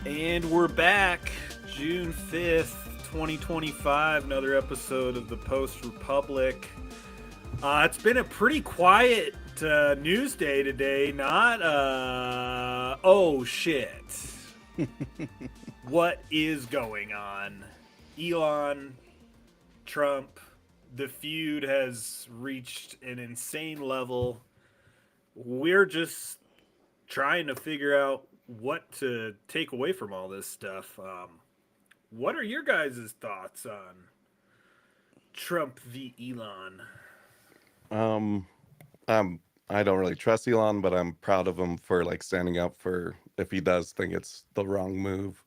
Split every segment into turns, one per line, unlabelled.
And we're back, June 5th, 2025. Another episode of the Post Republic. It's been a pretty quiet news day today. Not, oh shit. What is going on? Elon, Trump, the feud has reached an insane level. We're just trying to figure out what to take away from all this stuff. What are your guys' thoughts on Trump v. Elon?
Um, I don't really trust Elon, but I'm proud of him for like standing up for if he does think it's the wrong move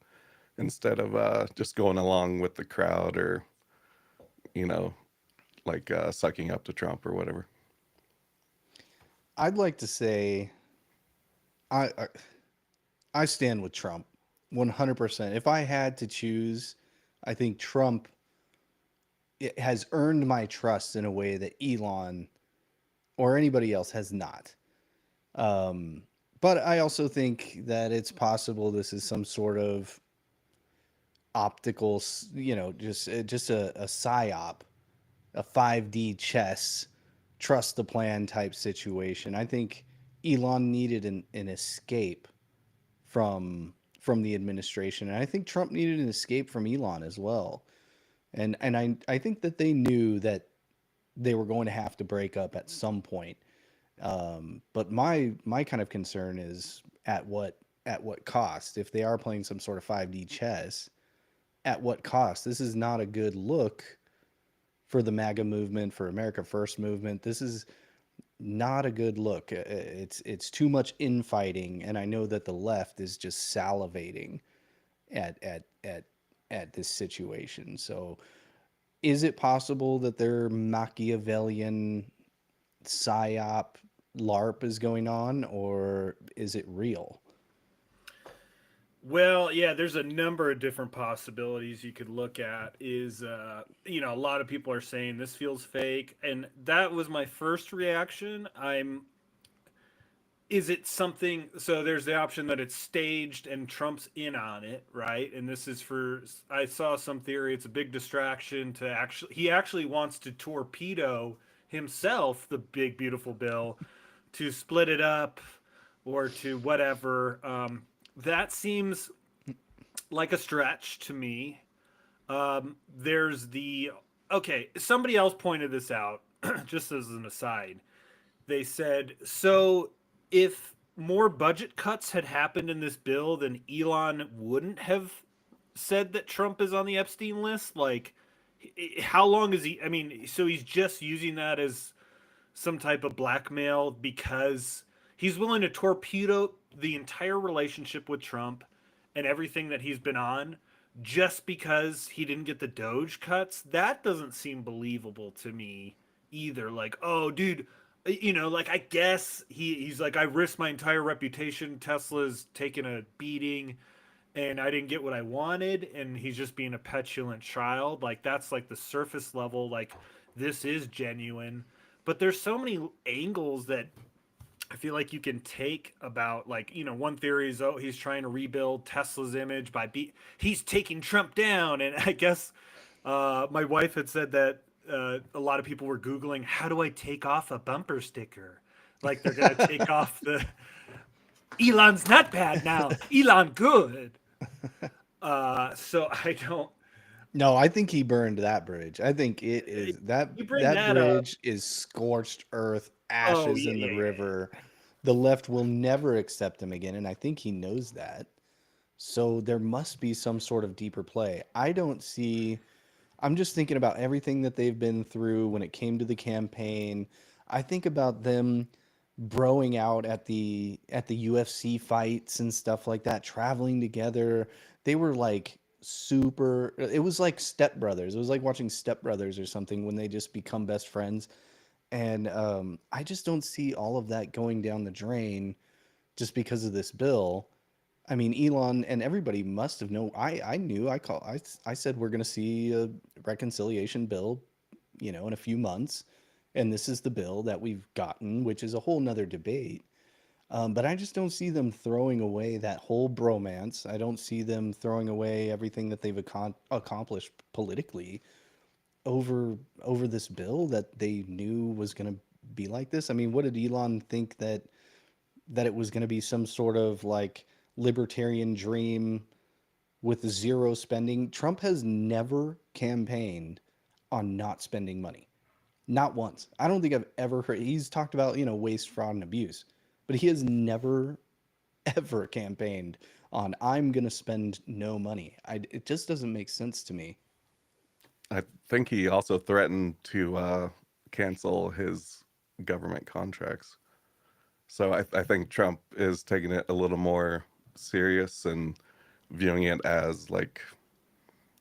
instead of just going along with the crowd or you know sucking up to Trump or whatever.
I'd like to say I I, I stand with Trump 100%. If I had to choose, I think Trump has earned my trust in a way that Elon or anybody else has not. Um, but I also think that it's possible this is some sort of optical, just a psyop, a 5D chess, trust the plan type situation. I think Elon needed an escape from the administration, and I think Trump needed an escape from Elon as well. And I think that they knew that they were going to have to break up at some point. But my kind of concern is at what cost? If they are playing some sort of 5D chess, at what cost? This is not a good look for the MAGA movement, for America First movement. This is not a good look. It's too much infighting, and I know that the left is just salivating at at at at this situation. So, is it possible that their Machiavellian psyop LARP is going on, or is it real?
Well, yeah, there's a number of different possibilities you could look at. A lot of people are saying this feels fake, and that was my first reaction. Is it something? So there's the option that it's staged and Trump's in on it, right? And this is for, I saw some theory it's a big distraction to actually, he actually wants to torpedo himself, the big, beautiful bill, to split it up or to whatever. That seems like a stretch to me. There's the, okay, somebody else pointed this out, just as an aside. They said, so if more budget cuts had happened in this bill, then Elon wouldn't have said that Trump is on the Epstein list. Like, how long is he? I mean, so he's just using that as some type of blackmail because he's willing to torpedo the entire relationship with Trump and everything that he's been on just because he didn't get the Doge cuts. That doesn't seem believable to me either. Like, oh, dude, like I guess he's like, I risked my entire reputation. Tesla's taken a beating and I didn't get what I wanted, and he's just being a petulant child. Like that's like the surface level. Like this is genuine, but there's so many angles that I feel like you can take about like one theory is oh he's trying to rebuild Tesla's image by he's taking Trump down, and I guess my wife had said that a lot of people were googling how do I take off a bumper sticker, like they're gonna take off the Elon's not bad now, Elon good. So I don't.
No, I think he burned that bridge. I think it is that
You bring
that
that up.
bridge is scorched earth,
Oh
ashes
yeah,
in the
yeah, yeah, yeah.
river. The left will never accept him again, and I think he knows that. So there must be some sort of deeper play. I don't see. I'm just thinking about everything that they've been through when it came to the campaign. I think about them broing out at the UFC fights and stuff like that, traveling together. They were like super, it was like Step Brothers. It was like watching Step Brothers or something when they just become best friends. And I just don't see all of that going down the drain just because of this bill. I mean, Elon and everybody must have known. I knew. I said we're going to see a reconciliation bill, in a few months, and this is the bill that we've gotten, which is a whole nother debate. But I just don't see them throwing away that whole bromance. I don't see them throwing away everything that they've accomplished politically over this bill that they knew was going to be like this. I mean, what did Elon think that it was going to be some sort of like libertarian dream with zero spending? Trump has never campaigned on not spending money. Not once. I don't think I've ever heard. He's talked about, waste, fraud, and abuse, but he has never, ever campaigned on I'm going to spend no money. It just doesn't make sense to me.
I think he also threatened to cancel his government contracts. So I think Trump is taking it a little more serious and viewing it as like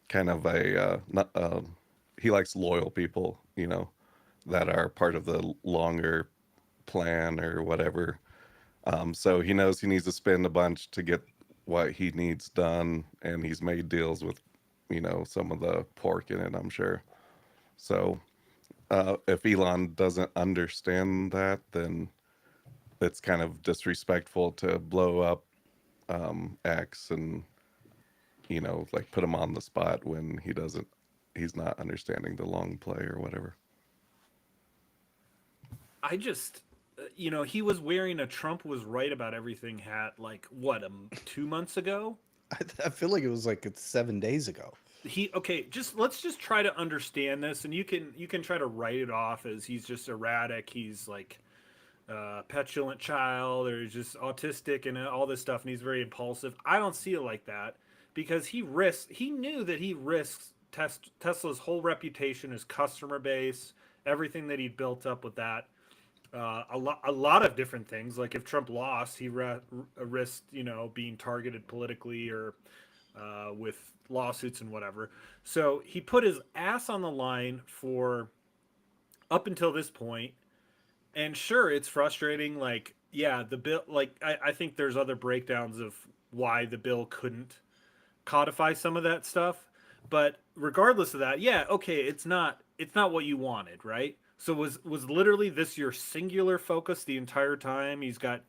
kind of a not, he likes loyal people, that are part of the longer plan or whatever. So he knows he needs to spend a bunch to get what he needs done, and he's made deals with, some of the pork in it, I'm sure. So if Elon doesn't understand that, then it's kind of disrespectful to blow up X and like put him on the spot when he's not understanding the long play or whatever.
I just, he was wearing a Trump was right about everything hat like what 2 months ago.
I feel like it was like 7 days ago.
Okay, just let's just try to understand this, and you can try to write it off as he's just erratic. He's like petulant child, or he's just autistic and all this stuff, and he's very impulsive. I don't see it like that because he knew that he risks Tesla's whole reputation, his customer base, everything that he'd built up with that. A lot of different things. Like if Trump lost, he risked being targeted politically or with lawsuits and whatever. So he put his ass on the line for up until this point. And sure, it's frustrating. Like, yeah, the bill. Like, I think there's other breakdowns of why the bill couldn't codify some of that stuff. But regardless of that, yeah, okay, it's not what you wanted, right? So was literally this your singular focus the entire time? He's got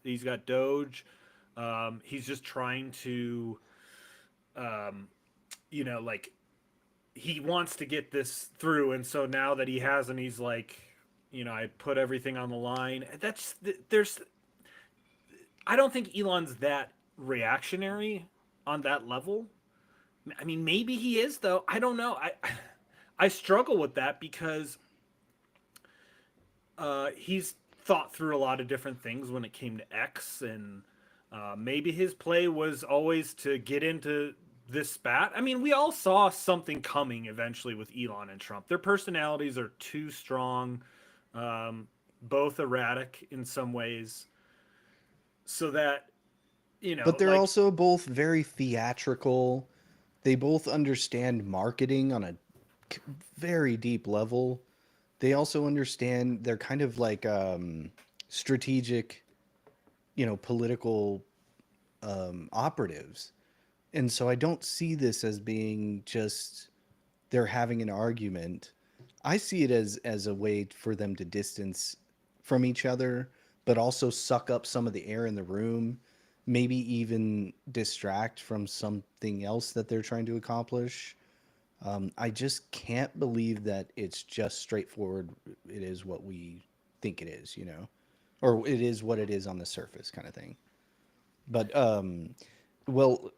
Doge. He's just trying to, um, like he wants to get this through, and so now that he hasn't, he's like, I put everything on the line. There's I don't think Elon's that reactionary on that level. I mean, maybe he is though. I don't know. I struggle with that because he's thought through a lot of different things when it came to X, and maybe his play was always to get into this spat. I mean, we all saw something coming eventually with Elon and Trump. Their personalities are too strong, both erratic in some ways, so that
But they're
like
also both very theatrical. They both understand marketing on a very deep level. They also understand, they're kind of like strategic, political operatives. And so I don't see this as being just they're having an argument. I see it as a way for them to distance from each other, but also suck up some of the air in the room, maybe even distract from something else that they're trying to accomplish. I just can't believe that it's just straightforward. It is what we think it is, or it is what it is on the surface, kind of thing. But well,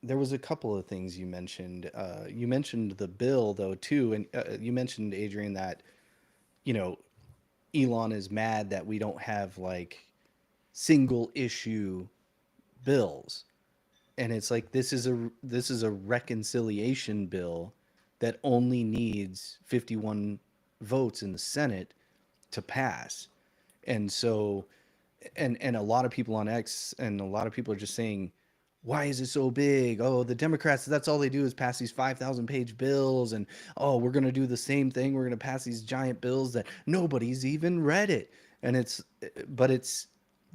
there was a couple of things you mentioned. You mentioned the bill though too, and you mentioned, Adrian, that you know Elon is mad that we don't have like single issue bills, and it's like this is a reconciliation bill that only needs 51 votes in the Senate to pass. And so, and a lot of people on X and a lot of people are just saying, why is it so big? Oh, the Democrats, that's all they do is pass these 5,000 page bills. And oh, we're going to do the same thing. We're going to pass these giant bills that nobody's even read it. And this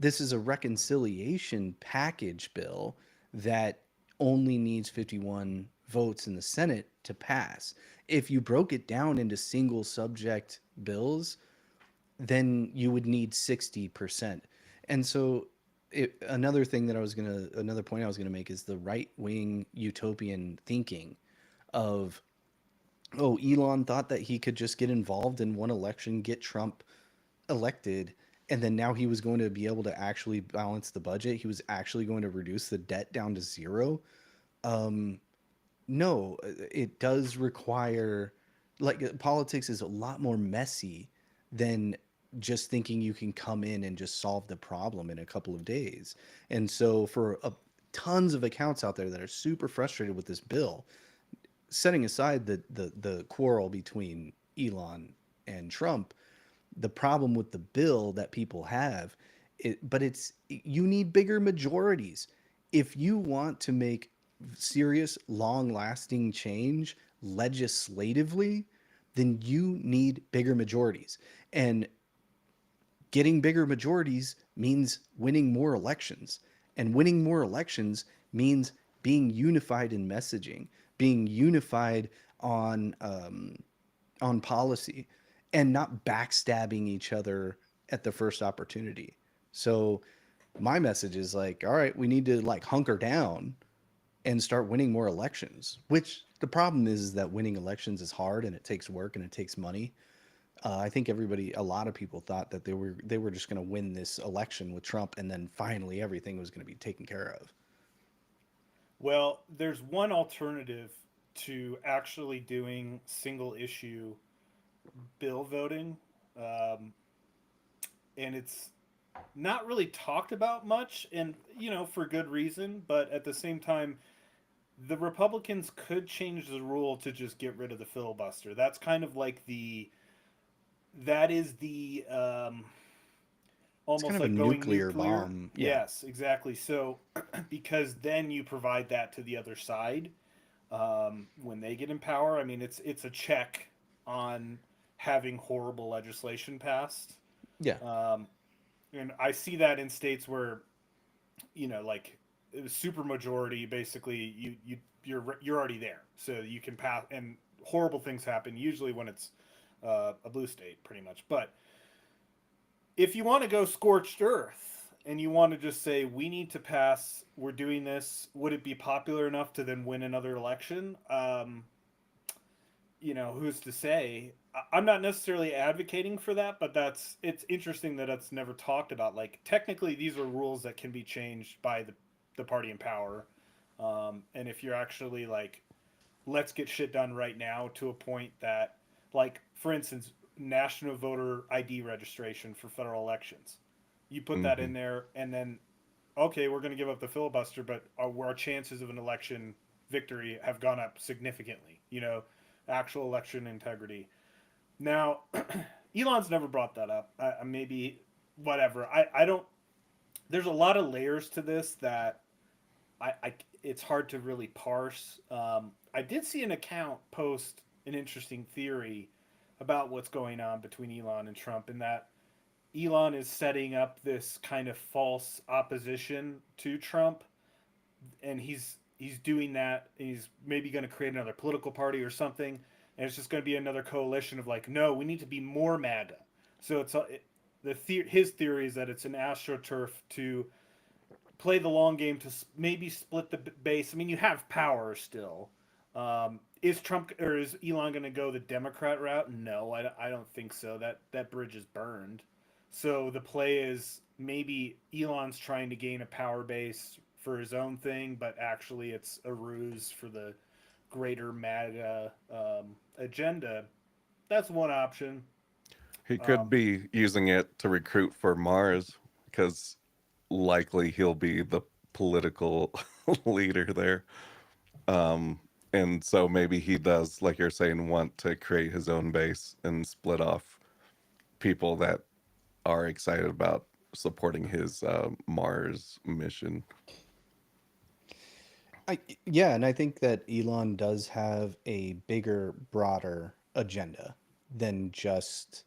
is a reconciliation package bill that only needs 51 votes in the Senate to pass. If you broke it down into single subject bills, then you would need 60%. And so another thing that another point I was gonna make is the right wing utopian thinking of, oh, Elon thought that he could just get involved in one election, get Trump elected, and then now he was going to be able to actually balance the budget. He was actually going to reduce the debt down to zero. No, it does require, like, politics is a lot more messy than just thinking you can come in and just solve the problem in a couple of days. And so for tons of accounts out there that are super frustrated with this bill, setting aside the quarrel between Elon and Trump, the problem with the bill that people have, but it's, you need bigger majorities if you want to make serious, long-lasting change legislatively. Then you need bigger majorities, and getting bigger majorities means winning more elections. And winning more elections means being unified in messaging, being unified on policy, and not backstabbing each other at the first opportunity. So my message is like, all right, we need to like hunker down and start winning more elections. Which the problem is that winning elections is hard and it takes work and it takes money. I think a lot of people thought that they were just going to win this election with Trump, and then finally everything was going to be taken care of.
Well, there's one alternative to actually doing single issue bill voting, um, and it's not really talked about much, and for good reason. But at the same time, the Republicans could change the rule to just get rid of the filibuster. That's kind of like that is the
It's kind
almost
of a
like going
nuclear
nuclear.
bomb. Yeah.
Yes, exactly. So because then you provide that to the other side when they get in power. I mean, it's a check on having horrible legislation passed.
Yeah.
Um, and I see that in states where like the super majority, basically you're already there, so you can pass, and horrible things happen usually when it's a blue state, pretty much. But if you want to go scorched earth and you want to just say we need to pass, we're doing this, would it be popular enough to then win another election? Who's to say? I'm not necessarily advocating for that, but it's interesting that it's never talked about. Like, technically these are rules that can be changed by the party in power. And if you're actually like, let's get shit done right now, to a point that, like, for instance, national voter ID registration for federal elections. You put that
Mm-hmm.
in there, and then, okay, we're going to give up the filibuster, but our chances of an election victory have gone up significantly. Actual election integrity. Now, Elon's never brought that up. Maybe whatever. I don't. There's a lot of layers to this that it's hard to really parse. I did see an account post an interesting theory about what's going on between Elon and Trump, and that Elon is setting up this kind of false opposition to Trump, and he's doing that. And he's maybe going to create another political party or something, and it's just going to be another coalition of like, no, we need to be more MAGA. So his theory is that it's an astroturf to play the long game, to maybe split the base. I mean, you have power still. Is Trump or is Elon going to go the Democrat route? No, I don't think so. That bridge is burned. So the play is maybe Elon's trying to gain a power base for his own thing, but actually it's a ruse for the greater MAGA agenda. That's one option.
He could be using it to recruit for Mars because likely he'll be the political leader there. Um, and so maybe he does, like you're saying, want to create his own base and split off people that are excited about supporting his Mars mission.
Yeah, and I think that Elon does have a bigger, broader agenda than just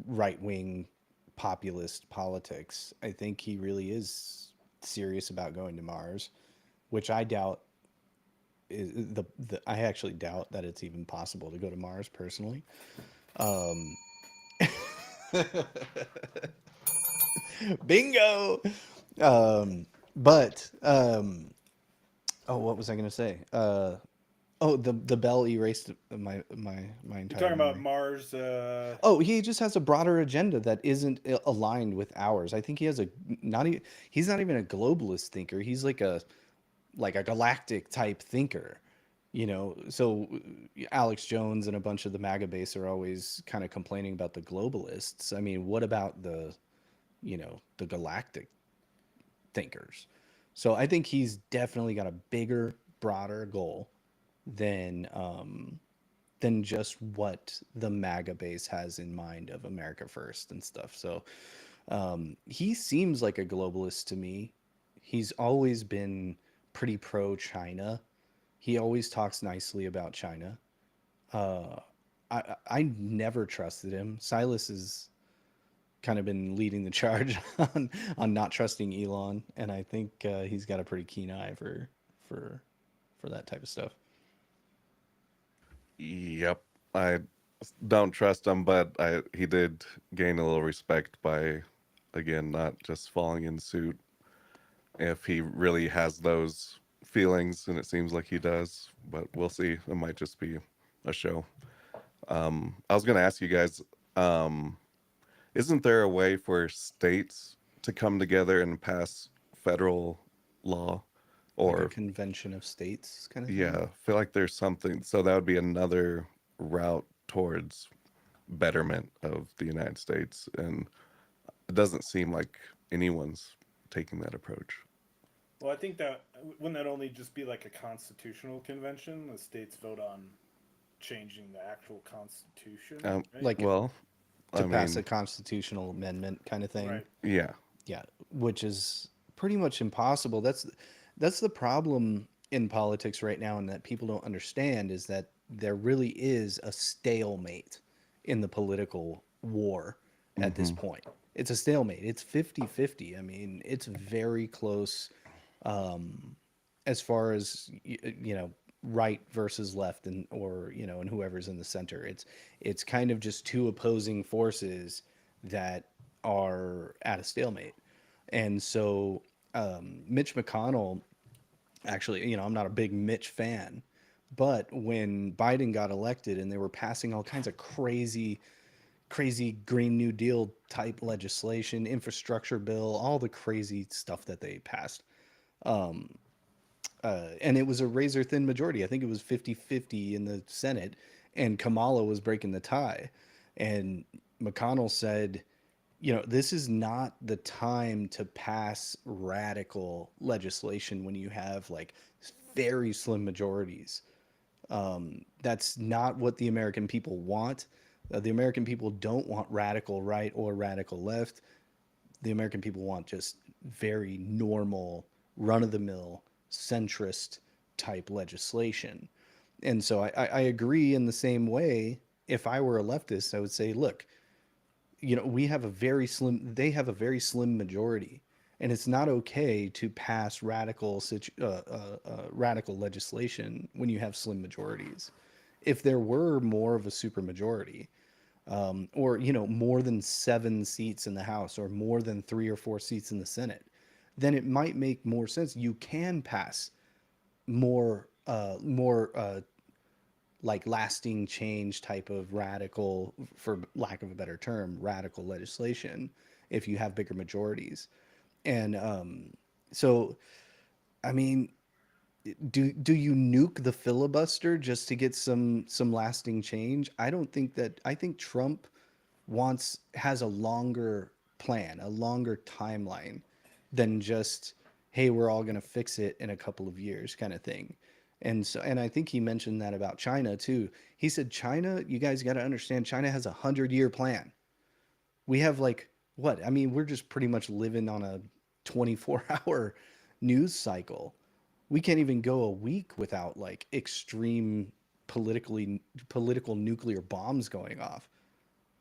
right wing populist politics. I think he really is serious about going to Mars, which I doubt is the I actually doubt that it's even possible to go to Mars personally. Bingo. But oh, what was I gonna say? Oh, the bell erased my
You're
entire
talking about
memory.
Mars.
Oh, he just has a broader agenda that isn't aligned with ours. I think he has a not e- he's not even a globalist thinker. He's like a galactic type thinker. So Alex Jones and a bunch of the MAGA base are always kind of complaining about the globalists. I mean, what about the galactic thinkers? So I think he's definitely got a bigger, broader goal than just what the MAGA base has in mind of America first and stuff. So he seems like a globalist to me. He's always been pretty pro China. He always talks nicely about China. Uh, I never trusted him. Silas has kind of been leading the charge on not trusting Elon, and I think he's got a pretty keen eye for for that type of stuff.
Yep. I don't trust him, but he did gain a little respect by, again, not just falling in suit if he really has those feelings, and it seems like he does. But we'll see. It might just be a show. I was going to ask you guys, um, isn't there a way for states to come together and pass federal law?
Like a
Or,
convention of states kind of thing.
yeah, I feel like there's something. So that would be another route towards betterment of the United States. And it doesn't seem like anyone's taking that approach.
Well, I think that wouldn't that only just be like a constitutional convention? The states vote on changing the actual constitution, right?
Like
Well,
to
I
pass a
mean,
constitutional amendment kind of thing.
Right.
yeah.
Yeah, which is pretty much impossible. That's the problem in politics right now, and that people don't understand is that there really is a stalemate in the political war at this
Hmm.
point. It's a stalemate. It's 50-50. I mean, it's very close as far as right versus left, and whoever's in the center. It's kind of just two opposing forces that are at a stalemate. And so Mitch McConnell, actually, I'm not a big Mitch fan, but when Biden got elected and they were passing all kinds of crazy Green New Deal type legislation, infrastructure bill, all the crazy stuff that they passed, and it was a razor thin majority. I think it was 50-50 in the Senate, and Kamala was breaking the tie. And McConnell said, this is not the time to pass radical legislation when you have like very slim majorities. That's not what the American people want. The American people don't want radical right or radical left. The American people want just very normal, run of the mill, centrist type legislation. And so I agree in the same way. If I were a leftist, I would say, look, we have a very slim, they have a very slim majority. And it's not okay to pass radical legislation when you have slim majorities. If there were more of a supermajority, or more than 7 seats in the House or more than 3 or 4 seats in the Senate, then it might make more sense. You can pass more like lasting change type of radical, for lack of a better term, radical legislation if you have bigger majorities. And so, I mean, do you nuke the filibuster just to get some lasting change? I don't think that. I think Trump has a longer plan, a longer timeline than just, hey, we're all going to fix it in a couple of years kind of thing. And I think he mentioned that about China too. He said China, you guys got to understand, China has 100-year plan. We have like what? I mean, we're just pretty much living on a 24-hour news cycle. We can't even go a week without like extreme political nuclear bombs going off.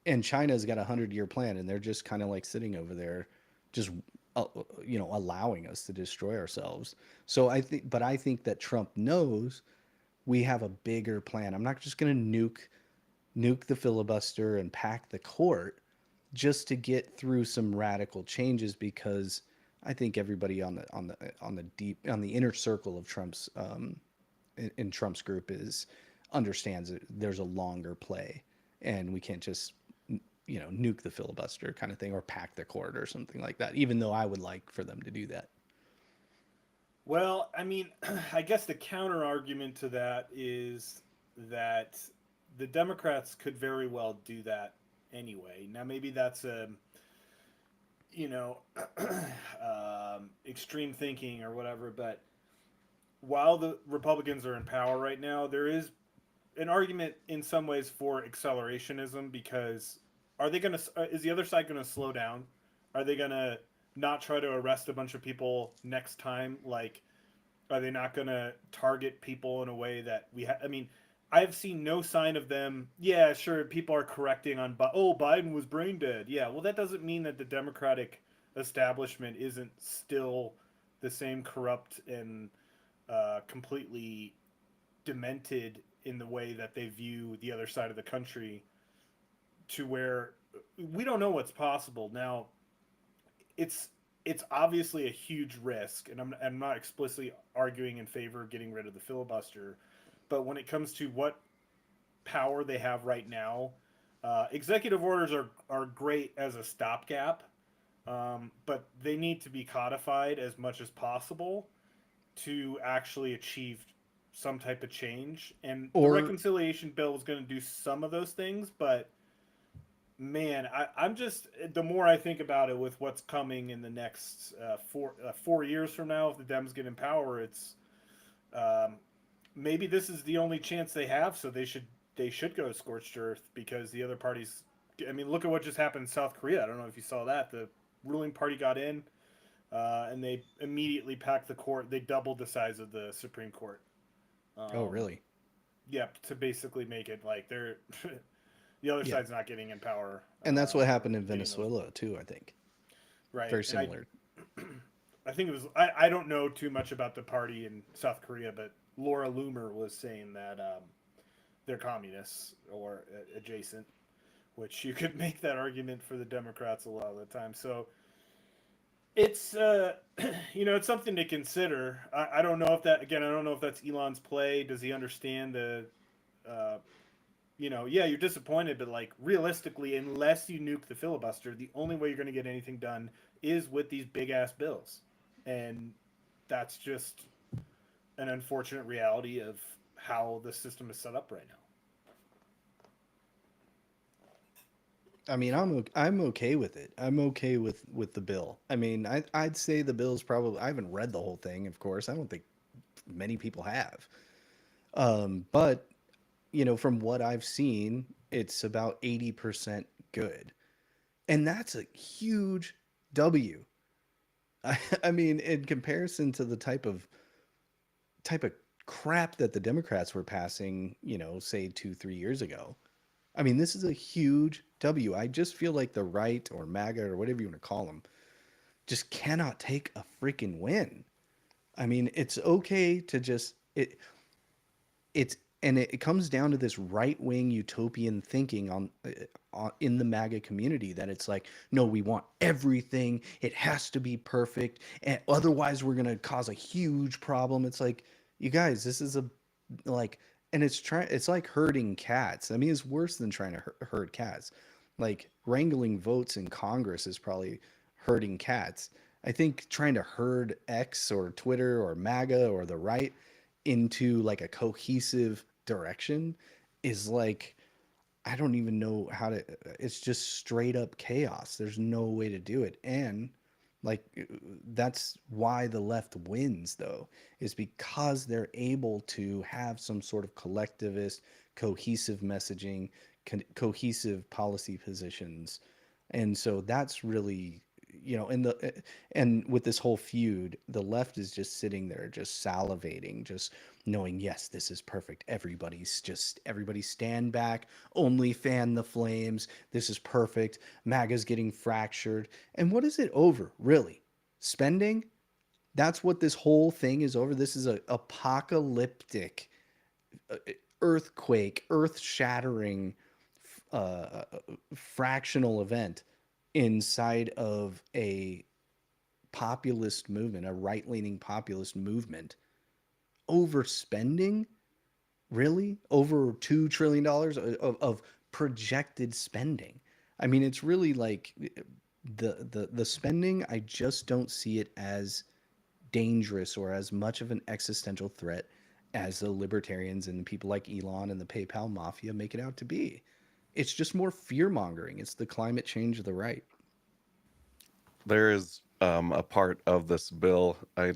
And China's got a 100-year plan, and they're just kind of like sitting over there, just allowing us to destroy ourselves. So I think that Trump knows we have a bigger plan. I'm not just going to nuke the filibuster and pack the court, just to get through some radical changes, because I think everybody on the inner circle of Trump's in Trump's group is understands that there's a longer play, and we can't just nuke the filibuster kind of thing, or pack the court or something like that. Even though I would like for them to do that.
Well, I mean, I guess the counter argument to that is that the Democrats could very well do that anyway. Now, maybe that's a, you know, extreme thinking or whatever, but while the Republicans are in power right now, there is an argument in some ways for accelerationism, because are they going to, is the other side going to slow down? Are they going to not try to arrest a bunch of people next time? Like, are they not going to target people in a way that I mean, I've seen no sign of them. Yeah, sure, people are correcting on, oh, Biden was brain dead. Yeah, well, that doesn't mean that the Democratic establishment isn't still the same corrupt and completely demented in the way that they view the other side of the country, to where we don't know what's possible. Now, it's it's obviously a huge risk, and I'm not explicitly arguing in favor of getting rid of the filibuster, but when it comes to what power they have right now, executive orders are great as a stopgap, but they need to be codified as much as possible to actually achieve some type of change. And the
Or
reconciliation bill is going to do some of those things, but man, I'm just, the more I think about it with what's coming in the next 4 years from now, if the Dems get in power, it's um, maybe this is the only chance they have. So they should go scorched earth, because the other parties. I mean, look at what just happened in South Korea. I don't know if you saw that. The ruling party got in, and they immediately packed the court. They doubled the size of the Supreme Court.
oh,
Um,
really?
yeah, to basically make it like they're the other
Yeah.
side's not getting in power,
And that's what
or
happened in
getting those
Venezuela too, I think.
right.
Very
And I
similar.
I think it was I don't know too much about the party in South Korea, but Laura Loomer was saying that they're communists or adjacent, which you could make that argument for the Democrats a lot of the time. So it's it's something to consider. I don't know if that, again, I don't know if that's Elon's play. Does he understand the uh, yeah, you're disappointed, but like realistically, unless you nuke the filibuster, the only way you're going to get anything done is with these big ass bills, and that's just an unfortunate reality of how the system is set up right now.
I mean, I'm okay with it. I'm okay with the bill. I mean, I'd say the bill's probably. I haven't read the whole thing, of course. I don't think many people have. But from what I've seen, it's about 80% good, and that's a huge W. I mean, in comparison to the type of crap that the Democrats were passing, say 2, 3 years ago. I mean, this is a huge W. I just feel like the right, or MAGA, or whatever you want to call them, just cannot take a freaking win. I mean, it's okay to just it's and it comes down to this right wing utopian thinking in the MAGA community, that it's like, no, we want everything. It has to be perfect, and otherwise we're gonna cause a huge problem. It's like, you guys, this is a like, and it's like herding cats. I mean, it's worse than trying to herd cats. Like, wrangling votes in Congress is probably herding cats. I think trying to herd X or Twitter or MAGA or the right into like a cohesive direction is like, I don't even know how to, it's just straight up chaos. There's no way to do it. And like, that's why the left wins, though, is because they're able to have some sort of collectivist, cohesive messaging, cohesive policy positions. And so that's really, and with this whole feud, the left is just sitting there just salivating, just knowing, yes, this is perfect. Everybody stand back, only fan the flames. This is perfect. MAGA's getting fractured. And what is it over, really? Spending? That's what this whole thing is over. This is a apocalyptic, uh, earthquake, earth shattering, uh, fractional event inside of a populist movement, a right leaning populist movement, overspending, really? Over $2 trillion of projected spending. I mean, it's really like the spending, I just don't see it as dangerous or as much of an existential threat as the libertarians and people like Elon and the PayPal mafia make it out to be. It's just more fear mongering. It's the climate change of the right.
There is a part of this bill. I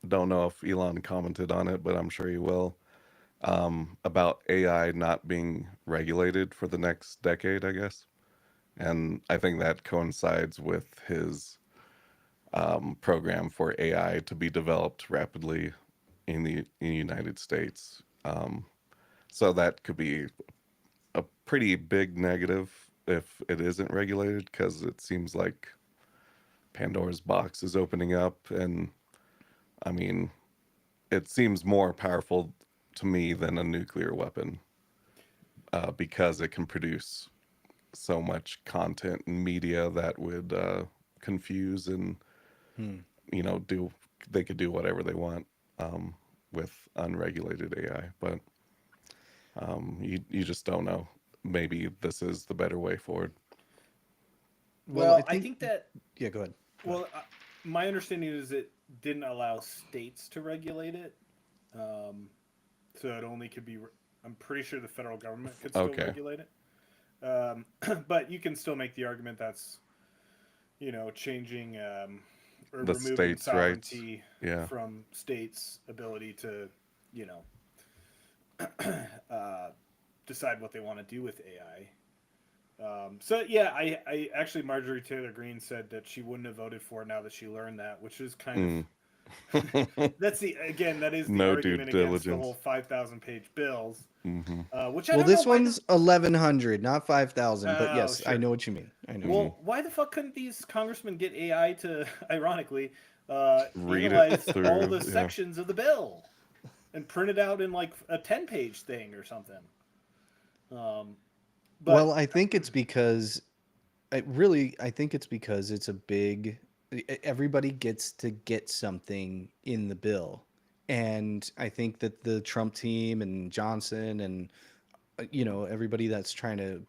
don't know if Elon commented on it, but I'm sure he will. About AI not being regulated for the next decade, I guess. And I think that coincides with his program for AI to be developed rapidly in the United States. So that could be a pretty big negative if it isn't regulated, because it seems like Pandora's box is opening up. And I mean, it seems more powerful to me than a nuclear weapon, because it can produce so much content and media that would confuse and,
Hmm.
do, they could do whatever they want with unregulated AI. But you just don't know. Maybe this is the better way forward.
Well, I
Well, I
think,
think that
yeah, go ahead.
well, my understanding is it didn't allow states to regulate it, so it only could be. I'm pretty sure the federal government could still
Okay.
regulate it, but you can still make the argument that's changing or
The
removing
states' rights.
sovereignty
Yeah.
from states' ability to you know uh, decide what they want to do with AI. So yeah, I actually Marjorie Taylor Greene said that she wouldn't have voted for it now that she learned that, which is kind of
Mm.
that is the
No due
argument against the whole
diligence.
5,000 page bills,
Hmm.
which I
Well,
don't know
this
why
one's 1100, not 5000. But
oh
yes, I
sure.
know what you mean. I know what you
Hmm.
mean.
Well, why the fuck couldn't these congressmen get AI to, ironically,
Read it
analyze all
through.
the
Yeah.
sections of the bill and print it out in like a 10-page thing or something? Um,
Well,
but
I think it's because I think it's because it's a big, everybody gets to get something in the bill. And I think that the Trump team and Johnson and everybody that's trying to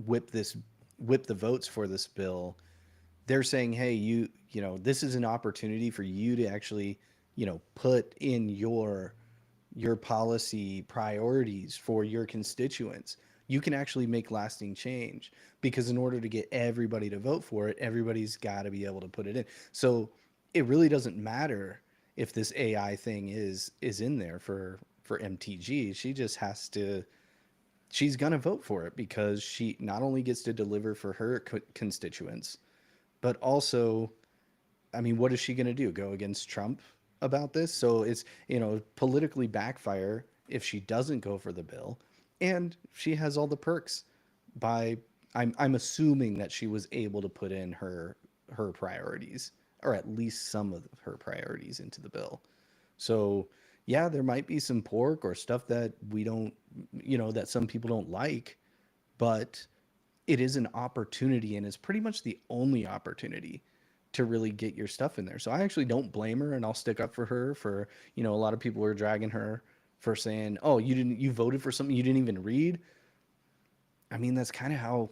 whip this whip the votes for this bill, they're saying, hey, this is an opportunity for you to actually, put in your policy priorities for your constituents. You can actually make lasting change, because in order to get everybody to vote for it, everybody's got to be able to put it in. So it really doesn't matter if this AI thing is in there for MTG. She just has to, she's going to vote for it, because she not only gets to deliver for her constituents, but also, I mean, what is she going to do? Go against Trump about this? So it's, politically backfire if she doesn't go for the bill. And she has all the perks by, I'm assuming that she was able to put in her priorities, or at least some of her priorities, into the bill. So, yeah, there might be some pork or stuff that we don't, that some people don't like, but it is an opportunity, and it's pretty much the only opportunity to really get your stuff in there. So I actually don't blame her, and I'll stick up for her. For, a lot of people are dragging her for saying, "Oh, you voted for something you didn't even read." I mean, that's kind of how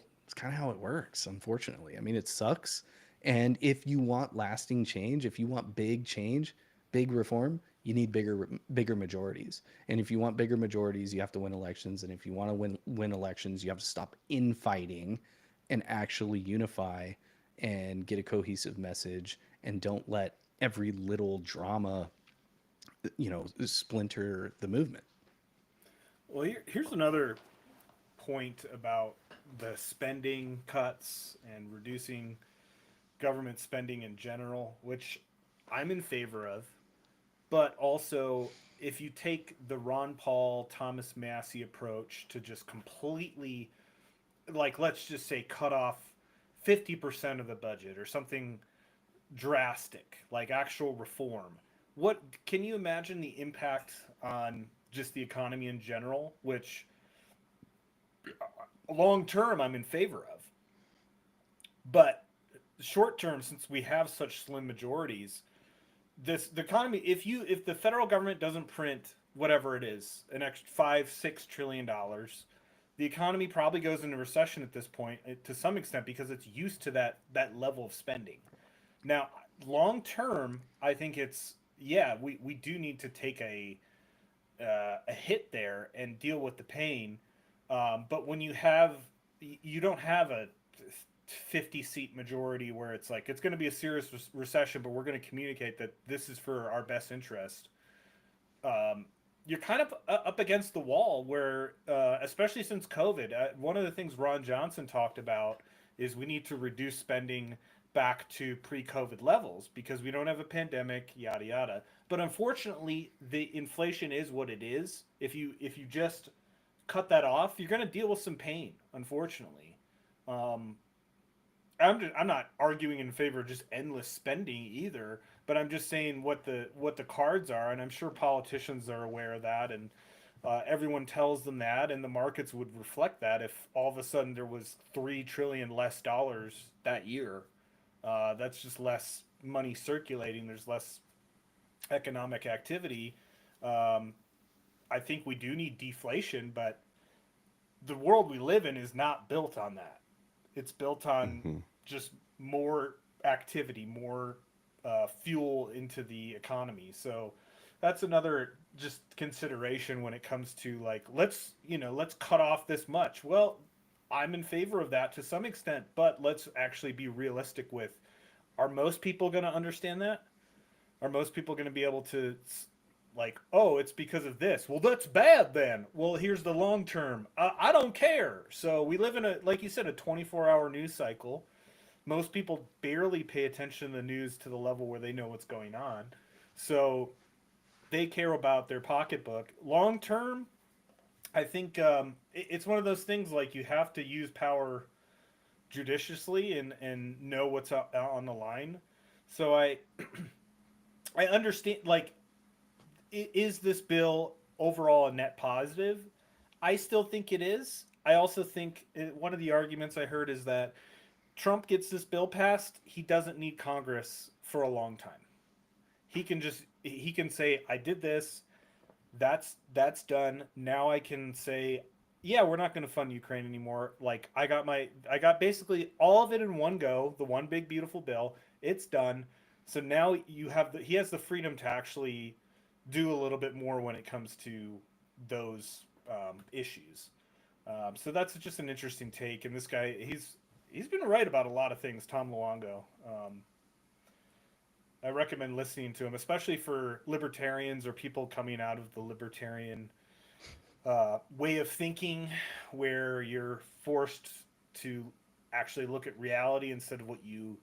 it works, unfortunately. I mean, it sucks. And if you want lasting change, if you want big change, big reform, you need bigger majorities. And if you want bigger majorities, you have to win elections. And if you want to win elections, you have to stop infighting and actually unify and get a cohesive message, and don't let every little drama, splinter the movement.
well, here's another point about the spending cuts and reducing government spending in general, which I'm in favor of. But also, if you take the Ron Paul, Thomas Massey approach to just completely, like, let's just say, cut off 50% of the budget or something drastic, like actual reform, what can you imagine the impact on just the economy in general, which long term I'm in favor of. But short term, since we have such slim majorities, the economy, if the federal government doesn't print whatever it is, an extra 5-6 trillion dollars, the economy probably goes into recession at this point, to some extent, because it's used to that level of spending. Now, long term, I think it's, yeah, we do need to take a hit there and deal with the pain. But when you don't have a 50 seat majority where it's like it's going to be a serious recession, but we're going to communicate that this is for our best interest. You're kind of up against the wall where, especially since COVID, one of the things Ron Johnson talked about is we need to reduce spending back to pre-COVID levels because we don't have a pandemic, yada yada. But unfortunately, the inflation is what it is. If you just cut that off, you're going to deal with some pain. Unfortunately, um, I'm not arguing in favor of just endless spending either, but I'm just saying what the cards are, and I'm sure politicians are aware of that, and everyone tells them that, and the markets would reflect that if all of a sudden there was 3 trillion less dollars that year. That's just less money circulating. There's less economic activity. Um, I think we do need deflation, but the world we live in is not built on that. It's built on
Hmm.
just more activity, more fuel into the economy. So that's another just consideration when it comes to like let's cut off this much. Well, I'm in favor of that to some extent, but let's actually be realistic with, are most people going to understand that? Are most people going to be able to, like, oh, it's because of this? Well, that's bad then. Well, here's the long term. I don't care. So we live in a, like you said, a 24-hour news cycle. Most people barely pay attention to the news to the level where they know what's going on. So they care about their pocketbook. Long term, I think it's one of those things like you have to use power judiciously and know what's on the line. So I understand, like, is this bill overall a net positive? I still think it is. I also think one of the arguments I heard is that Trump gets this bill passed, he doesn't need Congress for a long time. He can say I did this, that's done. Now I can say, yeah, we're not going to fund Ukraine anymore. Like I got basically all of it in one go, the one big beautiful bill. It's done. So now he has the freedom to actually do a little bit more when it comes to those issues. So that's just an interesting take. And this guy, he's been right about a lot of things. Tom Luongo. I recommend listening to him, especially for libertarians or people coming out of the libertarian way of thinking, where you're forced to actually look at reality instead of what you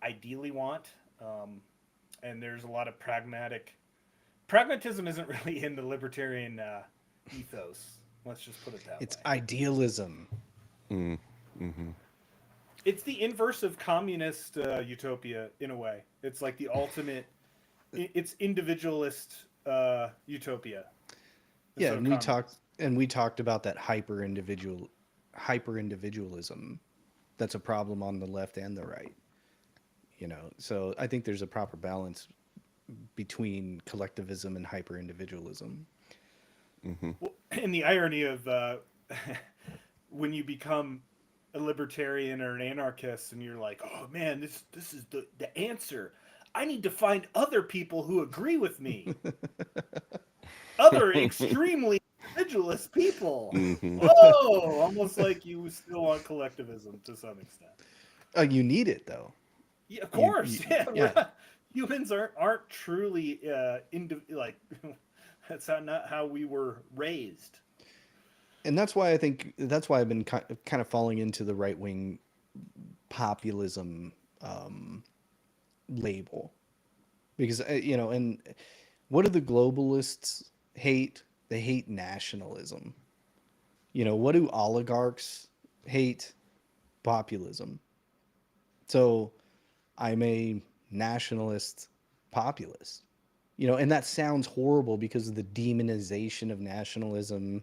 ideally want. And there's a lot of pragmatism isn't really in the libertarian ethos. Let's just put it that
It's
way.
idealism.
Mm. Hmm.
It's the inverse of communist utopia in a way. It's like the ultimate. It's individualist utopia.
Yeah,
So
and
communist.
we talked about that hyper individualism that's a problem on the left and the right. So I think there's a proper balance between collectivism and hyper individualism.
Hmm.
Well, and the irony of when you become a libertarian or an anarchist, and you're like, oh man, this is the answer. I need to find other people who agree with me. Other extremely individualist people.
Hmm.
Whoa, almost like you still want collectivism to some extent.
You need it though.
Yeah, of
You
course. Yeah, we're
yeah.
not, humans aren't truly like that's not how we were raised.
And that's why I think that's why I've been kind of falling into the right wing populism um, label because and what do the globalists hate? They hate nationalism. What do oligarchs hate? Populism. So I'm a nationalist populist. And that sounds horrible because of the demonization of nationalism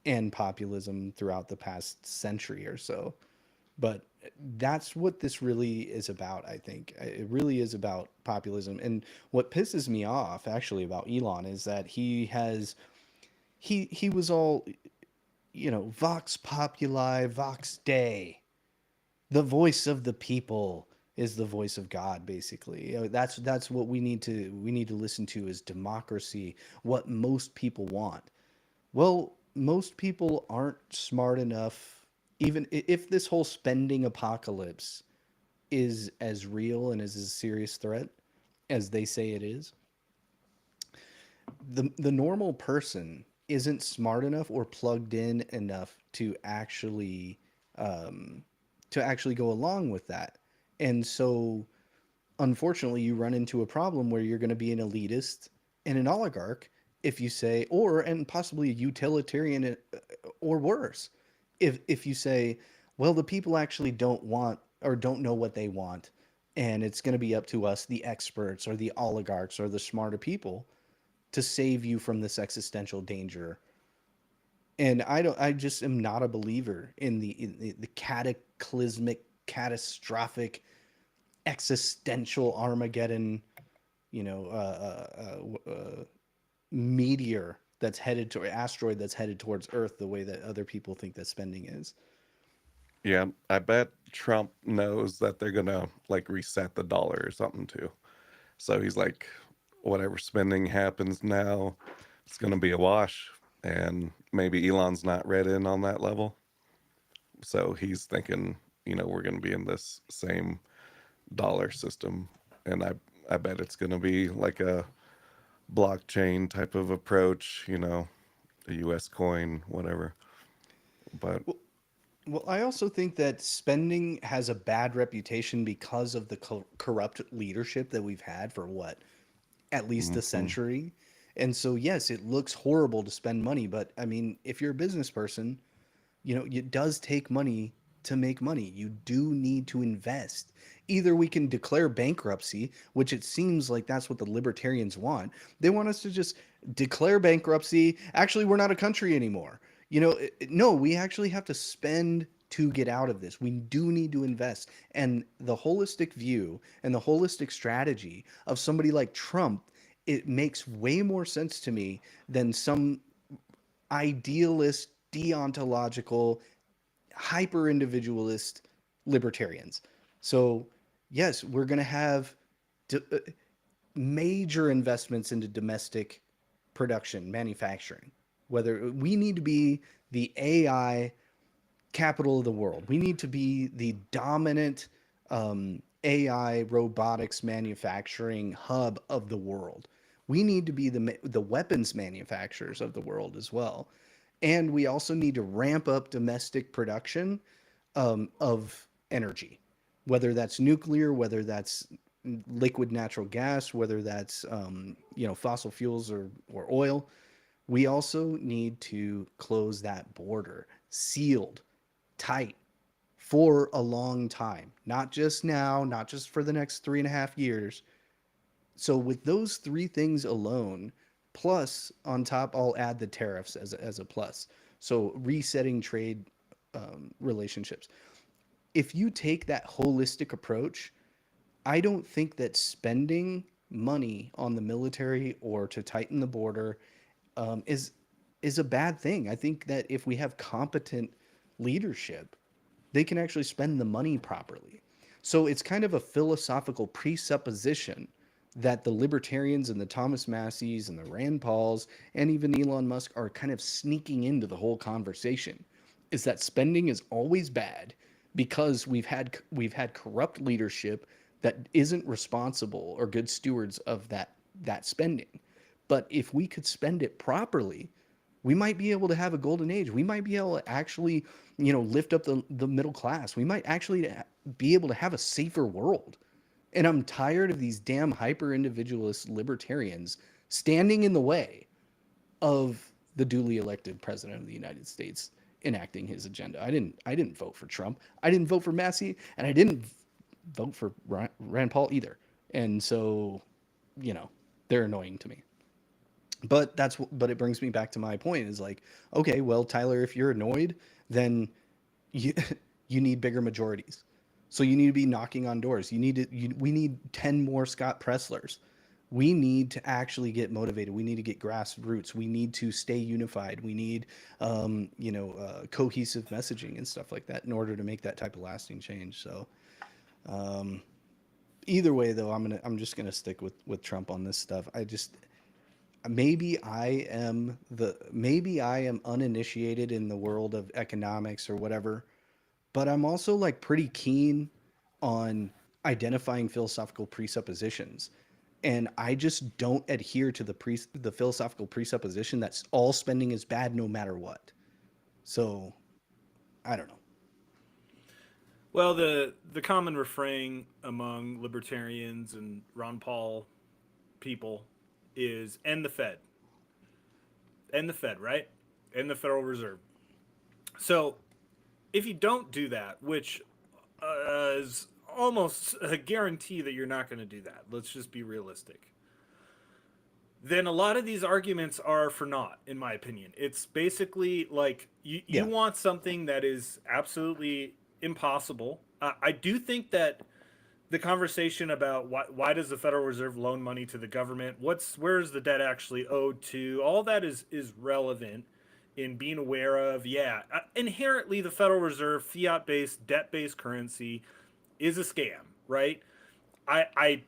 and populism throughout the past century or so. But That's what this really is about, I think. It really is about populism. And what pisses me off actually about Elon is that he was all, vox populi, vox dei. The voice of the people is the voice of God, basically. That's what we need to listen to is democracy, what most people want. Well, most people aren't smart enough. Even if this whole spending apocalypse is as real and as a serious threat as they say it is, the normal person isn't smart enough or plugged in enough um, to actually go along with that. And so unfortunately you run into a problem where you're going to be an elitist and an oligarch if you say, or and possibly a utilitarian, or worse, if you say, well, the people actually don't want or don't know what they want, and it's going to be up to us, the experts or the oligarchs or the smarter people, to save you from this existential danger. And I just am not a believer in the cataclysmic, catastrophic, existential Armageddon, you know, meteor that's headed to asteroid that's headed towards Earth, the way that other people think that spending is.
Yeah, I bet Trump knows that they're gonna like reset the dollar or something too. So he's like, whatever spending happens now, it's gonna be a wash. And maybe Elon's not read in on that level. So he's thinking, we're gonna be in this same dollar system. And I bet it's gonna be like a blockchain type of approach, a US coin, whatever. But
Well, well, I also think that spending has a bad reputation because of the corrupt leadership that we've had for what, at least a
mhm,
century. And so, yes, it looks horrible to spend money, but I mean, if you're a business person, it does take money to make money. You do need to invest. Either we can declare bankruptcy, which it seems like that's what the libertarians want. They want us to just declare bankruptcy. Actually, we're not a country anymore. No, we actually have to spend to get out of this. We do need to invest. And the holistic view and the holistic strategy of somebody like Trump, it makes way more sense to me than some idealist, deontological, hyper individualist libertarians. So, yes, we're going to have major investments into domestic production, manufacturing. Whether we need to be the AI capital of the world, we need to be the dominant AI robotics manufacturing hub of the world. We need to be the weapons manufacturers of the world as well, and we also need to ramp up domestic production of energy, whether that's nuclear, whether that's liquid natural gas, whether that's fossil fuels or oil. We also need to close that border, sealed, tight, for a long time, not just now, not just for the next 3.5 years. So with those three things alone, plus on top, I'll add the tariffs as a plus. So resetting trade relationships. If you take that holistic approach, I don't think that spending money on the military or to tighten the border is a bad thing. I think that if we have competent leadership, they can actually spend the money properly. So it's kind of a philosophical presupposition that the libertarians and the Thomas Masseys and the Rand Pauls and even Elon Musk are kind of sneaking into the whole conversation, is that spending is always bad because we've had corrupt leadership that isn't responsible or good stewards of that spending. But if we could spend it properly, we might be able to have a golden age. We might be able to actually, lift up the middle class. We might actually be able to have a safer world. And I'm tired of these damn hyper individualist libertarians standing in the way of the duly elected president of the United States enacting his agenda. I didn't vote for Trump. I didn't vote for Massey, and I didn't vote for Rand Paul either. And so, you know, they're annoying to me. But it brings me back to my point is like, okay, well, Tyler, if you're annoyed, then you you need bigger majorities. So you need to be knocking on doors. We need 10 more Scott Presslers. We need to actually get motivated. We need to get grassroots. We need to stay unified. We need, cohesive messaging and stuff like that in order to make that type of lasting change. So, either way, though, I'm just gonna stick with Trump on this stuff. Maybe I am uninitiated in the world of economics or whatever, but I'm also like pretty keen on identifying philosophical presuppositions. And I just don't adhere to the philosophical presupposition that all spending is bad no matter what. So, I don't know.
Well, the common refrain among libertarians and Ron Paul people is end the Fed. End the Fed, right? End the Federal Reserve. So, if you don't do that, which is almost a guarantee that you're not going to do that, let's just be realistic, then a lot of these arguments are for naught, in my opinion. It's basically like you
Yeah.
want something that is absolutely impossible. I do think that the conversation about why does the Federal Reserve loan money to the government, where's the debt actually owed to, all that is relevant in being aware of, inherently the Federal Reserve, fiat-based, debt-based currency is a scam, right? I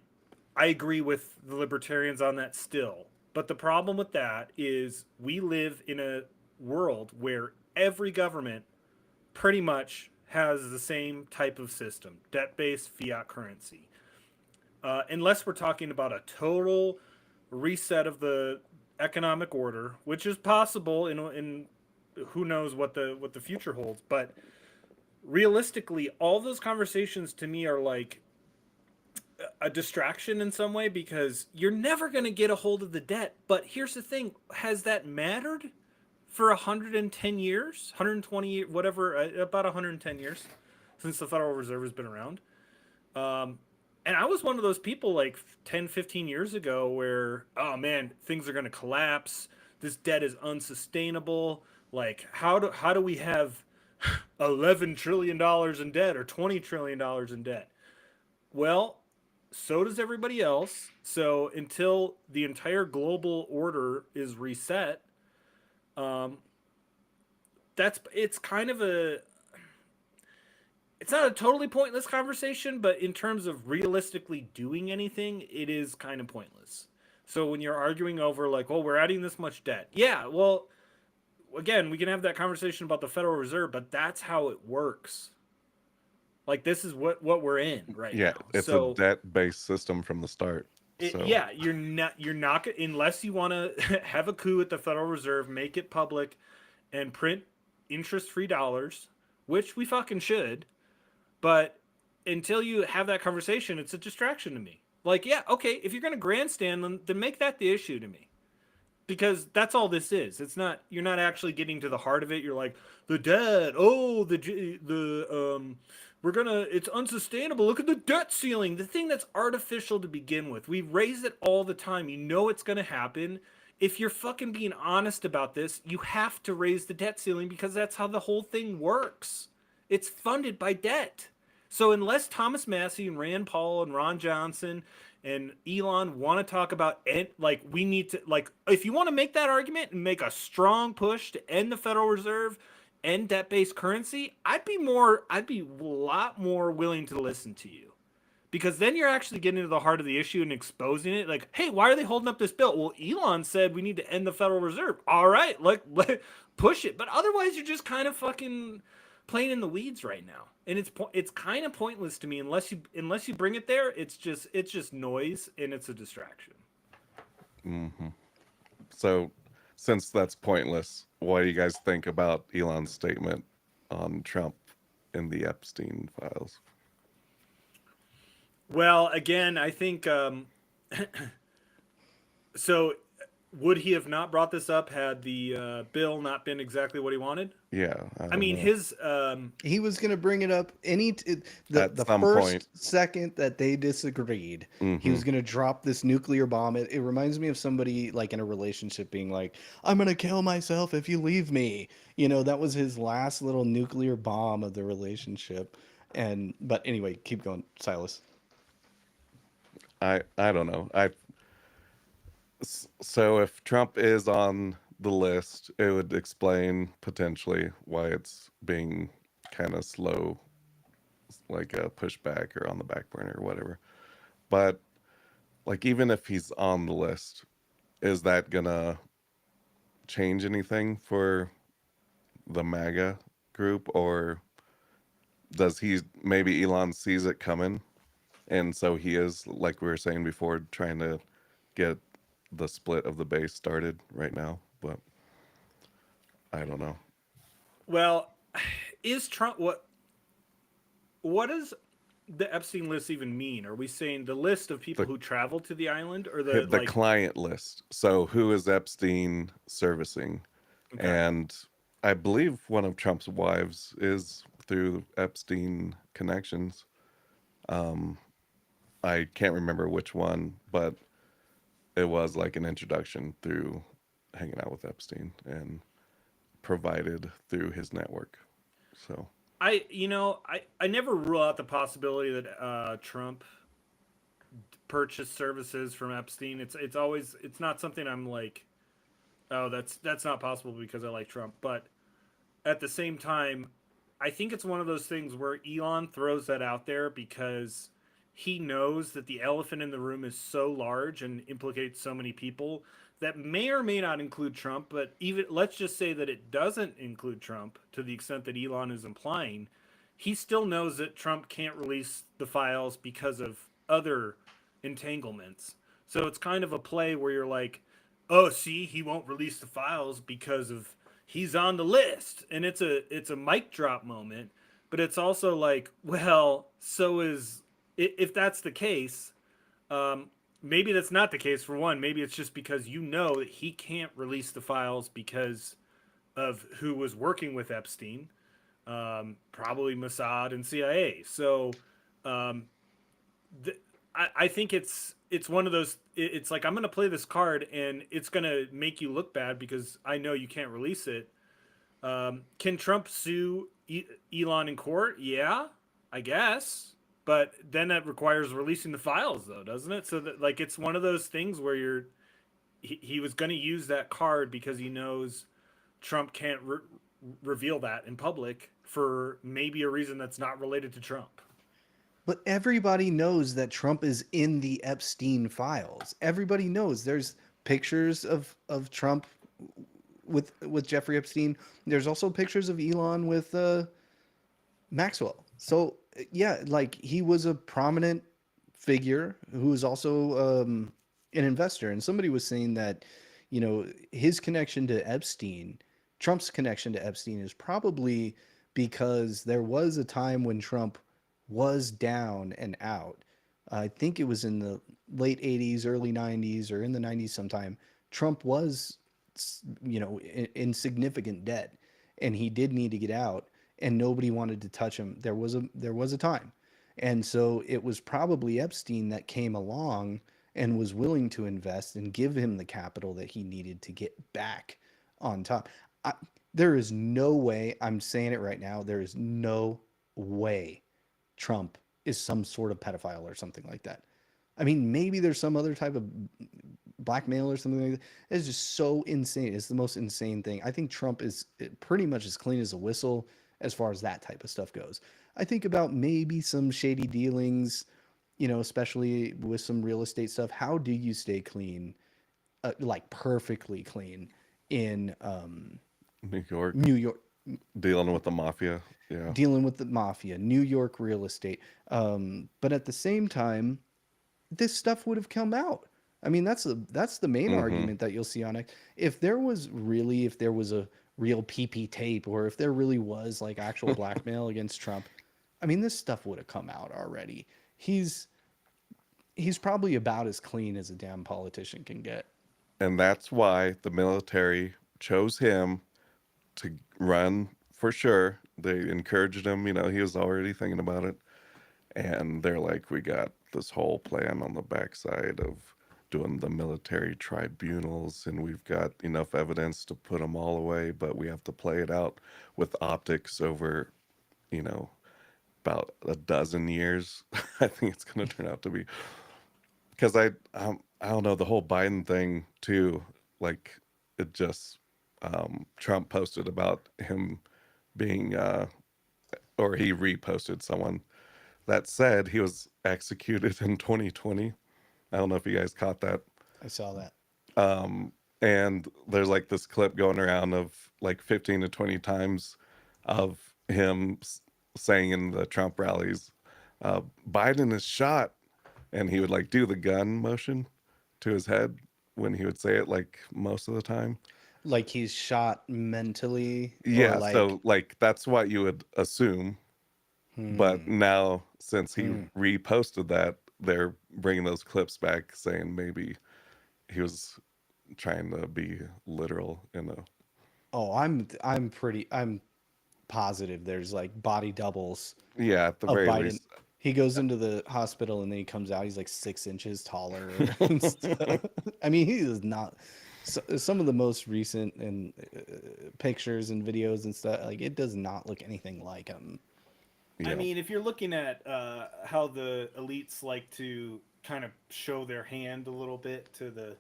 I agree with the libertarians on that still. But the problem with that is we live in a world where every government pretty much has the same type of system, debt-based fiat currency. Unless we're talking about a total reset of the economic order, which is possible in who knows what the future holds. But realistically, all those conversations to me are like a distraction in some way because you're never going to get a hold of the debt. But here's the thing: has that mattered for 110 years, 120, whatever, about 110 years since the Federal Reserve has been around? And I was one of those people like 10, 15 years ago where, oh man, things are going to collapse. This debt is unsustainable. Like, how do we have $11 trillion in debt or $20 trillion in debt? Well, so does everybody else. So until the entire global order is reset, um, it's kind of it's not a totally pointless conversation, but in terms of realistically doing anything, it is kind of pointless. So when you're arguing over like, well, we're adding this much debt, yeah, well, again, we can have that conversation about the Federal Reserve, but that's how it works. Like this is what we're in right
Yeah,
now.
it's a
So
debt-based system from the start. So
yeah, you're not unless you want to have a coup at the Federal Reserve, make it public, and print interest-free dollars, which we fucking should. But until you have that conversation, it's a distraction to me. Like, yeah, okay, if you're gonna grandstand, then make that the issue to me, because that's all this is. It's not, you're not actually getting to the heart of it. You're like, the debt, oh, we're gonna, it's unsustainable. Look at the debt ceiling, the thing that's artificial to begin with. We raise it all the time. You know it's gonna happen. If you're fucking being honest about this, you have to raise the debt ceiling because that's how the whole thing works. It's funded by debt. So unless Thomas Massey and Rand Paul and Ron Johnson and Elon want to talk about like we need to, like, if you want to make that argument and make a strong push to end the Federal Reserve, end debt-based currency, I'd be a lot more willing to listen to you. Because then you're actually getting to the heart of the issue and exposing it. Like, hey, why are they holding up this bill? Well, Elon said we need to end the Federal Reserve. All right, let push it. But otherwise, you're just kind of fucking playing in the weeds right now, and it's kind of pointless to me unless you bring it there. It's just noise and it's a distraction.
so since that's pointless, what do you guys think about Elon's statement on Trump in the Epstein files?
Well, again, I think so. would he have not brought this up had the bill not been exactly what he wanted?
Yeah, I
I
don't
mean,
know.
his
He was going to bring it up
At
the
some point.
first second that they disagreed. He
Hmm.
was going to drop this nuclear bomb. It reminds me of somebody like in a relationship being like, "I'm going to kill myself if you leave me." You know, that was his last little nuclear bomb of the relationship. And but anyway, keep going, Silas.
I don't know. So if Trump is on the list, it would explain potentially why it's being kind of slow, like a pushback or on the back burner or whatever. But like even if he's on the list, is that gonna change anything for the MAGA group, or does he maybe Elon sees it coming, and so he is, like we were saying before, trying to get the split of the base started right now? But I don't know.
well, is Trump what does the Epstein list even mean? Are we saying the list of people
The
who traveled to the island, or the
the
like?
client list. So who is Epstein servicing?
Okay,
And I believe one of Trump's wives is through Epstein connections. Um, I can't remember which one, but it was like an introduction through hanging out with Epstein and provided through his network. So,
I never rule out the possibility that Trump purchased services from Epstein. It's always it's not something I'm like, oh, that's not possible because I like Trump. But at the same time, I think it's one of those things where Elon throws that out there because he knows that the elephant in the room is so large and implicates so many people that may or may not include Trump, but even let's just say that it doesn't include Trump to the extent that Elon is implying, he still knows that Trump can't release the files because of other entanglements. So it's kind of a play where you're like, oh, see, he won't release the files because of he's on the list, and it's a mic drop moment, but it's also like, well, so is if that's the case, um, maybe that's not the case. For one, maybe it's just because you know that he can't release the files because of who was working with Epstein, probably Mossad and CIA. So um, th- I think it's one of those. It's like I'm going to play this card, and it's going to make you look bad because I know you can't release it. Can Trump sue Elon in court? Yeah, I guess. But then that requires releasing the files, though, doesn't it? So that like it's one of those things where he was going to use that card because he knows Trump can't reveal that in public for maybe a reason that's not related to Trump.
But everybody knows that Trump is in the Epstein files. Everybody knows there's pictures of Trump with Jeffrey Epstein. There's also pictures of Elon with Maxwell. So yeah, like he was a prominent figure who was also an investor. And somebody was saying that, you know, his connection to Epstein, Trump's connection to Epstein, is probably because there was a time when Trump was down and out. I think it was in the late 80s, early 90s, or in the 90s sometime. Trump was, you know, in significant debt, and he did need to get out, and nobody wanted to touch him. There was a time, and so it was probably Epstein that came along and was willing to invest and give him the capital that he needed to get back on top. I, there is no way, I'm saying it right now, there is no way Trump is some sort of pedophile or something like that. I mean, maybe there's some other type of blackmail or something like that. It's just so insane. It's the most insane thing. I think Trump is pretty much as clean as a whistle as far as that type of stuff goes. I think about maybe some shady dealings, you know, especially with some real estate stuff. How do you stay clean, like perfectly clean in
New York,
New York,
dealing with the mafia. Yeah.
dealing with the mafia, New York real estate? But at the same time, this stuff would have come out. I mean, that's the main
Hmm.
argument that you'll see on it. If there was a real PP tape, or if there really was like actual blackmail against Trump, I mean, this stuff would have come out already. He's he's probably about as clean as a damn politician can get.
and that's why the military chose him to run for sure. They encouraged him, he was already thinking about it. And they're like, we got this whole plan on the backside of doing the military tribunals, and we've got enough evidence to put them all away, but we have to play it out with optics over, you know, about a dozen years. I think it's going to turn out to be because I don't know the whole Biden thing too. Like it just Trump posted about him being or he reposted someone that said he was executed in 2020. I don't know if you guys caught that.
I saw that.
Um, and there's like this clip going around of like 15 to 20 times of him saying in the Trump rallies, Biden is shot. And he would like do the gun motion to his head when he would say it, like most of the time.
Like he's shot mentally, or
Yeah.
like,
So, like, that's what you would assume. But now, since he reposted that, they're bringing those clips back saying maybe he was trying to be literal in a.
oh, I'm positive there's like body doubles
Yeah, at the
of
very
Biden.
least.
He goes into the hospital and then he comes out. He's like 6 inches taller and stuff. I mean, he is not. Some of the most recent and pictures and videos and stuff, like it does not look anything like him.
I
Yeah.
mean, if you're looking at how the elites like to kind of show their hand a little bit to the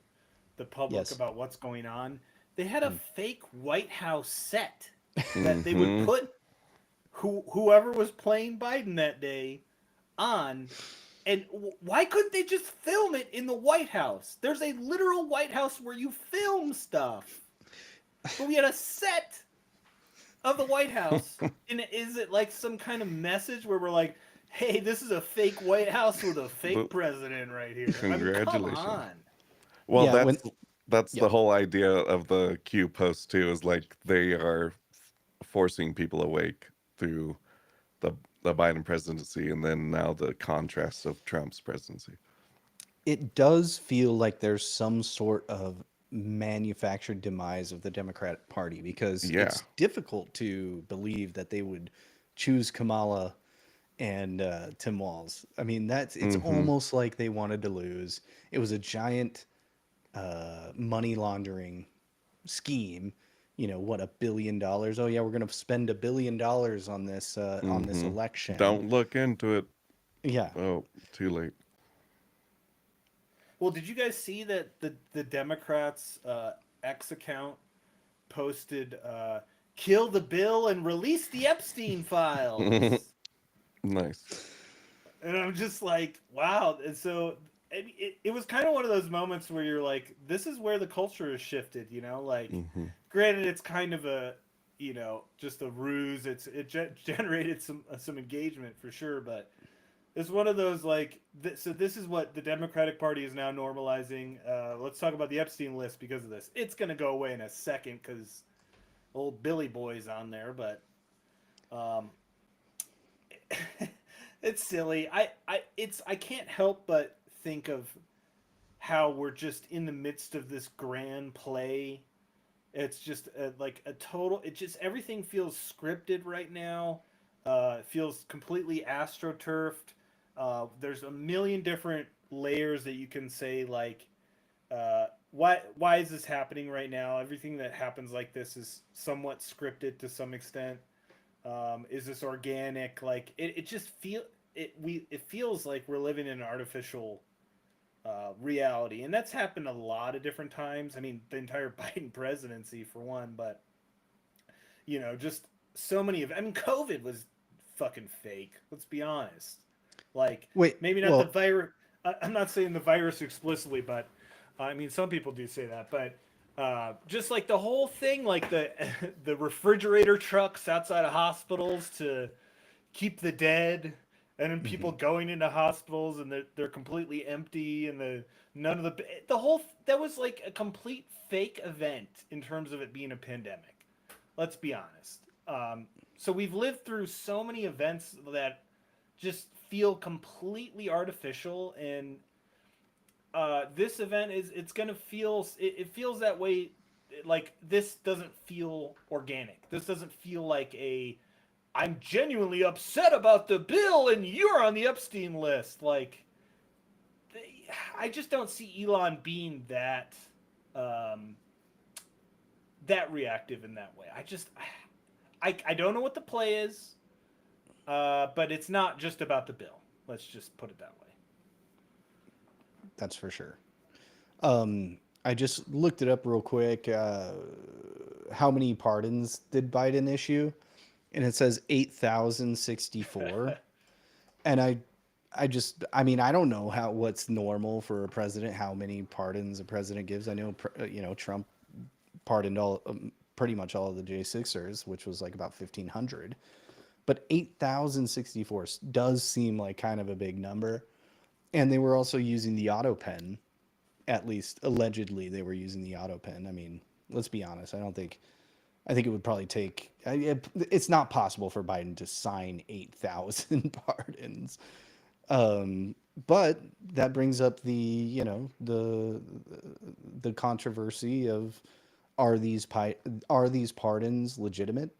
public
Yes.
about what's going on, they had a fake White House set that they would
Hmm.
put whoever was playing Biden that day on. And why couldn't they just film it in the White House? There's a literal White House where you film stuff. But we had a set of the White House. And is it like some kind of message where we're like, hey, this is a fake White House with a fake
But
president right here? I mean, come
congratulations.
on.
Well,
Yeah. When.
that's
Yeah.
the whole idea of the Q post too, is like they are forcing people awake through the the Biden presidency and then now the contrast of Trump's presidency.
It does feel like there's some sort of manufactured demise of the Democratic Party because
Yeah.
it's difficult to believe that they would choose Kamala and Tim Walz. I mean, it's
Mm-hmm.
almost like they wanted to lose. It was a giant money laundering scheme. You know what, $1 billion? Oh yeah, we're gonna spend $1 billion on this
Mm-hmm.
election.
Don't look into it.
Yeah.
Oh, too late.
Well, did you guys see that the Democrats' X account posted kill the bill and release the Epstein files?
Nice.
And I'm just like, wow. And so it was kind of one of those moments where you're like, this is where the culture has shifted, you know? Like,
Mm-hmm.
granted, it's kind of just a ruse. Generated some engagement for sure, but it's one of those like, so this is what the Democratic Party is now normalizing. Let's talk about the Epstein list because of this. It's going to go away in a second because old Billy Boy's on there, but um, it's silly. I can't help but think of how we're just in the midst of this grand play. It's just like a total. It just everything feels scripted right now. It feels completely astroturfed. There's a million different layers that you can say like, why is this happening right now? Everything that happens like this is somewhat scripted to some extent. Is this organic? Like it just it feels like we're living in an artificial reality, and that's happened a lot of different times. I mean, the entire Biden presidency for one, but just so many of. I mean, COVID was fucking fake. Let's be honest. Like
Wait.
maybe not the
Well,
virus. I'm not saying the virus explicitly, but I mean some people do say that. But just like the whole thing, like the the refrigerator trucks outside of hospitals to keep the dead, and then people
mhm.
going into hospitals and they're completely empty, and none of the whole that was like a complete fake event in terms of it being a pandemic. Let's be honest. So we've lived through so many events that just feel completely artificial, and this event it's gonna feel it feels that way. Like this doesn't feel organic. This doesn't feel like a I'm genuinely upset about the bill and you're on the Epstein list. Like I just don't see Elon being um, that reactive in that way. I don't know what the play is, but it's not just about the bill. Let's just put it that way.
That's for sure. I just looked it up real quick. How many pardons did Biden issue? And it says 8,064. And I mean, I don't know what's normal for a president, how many pardons a president gives. I know, Trump pardoned pretty much all of the J6ers, which was like about 1,500. But 8,064 does seem like kind of a big number. And they were also using the auto pen. At least allegedly, they were using the auto pen. I mean, let's be honest. I think it would probably take. It's not possible for Biden to sign 8,000 pardons. But that brings up the controversy of are these pardons legitimate,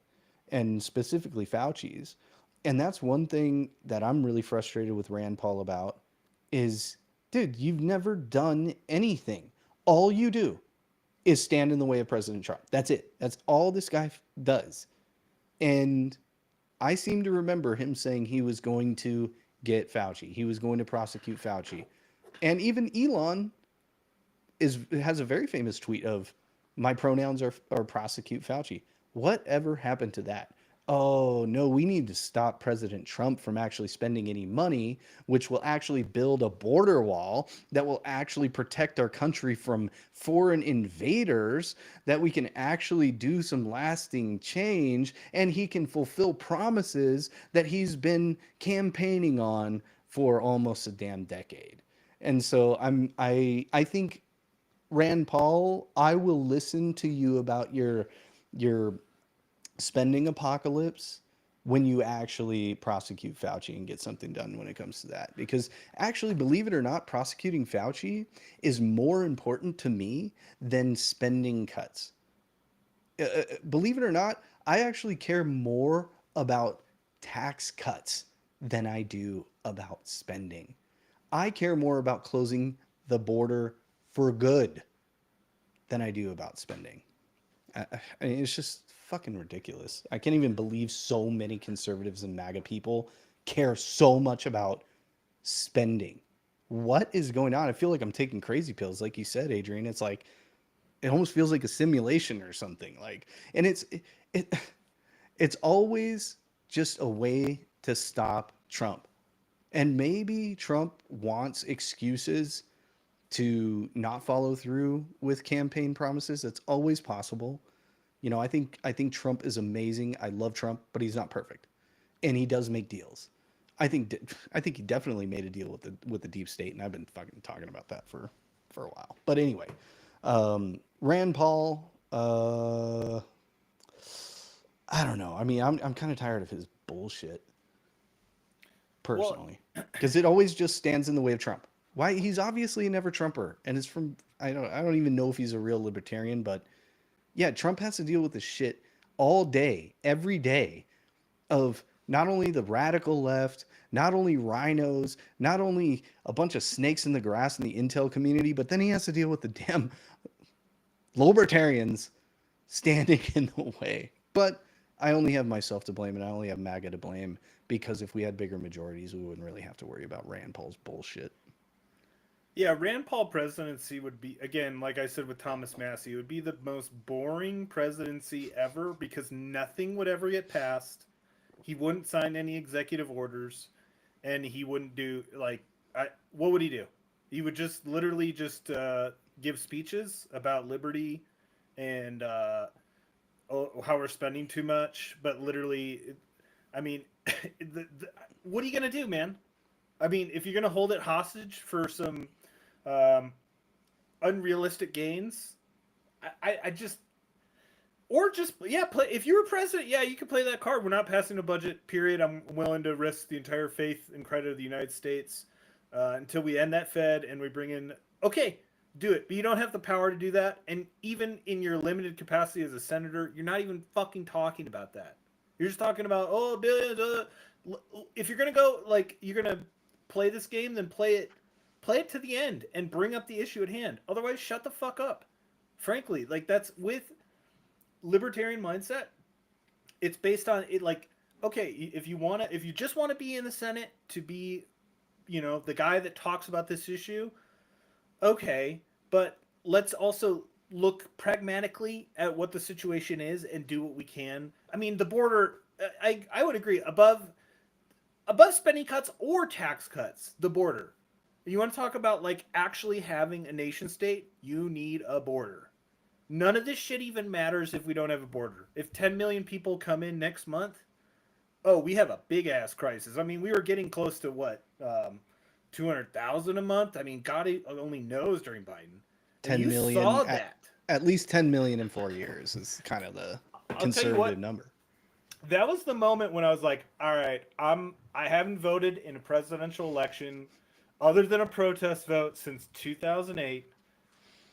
and specifically Fauci's. And that's one thing that I'm really frustrated with Rand Paul about is, dude, you've never done anything. All you do is stand in the way of President Trump. That's it. That's all this guy does. And I seem to remember him saying he was going to get Fauci. He was going to prosecute Fauci. And even Elon has a very famous tweet of my pronouns are prosecute Fauci. Whatever happened to that? Oh, no, we need to stop President Trump from actually spending any money, which will actually build a border wall that will actually protect our country from foreign invaders, that we can actually do some lasting change, and he can fulfill promises that he's been campaigning on for almost a damn decade. And so I think Rand Paul, I will listen to you about your spending apocalypse when you actually prosecute Fauci and get something done when it comes to that. Because actually, believe it or not, prosecuting Fauci is more important to me than spending cuts. Believe it or not, I actually care more about tax cuts than I do about spending. I care more about closing the border for good than I do about spending. I mean, it's just fucking ridiculous. I can't even believe so many conservatives and MAGA people care so much about spending. What is going on? I feel like I'm taking crazy pills, like you said, Adrian. It's like it almost feels like a simulation or something. Like, and it it's always just a way to stop Trump. And maybe Trump wants excuses to not follow through with campaign promises. That's always possible. I think Trump is amazing. I love Trump, but he's not perfect, and he does make deals. I think he definitely made a deal with the deep state, and I've been fucking talking about that for a while. But anyway, Rand Paul. I don't know. I mean, I'm kind of tired of his bullshit
Well,
personally, because it always just stands in the way of Trump. Why? He's obviously a never Trumper, and it's from I don't even know if he's a real libertarian, but yeah, Trump has to deal with this shit all day, every day, of not only the radical left, not only rhinos, not only a bunch of snakes in the grass in the intel community, but then he has to deal with the damn libertarians standing in the way. But I only have myself to blame, and I only have MAGA to blame, because if we had bigger majorities, we wouldn't really have to worry about Rand Paul's bullshit.
yeah, Rand Paul presidency would be, again, like I said with Thomas Massey, it would be the most boring presidency ever because nothing would ever get passed. He wouldn't sign any executive orders, and he wouldn't do what would he do? He would just literally just give speeches about liberty and how we're spending too much, but literally, I mean, what are you gonna do, man? I mean, if you're gonna hold it hostage for some um, unrealistic gains, I just or just yeah play. If you were president, yeah, you could play that card. We're not passing a budget. Period. I'm willing to risk the entire faith and credit of the United States until we end that Fed and we bring in Okay, do it. But you don't have the power to do that. And even in your limited capacity as a senator, you're not even fucking talking about that. You're just talking about, oh, if you're going to go, like, you're going to play this game, then play it to the end and bring up the issue at hand. Otherwise, shut the fuck up. Frankly, like, that's with libertarian mindset. It's based on it, like, okay, if you just want to be in the Senate to be, the guy that talks about this issue, okay, but let's also look pragmatically at what the situation is and do what we can. I mean, the border, I would agree, above spending cuts or tax cuts, the border. You want to talk about like actually having a nation state, you need a border. None of this shit even matters if we don't have a border. If 10 million people come in next month, oh, we have a big ass crisis. I mean, we were getting close to what, 200,000 a month. I mean, God only knows during Biden. And
10
you
million
saw that.
at least 10 million in 4 years is kind of the
I'll tell you what,
conservative number.
that was the moment when I was like, all right, I haven't voted in a presidential election other than a protest vote since 2008,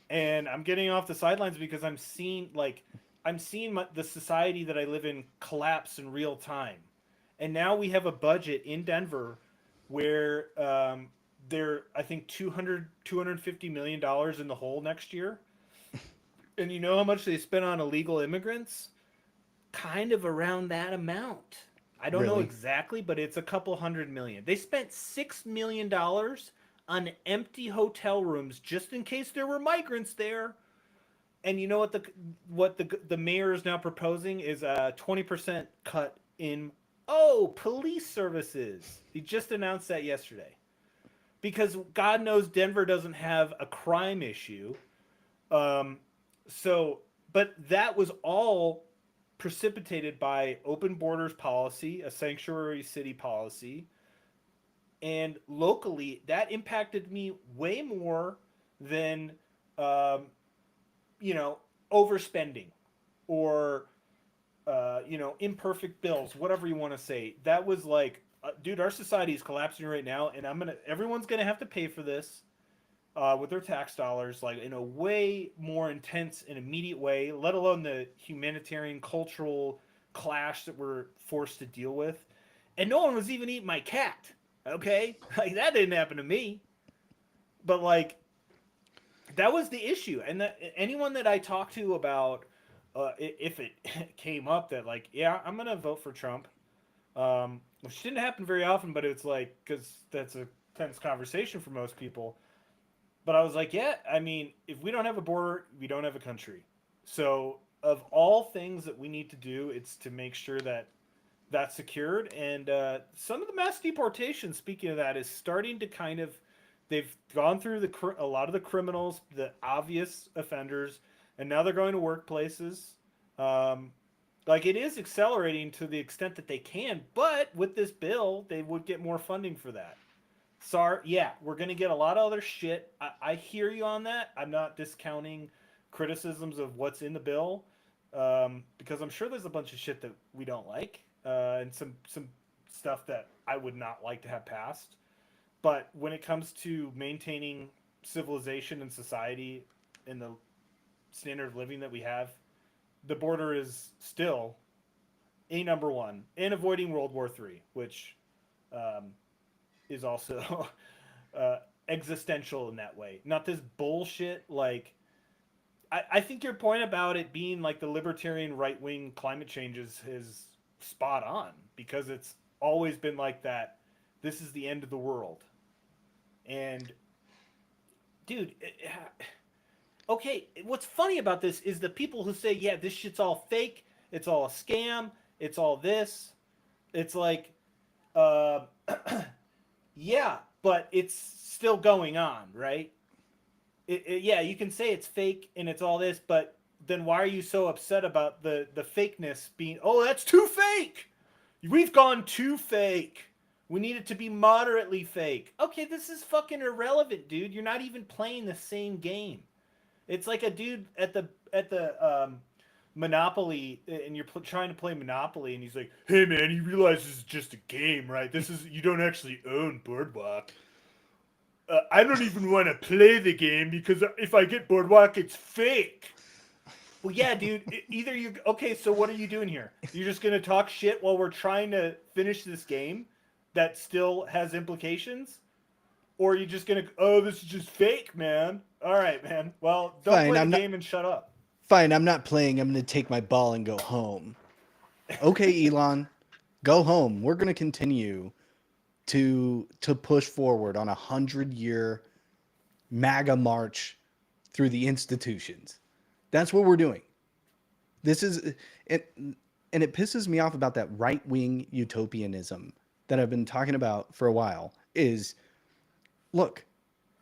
and I'm getting off the sidelines because I'm seeing the society that I live in collapse in real time. And now we have a budget in Denver where they're, I think, $250 million in the hole next year. And you know how much they spent on illegal immigrants? Kind of around that amount. I don't know
Really?
exactly, but it's a couple hundred million. They spent $6 million on empty hotel rooms just in case there were migrants there. And you know what the mayor is now proposing is a 20% cut in police services. He just announced that yesterday. Because God knows Denver doesn't have a crime issue. Um, but that was all precipitated by open borders policy, a sanctuary city policy, and locally that impacted me way more than um, overspending or imperfect bills, whatever you want to say. That was like, dude, our society is collapsing right now, and everyone's gonna have to pay for this with their tax dollars, like in a way more intense and immediate way. Let alone the humanitarian, cultural clash that we're forced to deal with. And no one was even eating my cat. Okay, like that didn't happen to me. But like that was the issue, and that anyone that I talked to about if it came up that like, yeah, I'm gonna vote for Trump, which didn't happen very often, but it's like because that's a tense conversation for most people. But I was like, yeah, I mean, if we don't have a border, we don't have a country. So of all things that we need to do, it's to make sure that that's secured. And some of the mass deportation, speaking of that, is starting to kind of, they've gone through a lot of the criminals, the obvious offenders, and now they're going to workplaces. Like it is accelerating to the extent that they can, but with this bill, they would get more funding for that. Sorry, yeah, we're gonna get a lot of other shit. I hear you on that. I'm not discounting criticisms of what's in the bill, because I'm sure there's a bunch of shit that we don't like, and some stuff that I would not like to have passed. But when it comes to maintaining civilization and society and the standard of living that we have, the border is still a number one, and avoiding World War III, which is also existential in that way. Not this bullshit like. I think your point about it being like the libertarian right wing climate change is spot on, because it's always been like that. This is the end of the world. And dude, okay, what's funny about this is the people who say, yeah, this shit's all fake, it's all a scam, it's all this. It's like, uh, yeah, but it's still going on, right? Yeah, you can say it's fake and it's all this, but then why are you so upset about the fakeness being, oh, that's too fake? We've gone too fake. We need it to be moderately fake. Okay, this is fucking irrelevant, dude. You're not even playing the same game. It's like a dude at the Monopoly, and you're trying to play Monopoly, and he's like, "Hey man, you realize this is just a game, right? You don't actually own Boardwalk." I don't even want to play the game because if I get boardwalk, it's fake. Well, yeah, dude. Either you okay. So what are you doing here? You're just gonna talk shit while we're trying to finish this game that still has implications, or are you just gonna? Oh, this is just fake, man. All right, man. Well, don't
Fine,
play the
I'm not
game and shut up.
fine, I'm not playing. I'm going to take my ball and go home. Okay, Elon, go home. We're going to continue to push forward on 100-year MAGA march through the institutions. That's what we're doing. This is it, and it pisses me off about that right-wing utopianism that I've been talking about for a while is look,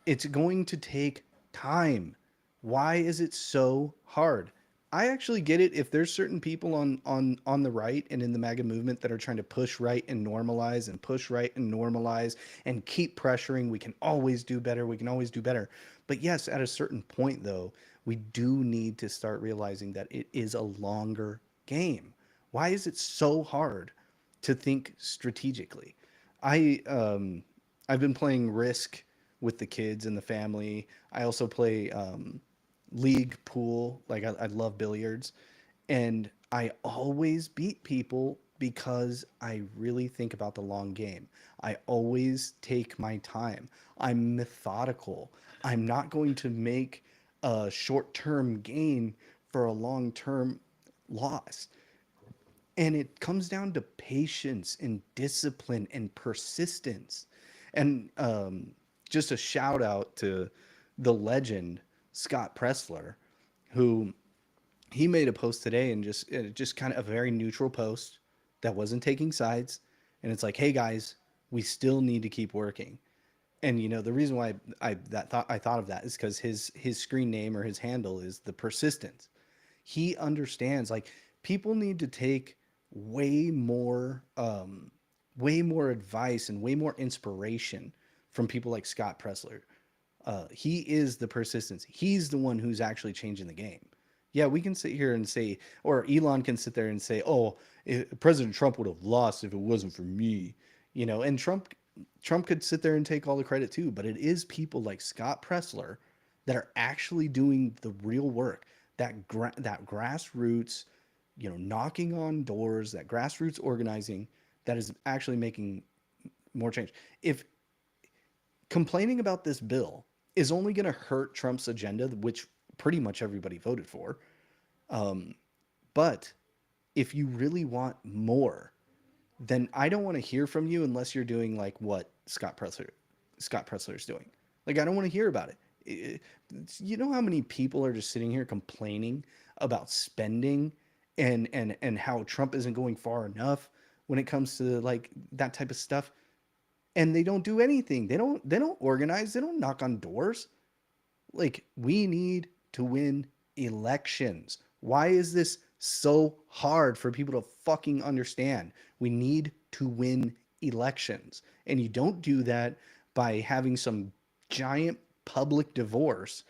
it's going to take time. Why is it so hard? I actually get it if there's certain people on the right and in the MAGA movement that are trying to push right and normalize and push right and normalize and keep pressuring. We can always do better. We can always do better. But yes, at a certain point though, we do need to start realizing that it is a longer game. Why is it so hard to think strategically? I I've been playing Risk with the kids and the family. I also play league pool. Like I love billiards, and I always beat people because I really think about the long game. I always take my time. I'm methodical. I'm not going to make a short-term gain for a long-term loss. And it comes down to patience and discipline and persistence. And just a shout out to the legend Scott Pressler, who he made a post today and just kind of a very neutral post that wasn't taking sides. And it's like, hey guys, we still need to keep working. And you know the reason why I thought of that is because his screen name or his handle is the persistence. He understands like people need to take way more way more advice and way more inspiration from people like Scott Pressler. He is the persistence. He's the one who's actually changing the game. Yeah, we can sit here and say, or Elon can sit there and say, "Oh, President Trump would have lost if it wasn't for me," you know. And Trump could sit there and take all the credit too. But it is people like Scott Pressler that are actually doing the real work. That grassroots, you know, knocking on doors, that grassroots organizing, that is actually making more change. If complaining about this bill is only going to hurt Trump's agenda, which pretty much everybody voted for. But if you really want more, then I don't want to hear from you unless you're doing like what Scott Pressler is doing. Like I don't want to hear about it. You know how many people are just sitting here complaining about spending and how Trump isn't going far enough when it comes to like that type of stuff, and they don't do anything. They don't organize. They don't knock on doors. Like we need to win elections. Why is this so hard for people to fucking understand? We need to win elections. And you don't do that by having some giant public divorce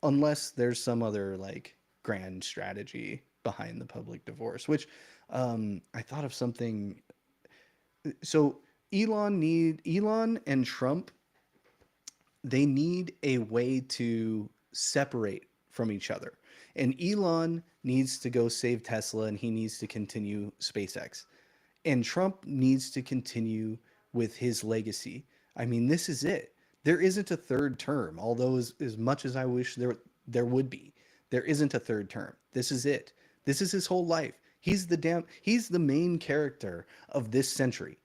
unless there's some other like grand strategy behind the public divorce, which I thought of something. So Elon and Trump, they need a way to separate from each other. And Elon needs to go save Tesla and he needs to continue SpaceX. And Trump needs to continue with his legacy. I mean, this is it. There isn't a third term, although as much as I wish there would be. There isn't a third term. This is it. This is his whole life. He's the main character of this century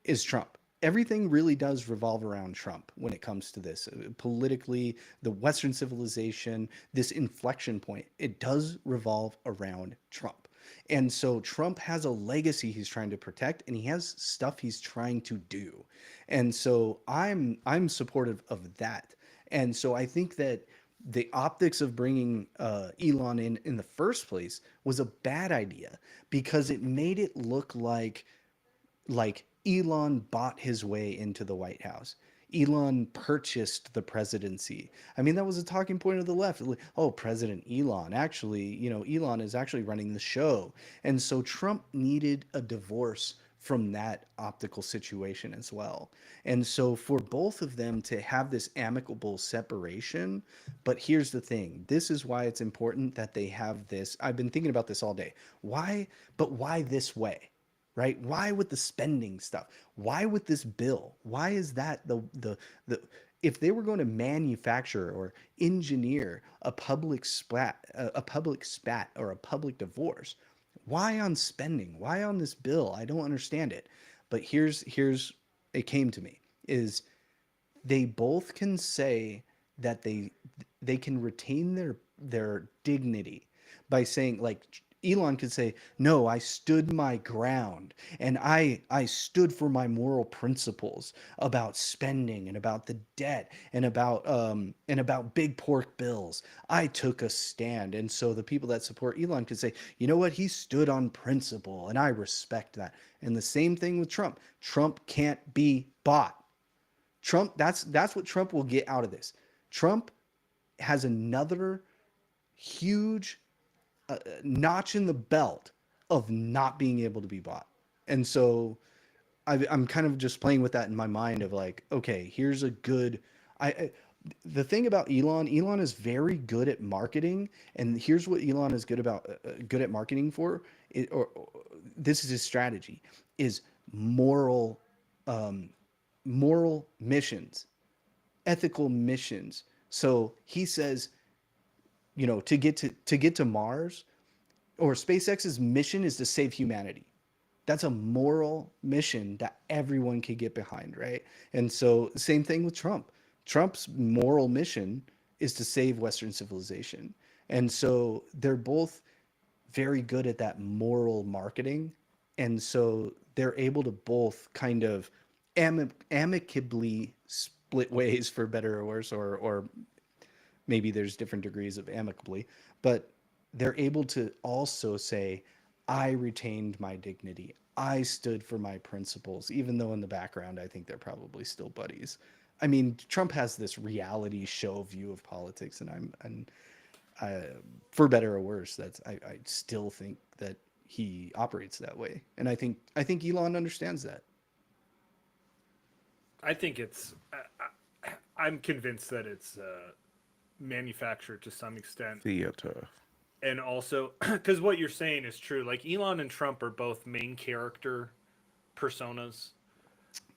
is Trump. Everything really does revolve around Trump when it comes to this. Politically, the Western civilization, this inflection point, it does revolve around Trump. And so Trump has a legacy he's trying to protect and he has stuff he's trying to do. And so I'm supportive of that. And so I think that the optics of bringing Elon in the first place was a bad idea because it made it look like Elon bought his way into the White House. Elon purchased the presidency. I mean, that was a talking point of the left. Oh, President Elon. Actually, you know, Elon is actually running the show. And so Trump needed a divorce from that optical situation as well. And so for both of them to have this amicable separation, but here's the thing. This is why it's important that they have this. I've been thinking about this all day. Why, but why this way? Right? Why with the spending stuff? Why with this bill? Why is that the if they were going to manufacture or engineer a public spat or a public divorce, why on spending? Why on this bill? I don't understand it. But here's it came to me is they both can say that they can retain their dignity by saying, like, Elon could say, no, I stood my ground and I stood for my moral principles about spending and about the debt and about big pork bills. I took a stand. And so the people that support Elon could say, you know what, he stood on principle and I respect that. And the same thing with Trump. Trump can't be bought. Trump, that's what Trump will get out of this. Trump has another huge notch in the belt of not being able to be bought. And so I'm kind of just playing with that in my mind of like, okay, here's a good. The thing about Elon is very good at marketing, and here's what Elon is good at marketing for. Or this is his strategy: is moral, um, moral missions, ethical missions. So he says, to get to Mars, or SpaceX's mission is to save humanity. That's a moral mission that everyone can get behind, right? And so, same thing with Trump. Trump's moral mission is to save Western civilization. And so, they're both very good at that moral marketing. And so, they're able to both kind of amicably split ways, for better or worse, or maybe there's different degrees of amicably, but they're able to also say, I retained my dignity. I stood for my principles, even though in the background, I think they're probably still buddies. I mean, Trump has this reality show view of politics, and for better or worse, I still think that he operates that way, and I think Elon understands that.
I think I'm convinced that it's manufactured to some extent,
Theater.
and also because what you're saying is true. Like Elon and Trump are both main character personas,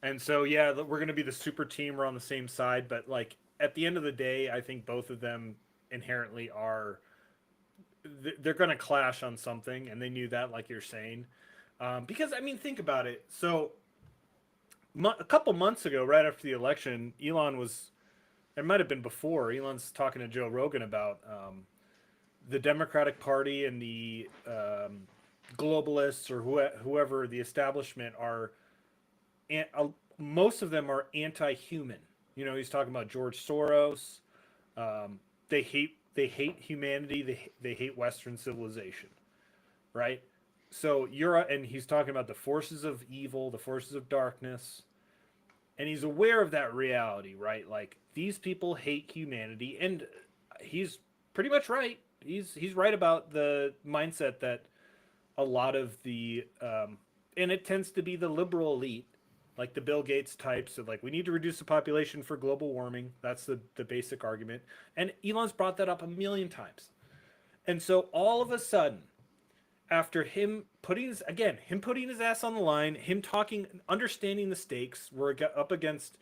and so yeah, we're gonna be the super team. We're on the same side, but like at the end of the day, I think both of them inherently are. They're gonna clash on something, and they knew that, like you're saying, because I mean, think about it. So a couple months ago, right after the election, Elon was. It might have been before. Elon's talking to Joe Rogan about the Democratic Party and the globalists or whoever the establishment are. Most of them are anti-human. You know, he's talking about George Soros. They hate humanity. They hate Western civilization, right? So and he's talking about the forces of evil, the forces of darkness, and he's aware of that reality, right? Like these people hate humanity, and he's pretty much right. He's right about the mindset that a lot of the and it tends to be the liberal elite, like the Bill Gates types of like we need to reduce the population for global warming. That's the basic argument, and Elon's brought that up a million times. And so all of a sudden, after him putting his ass on the line, him talking, understanding the stakes, we're up against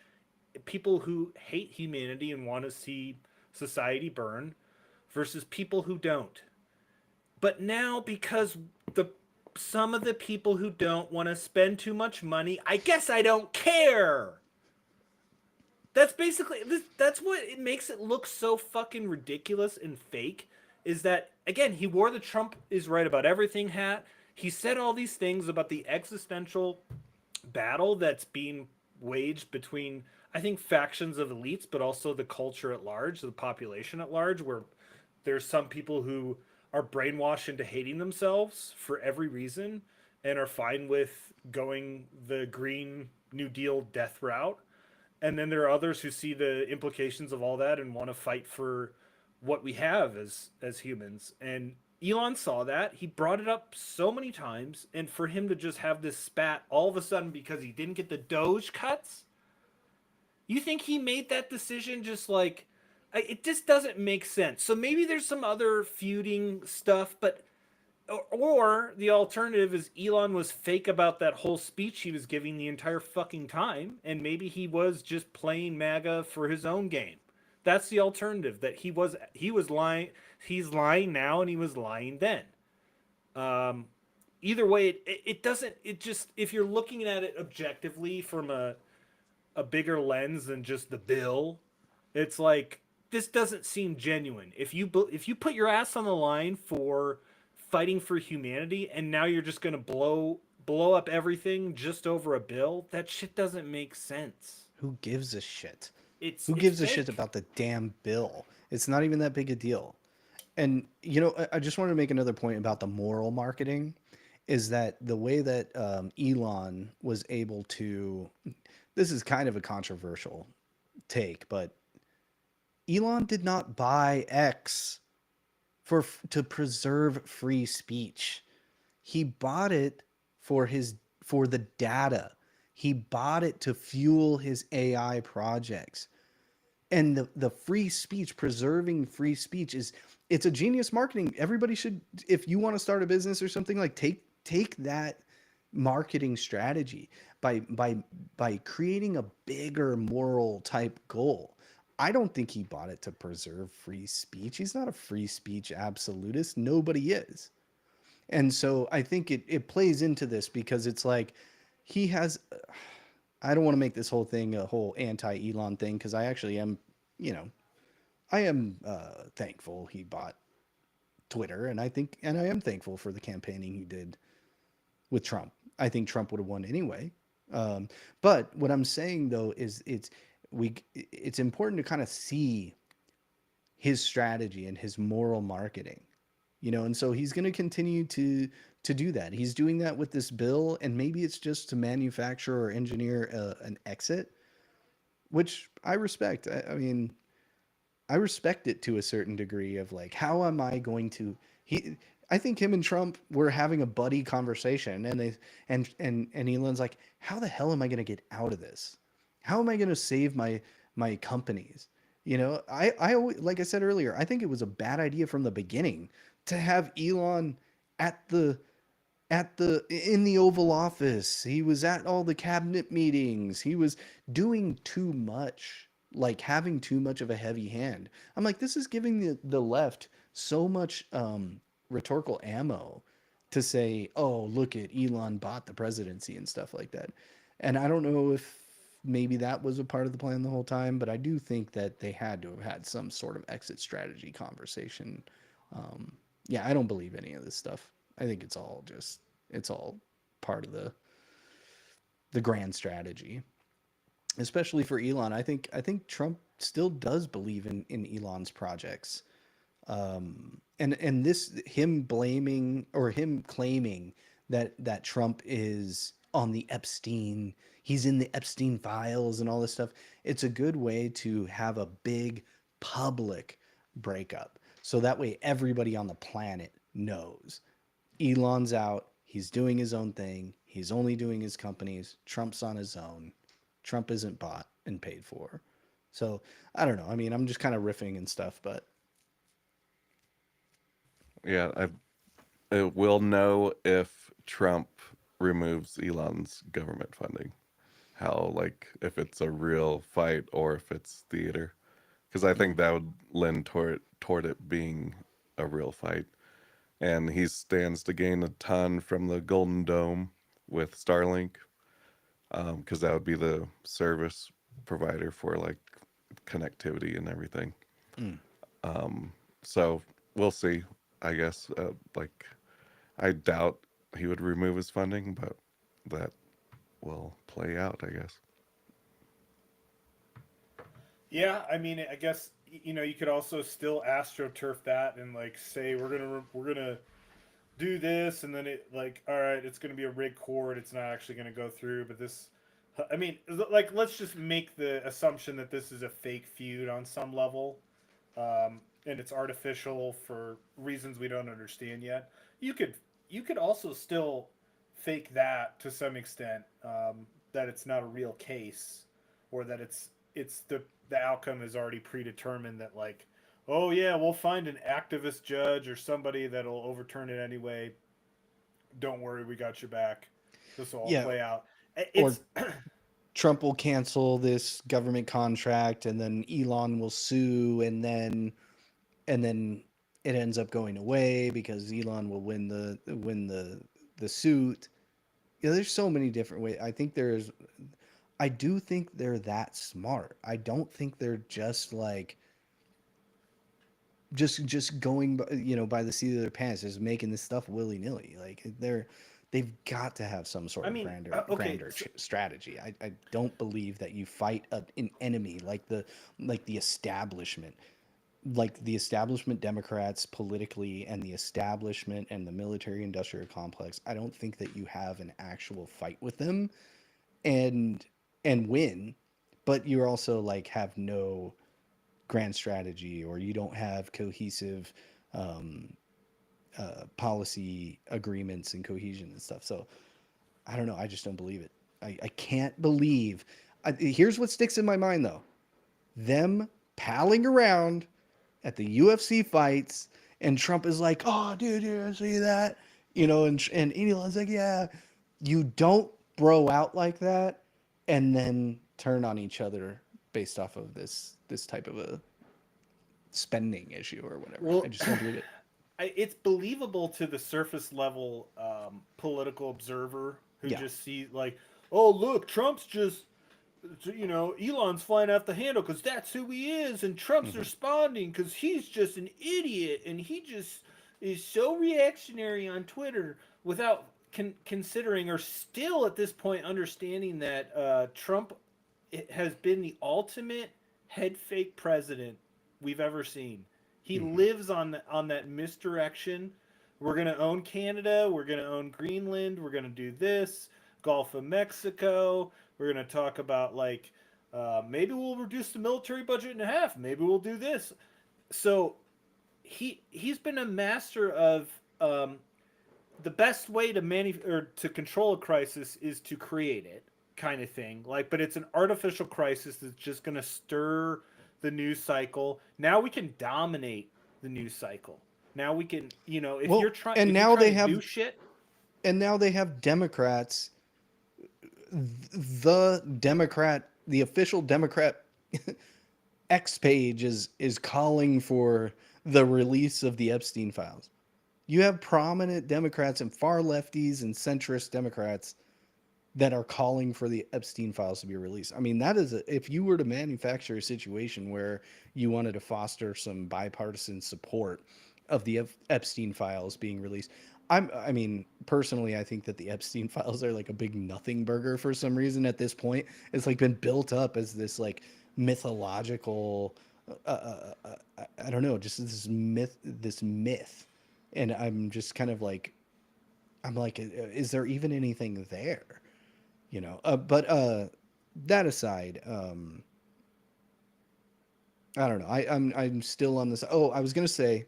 people who hate humanity and want to see society burn versus people who don't. But now, because the some of the people who don't want to spend too much money, I guess I don't care. That's basically that's what it makes it look so fucking ridiculous and fake. Is that again? He wore the Trump is right about everything hat. He said all these things about the existential battle that's being waged between I think factions of elites, but also the culture at large, the population at large, where there's some people who are brainwashed into hating themselves for every reason and are fine with going the Green New Deal death route. And then there are others who see the implications of all that and want to fight for what we have as humans. And Elon saw that. He brought it up so many times, and for him to just have this spat all of a sudden because he didn't get the Doge cuts, you think he made that decision just like it just doesn't make sense. So maybe there's some other feuding stuff, but or the alternative is Elon was fake about that whole speech he was giving the entire fucking time, and maybe he was just playing MAGA for his own game. That's the alternative. That he was lying. He's lying now, and he was lying then. Um, Either way, it doesn't. It just if you're looking at it objectively from a bigger lens than just the bill, it's like this doesn't seem genuine. If you put your ass on the line for fighting for humanity and now you're just going to blow up everything just over a bill, that shit doesn't make sense.
Who gives a shit?
It's
Who
it's
gives a shit
fake.
about the damn bill? It's not even that big a deal. And you know, I just wanted to make another point about the moral marketing, is that the way that Elon was able to, this is kind of a controversial take, but Elon did not buy X to preserve free speech. He bought it for the data. He bought it to fuel his AI projects. And the free speech, preserving free speech, it's a genius marketing. Everybody should, if you want to start a business or something, like take that marketing strategy by creating a bigger moral type goal. I don't think he bought it to preserve free speech. He's not a free speech absolutist. Nobody is. And so I think it plays into this because it's like he has, I don't want to make this whole thing a whole anti Elon thing, because I actually am, you know, I am thankful he bought Twitter, and I am thankful for the campaigning he did with Trump. I think Trump would have won anyway. But what I'm saying though is it's important to kind of see his strategy and his moral marketing, you know, and so he's going to continue to do that. He's doing that with this bill, and maybe it's just to manufacture or engineer an exit, which I respect. I mean, I respect it to a certain degree of like, how am I going to he I think him and Trump were having a buddy conversation, and and Elon's like, how the hell am I going to get out of this? How am I going to save my companies? You know, I always, like I said earlier, I think it was a bad idea from the beginning to have Elon at the in the Oval Office. He was at all the cabinet meetings. He was doing too much, like having too much of a heavy hand. I'm like, this is giving the left so much rhetorical ammo to say, oh, look at Elon bought the presidency and stuff like that. And I don't know if maybe that was a part of the plan the whole time, but I do think that they had to have had some sort of exit strategy conversation. Um, yeah, I don't believe any of this stuff. I think it's all part of the grand strategy, especially for Elon. I think Trump still does believe in Elon's projects. And this, him blaming or him claiming that Trump is on the Epstein, he's in the Epstein files and all this stuff. It's a good way to have a big public breakup, so that way everybody on the planet knows Elon's out. He's doing his own thing. He's only doing his companies. Trump's on his own. Trump isn't bought and paid for. So I don't know. I mean, I'm just kind of riffing and stuff, but
Yeah, we'll know if Trump removes Elon's government funding. How, like, if it's a real fight or if it's theater. Because I think that would lend toward it being a real fight. And he stands to gain a ton from the Golden Dome with Starlink, because that would be the service provider for like connectivity and everything.
mm.
So we'll see. I guess like I doubt he would remove his funding, but that will play out, I guess.
Yeah, I mean, I guess you could also still astroturf that and like say we're gonna do this, and then it like, all right, it's gonna be a rig cord. It's not actually gonna go through, but this, I mean, like let's just make the assumption that this is a fake feud on some level. and it's artificial for reasons we don't understand yet. You could you could also still fake that to some extent, that it's not a real case, or that it's the outcome is already predetermined, that like, oh yeah, we'll find an activist judge or somebody that'll overturn it anyway. Don't worry, we got your back. This will all
Yeah,
play out.
or
It's
Trump will cancel this government contract, and then Elon will sue, and then it ends up going away because Elon will win the suit. Yeah, there's so many different ways. I do think they're that smart. I don't think they're just like just going by the seat of their pants, just making this stuff willy nilly. Like they've got to have some sort
I
of
mean, okay,
grander strategy. I don't believe that you fight an enemy like the establishment, like the establishment Democrats politically, and the establishment and the military industrial complex. I don't think that you have an actual fight with them and win, but you also like have no grand strategy, or you don't have cohesive um, policy agreements and cohesion and stuff. So I don't know. I just don't believe it. I can't believe. Here's what sticks in my mind though: them palling around at the UFC fights, and Trump is like, "Oh, dude, you see that?" And Elon's like, "Yeah." You don't bro out like that, and then turn on each other based off of this type of a spending issue or whatever. I
well,
just don't believe it.
it's believable to the surface level political observer who
Yeah.
just sees like, oh look, Trump's just, Elon's flying off the handle because that's who he is, and Trump's
Hmm.
responding because he's just an idiot, and he just is so reactionary on Twitter without considering, or still at this point understanding, that Trump has been the ultimate head fake president we've ever seen. He
Hmm.
lives on that misdirection. We're gonna own Canada. We're gonna own Greenland. We're gonna do this. Gulf of Mexico. We're gonna talk about like, maybe we'll reduce the military budget in half. Maybe we'll do this. So he's been a master of, the best way to or to control a crisis is to create it, kind of thing. Like, but it's an artificial crisis that's just going to stir the news cycle. Now we can dominate the news cycle. Now we can,
Well,
if you're trying to do shit.
and now they have Democrats, the Democrat, the official Democrat X page is calling for the release of the Epstein files. You have prominent Democrats and far lefties and centrist Democrats that are calling for the Epstein files to be released. I mean, if you were to manufacture a situation where you wanted to foster some bipartisan support of the Epstein files being released, I mean, personally, I think that the Epstein files are like a big nothing burger for some reason at this point. It's like been built up as this like mythological, I don't know, just this myth. And I'm just kind of like, I'm like, is there even anything there? But that aside, I don't know. I'm still on this. Oh, I was gonna say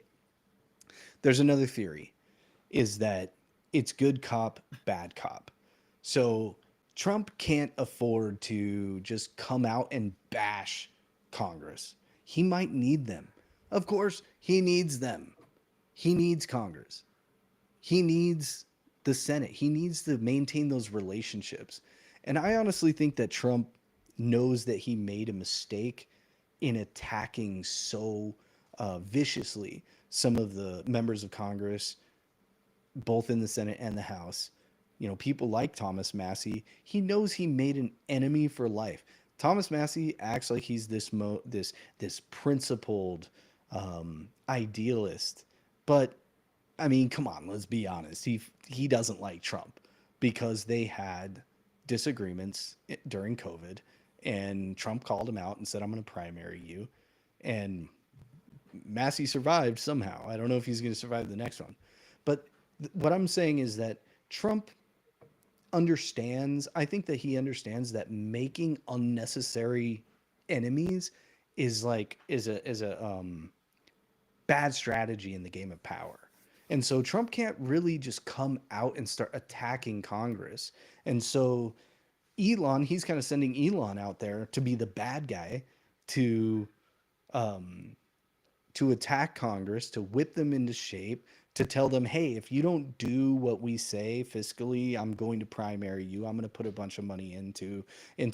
there's another theory, is that it's good cop, bad cop. So Trump can't afford to just come out and bash Congress. He might need them. Of course, he needs them. He needs Congress. He needs the Senate. He needs to maintain those relationships. And I honestly think that Trump knows that he made a mistake in attacking so viciously some of the members of Congress, both in the Senate and the House. People like Thomas Massey. He knows he made an enemy for life. Thomas Massey acts like he's this principled idealist, but I mean, come on, let's be honest. He doesn't like Trump because they had disagreements during COVID, and Trump called him out and said, "I'm going to primary you," and Massey survived somehow. I don't know if he's going to survive the next one, but what I'm saying is that Trump understands. I think that he understands that making unnecessary enemies is like is a bad strategy in the game of power. And so Trump can't really just come out and start attacking Congress. And so Elon, he's kind of sending Elon out there to be the bad guy to um, to attack Congress, to whip them into shape, to tell them, hey, if you don't do what we say fiscally, I'm going to primary you. I'm going to put a bunch of money into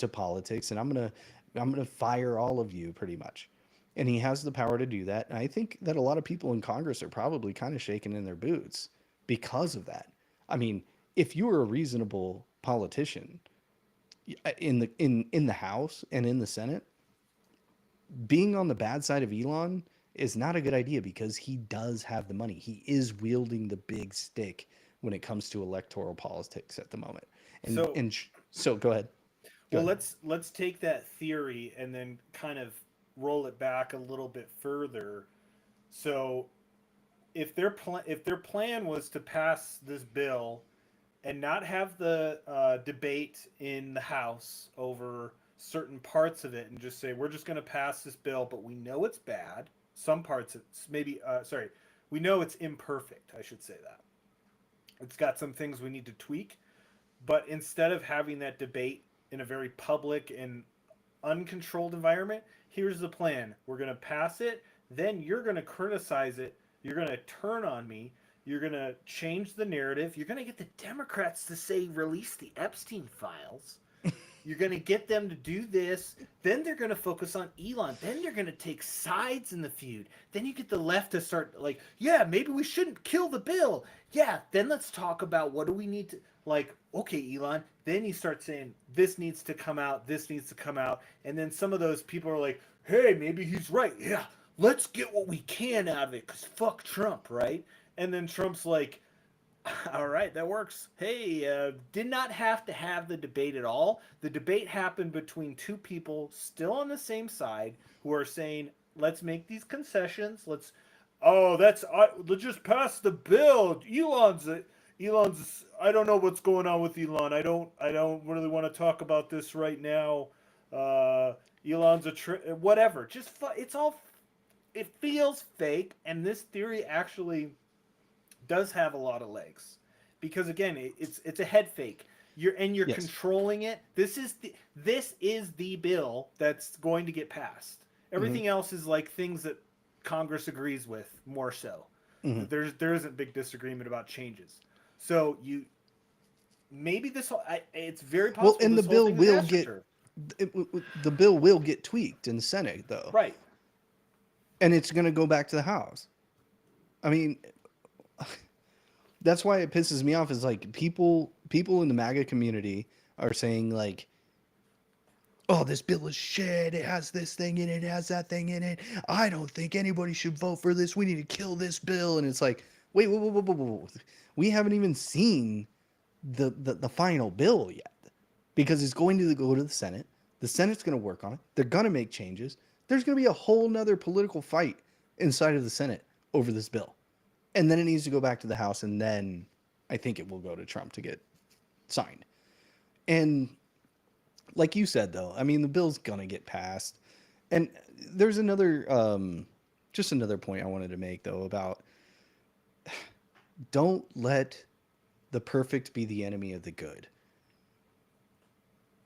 politics, and I'm gonna fire all of you pretty much. And he has the power to do that. And I think that a lot of people in Congress are probably kind of shaking in their boots because of that. I mean, if you were a reasonable politician in the House and in the Senate, being on the bad side of Elon is not a good idea because he does have the money. He is wielding the big stick when it comes to electoral politics at the moment. And
So,
and so go ahead. Go
well,
ahead.
let's take that theory and then kind of roll it back a little bit further. So, if their plan was to pass this bill and not have the debate in the House over certain parts of it, and just say we're just going to pass this bill, but we know it's bad. Some parts, it's maybe sorry, we know it's imperfect. I should say that it's got some things we need to tweak. But instead of having that debate in a very public and uncontrolled environment, here's the plan. We're going to pass it. Then you're going to criticize it. You're going to turn on me. You're going to change the narrative. You're going to get the Democrats to say, release the Epstein files. You're going to get them to do this. Then they're going to focus on Elon. Then they're going to take sides in the feud. Then you get the left to start like, yeah, maybe we shouldn't kill the bill. Yeah, then let's talk about what do we need to, like, okay, Elon. Then you start saying this needs to come out. This needs to come out. And then some of those people are like, hey, maybe he's right. Yeah, let's get what we can out of it because fuck Trump, right? And then Trump's like, all right, that works. Hey, did not have to have the debate at all. The debate happened between two people still on the same side who are saying, "Let's make these concessions. Let's just pass the bill." Elon's. I don't know what's going on with Elon. I don't really want to talk about this right now. Elon's whatever. It's all. It feels fake, and this theory actually does have a lot of legs because again it's a head fake. You're
Yes.
controlling it. This is the bill that's going to get passed.
Hmm.
Everything else is like things that Congress agrees with more so.
Hmm.
There isn't big disagreement about changes. So you maybe it's very
Well,
possible
and
this whole thing is astroturf.
the bill will get tweaked in the Senate though,
Right.
and it's going to go back to the House. I mean, that's why it pisses me off. Is like people in the MAGA community are saying like, oh, this bill is shit. It has this thing in it. It has that thing in it. I don't think anybody should vote for this. We need to kill this bill. And it's like, wait, whoa, whoa, whoa, whoa, whoa. We haven't even seen the final bill yet because it's going to go to the Senate. The Senate's going to work on it. They're going to make changes. There's going to be a whole nother political fight inside of the Senate over this bill. And then it needs to go back to the House. And then I think it will go to Trump to get signed. And like you said, though, I mean, the bill's gonna get passed. And there's just another point I wanted to make though about don't let the perfect be the enemy of the good.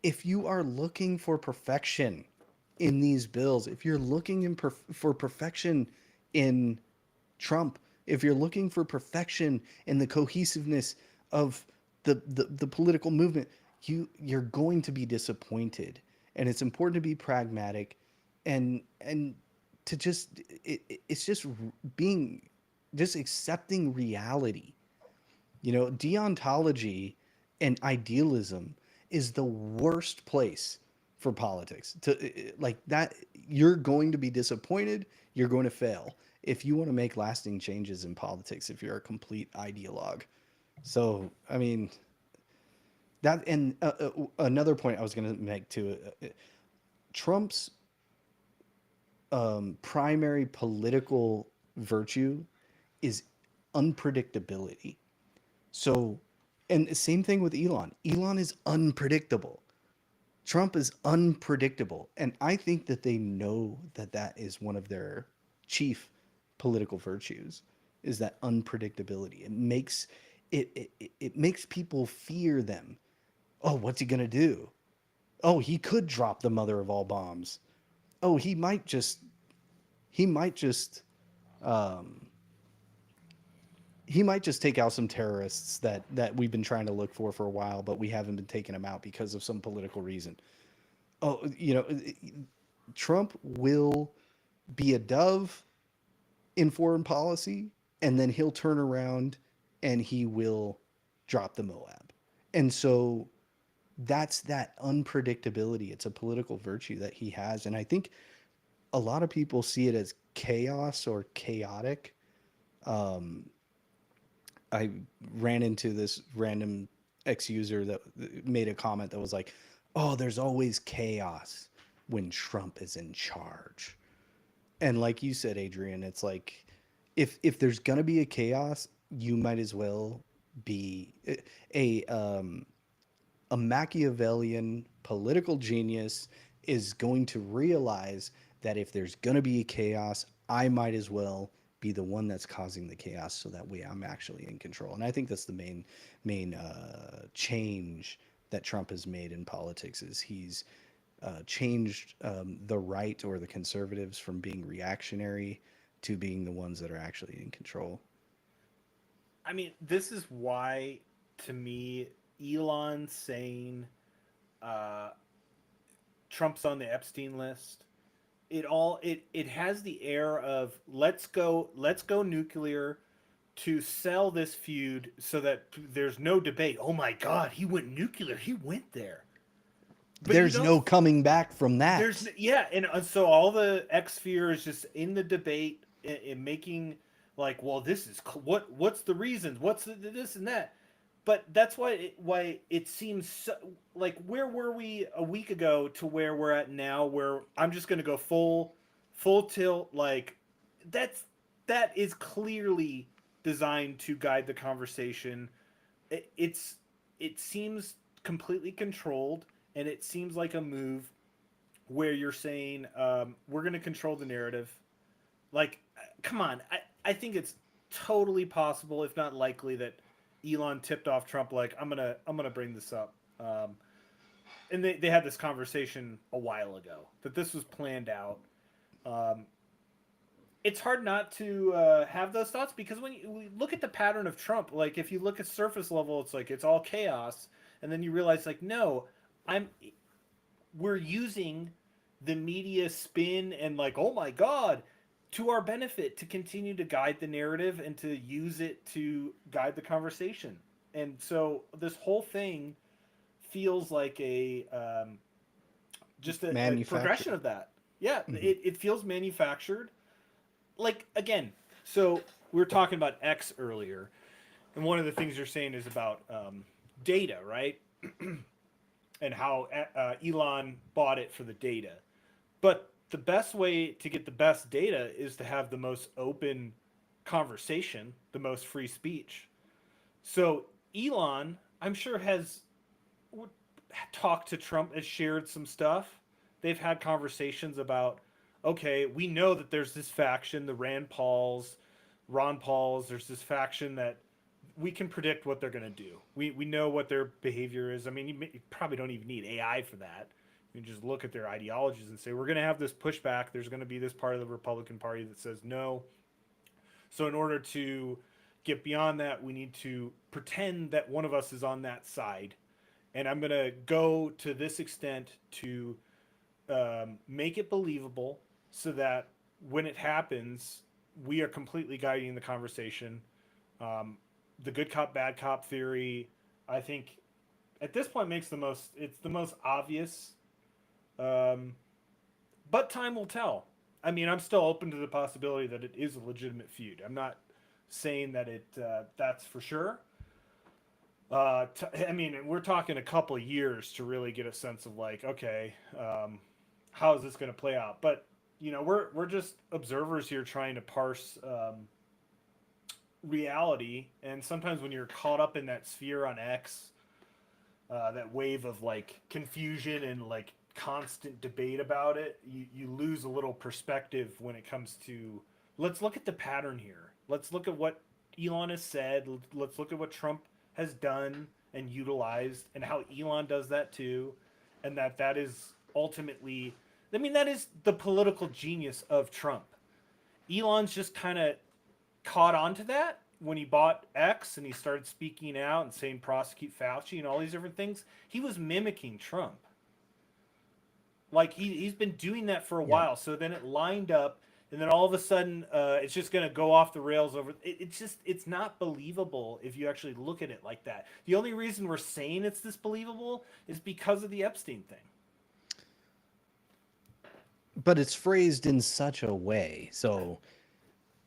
If you are looking for perfection in these bills, if you're looking for perfection in Trump, if you're looking for perfection in the cohesiveness of the political movement, you're going to be disappointed. And it's important to be pragmatic and to it's just being just accepting reality. You know, deontology and idealism is the worst place for politics. To like that, you're going to be disappointed, you're going to fail if you want to make lasting changes in politics if you're a complete ideologue. So, I mean, that and another point I was going to make too, Trump's primary political virtue is unpredictability. So, and the same thing with Elon. Elon is unpredictable. Trump is unpredictable. And I think that they know that that is one of their chief political virtues is that unpredictability. It makes people fear them. Oh, what's he gonna do? Oh, he could drop the mother of all bombs. Oh, he might just um, he might just take out some terrorists that we've been trying to look for a while, but we haven't been taking them out because of some political reason. Oh, Trump will be a dove in foreign policy, and then he'll turn around and he will drop the Moab. And so that's that unpredictability. It's a political virtue that he has. And I think a lot of people see it as chaos or chaotic. I ran into this random ex user that made a comment that was like, oh, there's always chaos when Trump is in charge. And like you said, Adrian, it's like if there's gonna be a chaos, you might as well be a Machiavellian political genius is going to realize that if there's gonna be a chaos, I might as well be the one that's causing the chaos, so that way I'm actually in control. And I think that's the main change that Trump has made in politics is he's changed the right or the conservatives from being reactionary to being the ones that are actually in control.
I mean, this is why, to me, Elon saying uh, Trump's on the Epstein list, it has the air of let's go nuclear to sell this feud so that there's no debate. Oh my God, he went nuclear. He went there. But you
There's
don't.
no coming back from that.
Yeah, and so all the X fear is just in the debate and making like, well, this is what's the reasons, what's this and that. But that's why it seems so, like where were we a week ago to where we're at now, where I'm just gonna go full tilt, like that's that is clearly designed to guide the conversation. It, it's it seems completely controlled, and it seems like a move where you're saying we're going to control the narrative. Like, come on, I think it's totally possible, if not likely, that Elon tipped off Trump like I'm gonna bring this up. And they had this conversation a while ago that this was planned out. Um, it's hard not to have those thoughts because when you look at the pattern of Trump, like if you look at surface level, it's like it's all chaos, and then you realize like no, I'm we're using the media spin and like oh my god to our benefit to continue to guide the narrative and to use it to guide the conversation. And so this whole thing feels like a just a progression
Manufactured.
of that. Yeah,
Mm-hmm.
it feels manufactured. Like again, so we were talking about X earlier, and one of the things you're saying is about data, right? And how Elon bought it for the data. But the best way to get the best data is to have the most open conversation, the most free speech. So Elon, I'm sure, has talked to Trump, has shared some stuff. They've had conversations about, okay, we know that there's this faction, the Ron Pauls, there's this faction that we can predict what they're going to do. We know what their behavior is. I mean, you probably don't even need AI for that. You can just look at their ideologies and say, we're going to have this pushback. There's going to be this part of the Republican Party that says no. So, in order to get beyond that, we need to pretend that one of us is on that side. And I'm going to go to this extent to make it believable so that when it happens, we are completely guiding the conversation. The good cop, bad cop theory, I think at this point it's the most obvious. Um, but time will tell. I mean, I'm still open to the possibility that it is a legitimate feud. I'm not saying that that's for sure. I mean, we're talking a couple of years to really get a sense of like, okay, how is this going to play out? But we're just observers here trying to parse reality, and sometimes when you're caught up in that sphere on X, that wave of like confusion and like constant debate about it, you lose a little perspective when it comes to let's look at the pattern here. Let's look at what Elon has said. Let's look at what Trump has done and utilized, and how Elon does that too, and that is ultimately, I mean, that is the political genius of Trump. Elon's just kind of caught on to that when he bought X and he started speaking out and saying prosecute Fauci and all these different things. He was mimicking Trump. Like he's been doing that for a
Yeah.
while. So then it lined up, and then all of a sudden it's just going to go off the rails over. It's not believable if you actually look at it like that. The only reason we're saying it's disbelievable is because of the Epstein thing.
But it's phrased in such a way. So,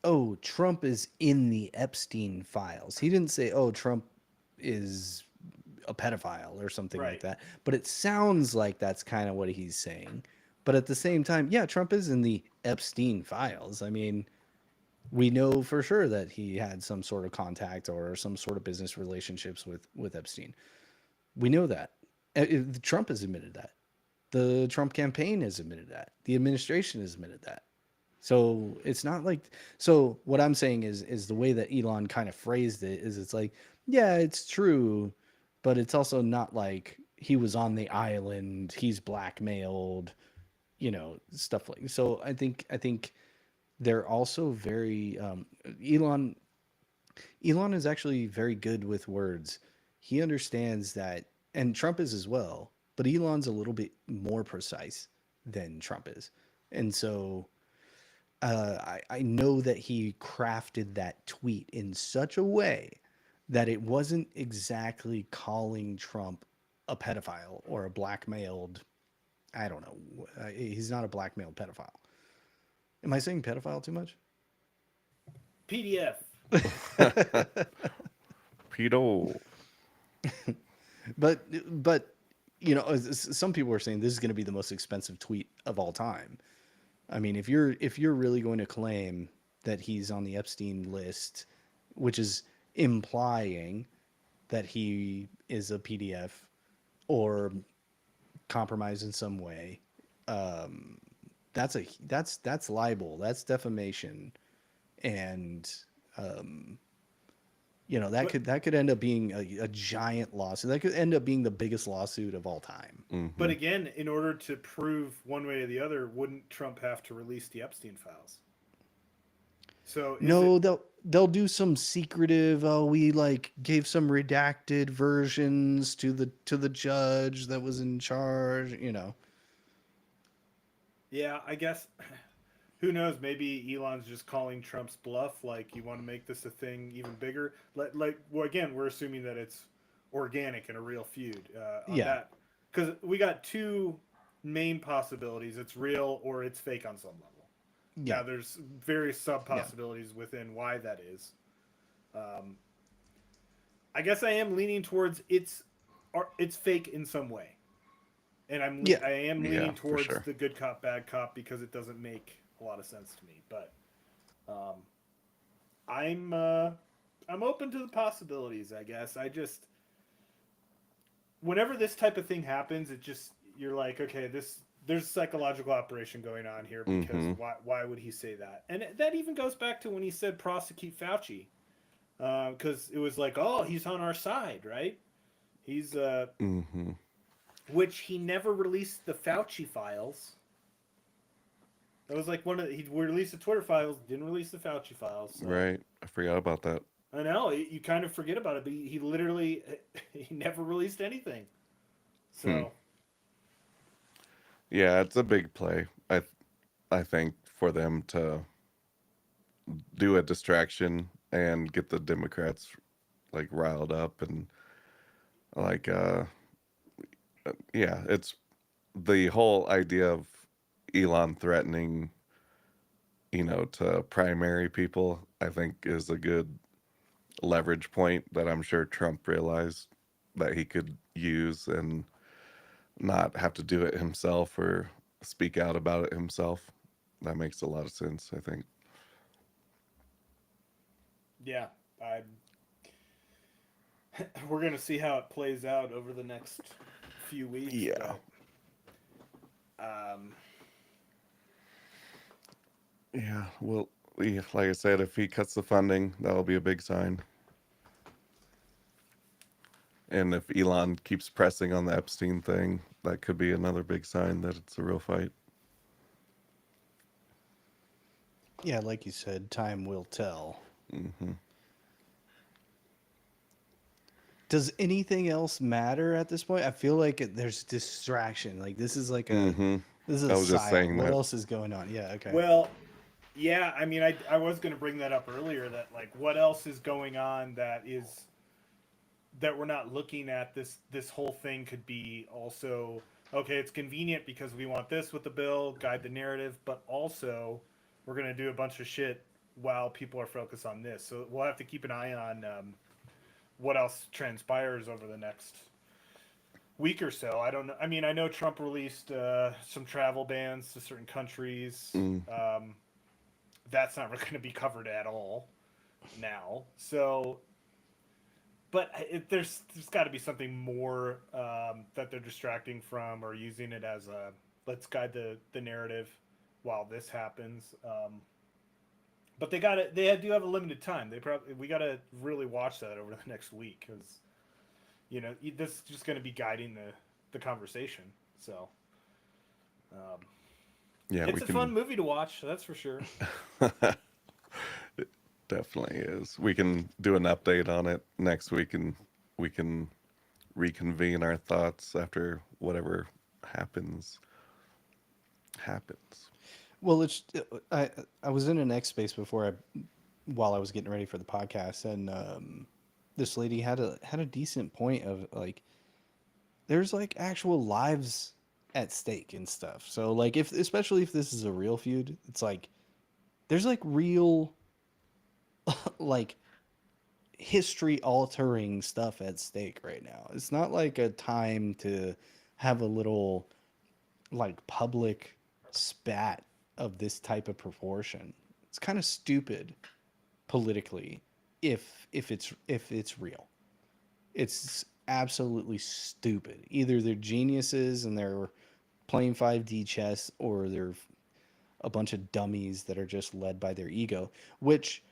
oh, Trump is in the Epstein files. He didn't say, oh, Trump is a pedophile or something like
Right.
that. But it sounds like that's kind of what he's saying. But at the same time, yeah, Trump is in the Epstein files. I mean, we know for sure that he had some sort of contact or some sort of business relationships with Epstein. We know that. Trump has admitted that. The Trump campaign has admitted that. The administration has admitted that. So it's not like, so what I'm saying is the way that Elon kind of phrased it is it's like, yeah, it's true, but it's also not like he was on the island, he's blackmailed, stuff like. So I think they're also very Elon is actually very good with words. He understands that, and Trump is as well, but Elon's a little bit more precise than Trump is. And so I know that he crafted that tweet in such a way that it wasn't exactly calling Trump a pedophile or a blackmailed, I don't know. He's not a blackmailed pedophile. Am I saying pedophile too much?
PDF.
Pedo.
But some people are saying this is going to be the most expensive tweet of all time. I mean, if you're really going to claim that he's on the Epstein list, which is implying that he is a PDF or compromised in some way, that's libel, that's defamation, and that could end up being a giant lawsuit. That could end up being the biggest lawsuit of all time.
But again, in order to prove one way or the other, wouldn't Trump have to release the Epstein files? So
No, they'll do some secretive. Oh, we like gave some redacted versions to the judge that was in charge.
Yeah, I guess. Who knows? Maybe Elon's just calling Trump's bluff. Like, you want to make this a thing even bigger. Well, again, we're assuming that it's organic and a real feud on
Yeah.
that, because we got two main possibilities: it's real or it's fake on some level.
Yeah.
Now, there's various sub possibilities within why that is. I guess I am leaning towards it's fake in some way, and I am leaning
Yeah, for
towards
sure.
the good cop bad cop because it doesn't make a lot of sense to me. But I'm open to the possibilities. I guess I just, whenever this type of thing happens, it just, you're like, okay, there's a psychological operation going on here, because why would he say that? And that even goes back to when he said prosecute Fauci, because it was like, oh, he's on our side, right? He's which he never released the Fauci files. That was like he released the Twitter files, didn't release the Fauci files. So.
Right. I forgot about that.
I know, you kind of forget about it, but he literally he never released anything. So
Yeah, it's a big play. I think for them to do a distraction and get the Democrats like riled up and like yeah, it's the whole idea of Elon threatening, to primary people, I think is a good leverage point that I'm sure Trump realized that he could use and not have to do it himself or speak out about it himself. That makes a lot of sense, I think.
yeah, we're gonna see how it plays out over the next few weeks.
Yeah.
But,
Yeah, well, like I said, if he cuts the funding, that'll be a big sign. And if Elon keeps pressing on the Epstein thing, that could be another big sign that it's a real fight.
Yeah, like you said, time will tell.
Hmm.
Does anything else matter at this point? I feel like there's distraction. Like this is like a
Hmm.
this is a
I was just
psyop.
saying
What
that.
else is going on? Yeah, okay.
Well, yeah, I mean, I was going to bring that up earlier that, like, what else is going on that we're not looking at. This whole thing could be also, okay, it's convenient because we want this with the bill, guide the narrative, but also we're going to do a bunch of shit while people are focused on this. So we'll have to keep an eye on what else transpires over the next week or so. I don't know. I mean, I know Trump released some travel bans to certain countries.
Mm.
That's not going to be covered at all now. So, but there's got to be something more that they're distracting from or using it as a let's guide the narrative while this happens. But they do have a limited time. We got to really watch that over the next week because this is just going to be guiding the conversation. So um,
Yeah, we
it's a
can.
fun movie to watch. That's for sure.
It definitely is. We can do an update on it next week, and we can reconvene our thoughts after whatever happens. Happens.
Well, I was in an X space before while I was getting ready for the podcast, and this lady had a decent point of like there's like actual lives at stake and stuff. So like if especially if this is a real feud, it's like there's like real like history altering stuff at stake right now. It's not like a time to have a little like public spat of this type of proportion. It's kind of stupid politically if it's real. It's absolutely stupid. Either they're geniuses and they're playing 5D chess or they're a bunch of dummies that are just led by their ego, which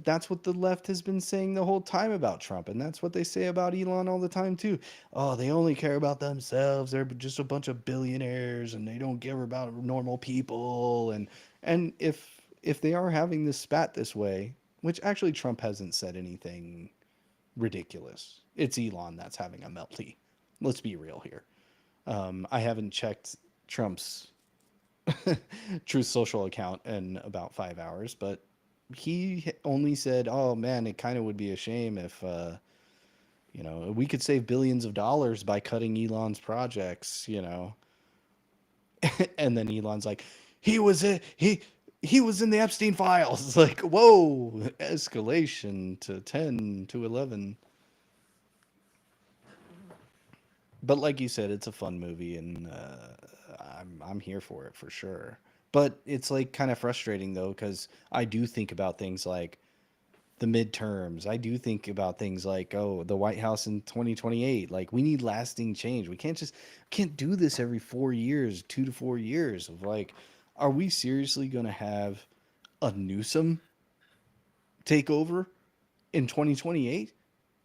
that's what the left has been saying the whole time about Trump. And that's what they say about Elon all the time, too. Oh, they only care about themselves. They're just a bunch of billionaires and they don't care about normal people. And if they are having this spat this way, which actually Trump hasn't said anything ridiculous, it's Elon that's having a melty. Let's be real here. I haven't checked Trump's Truth Social account in about 5 hours, but he only said, "Oh man, it kind of would be a shame if we could save billions of dollars by cutting Elon's projects." And then Elon's like, he was in the Epstein files. It's like, whoa, escalation to 10 to 11. But like you said, it's a fun movie, and I'm here for it for sure. But it's like kind of frustrating though, because I do think about things like the midterms. I do think about things like, oh, the White House in 2028. Like we need lasting change. We can't do this every 4 years, 2 to 4 years of like, are we seriously going to have a Newsom take over in 2028?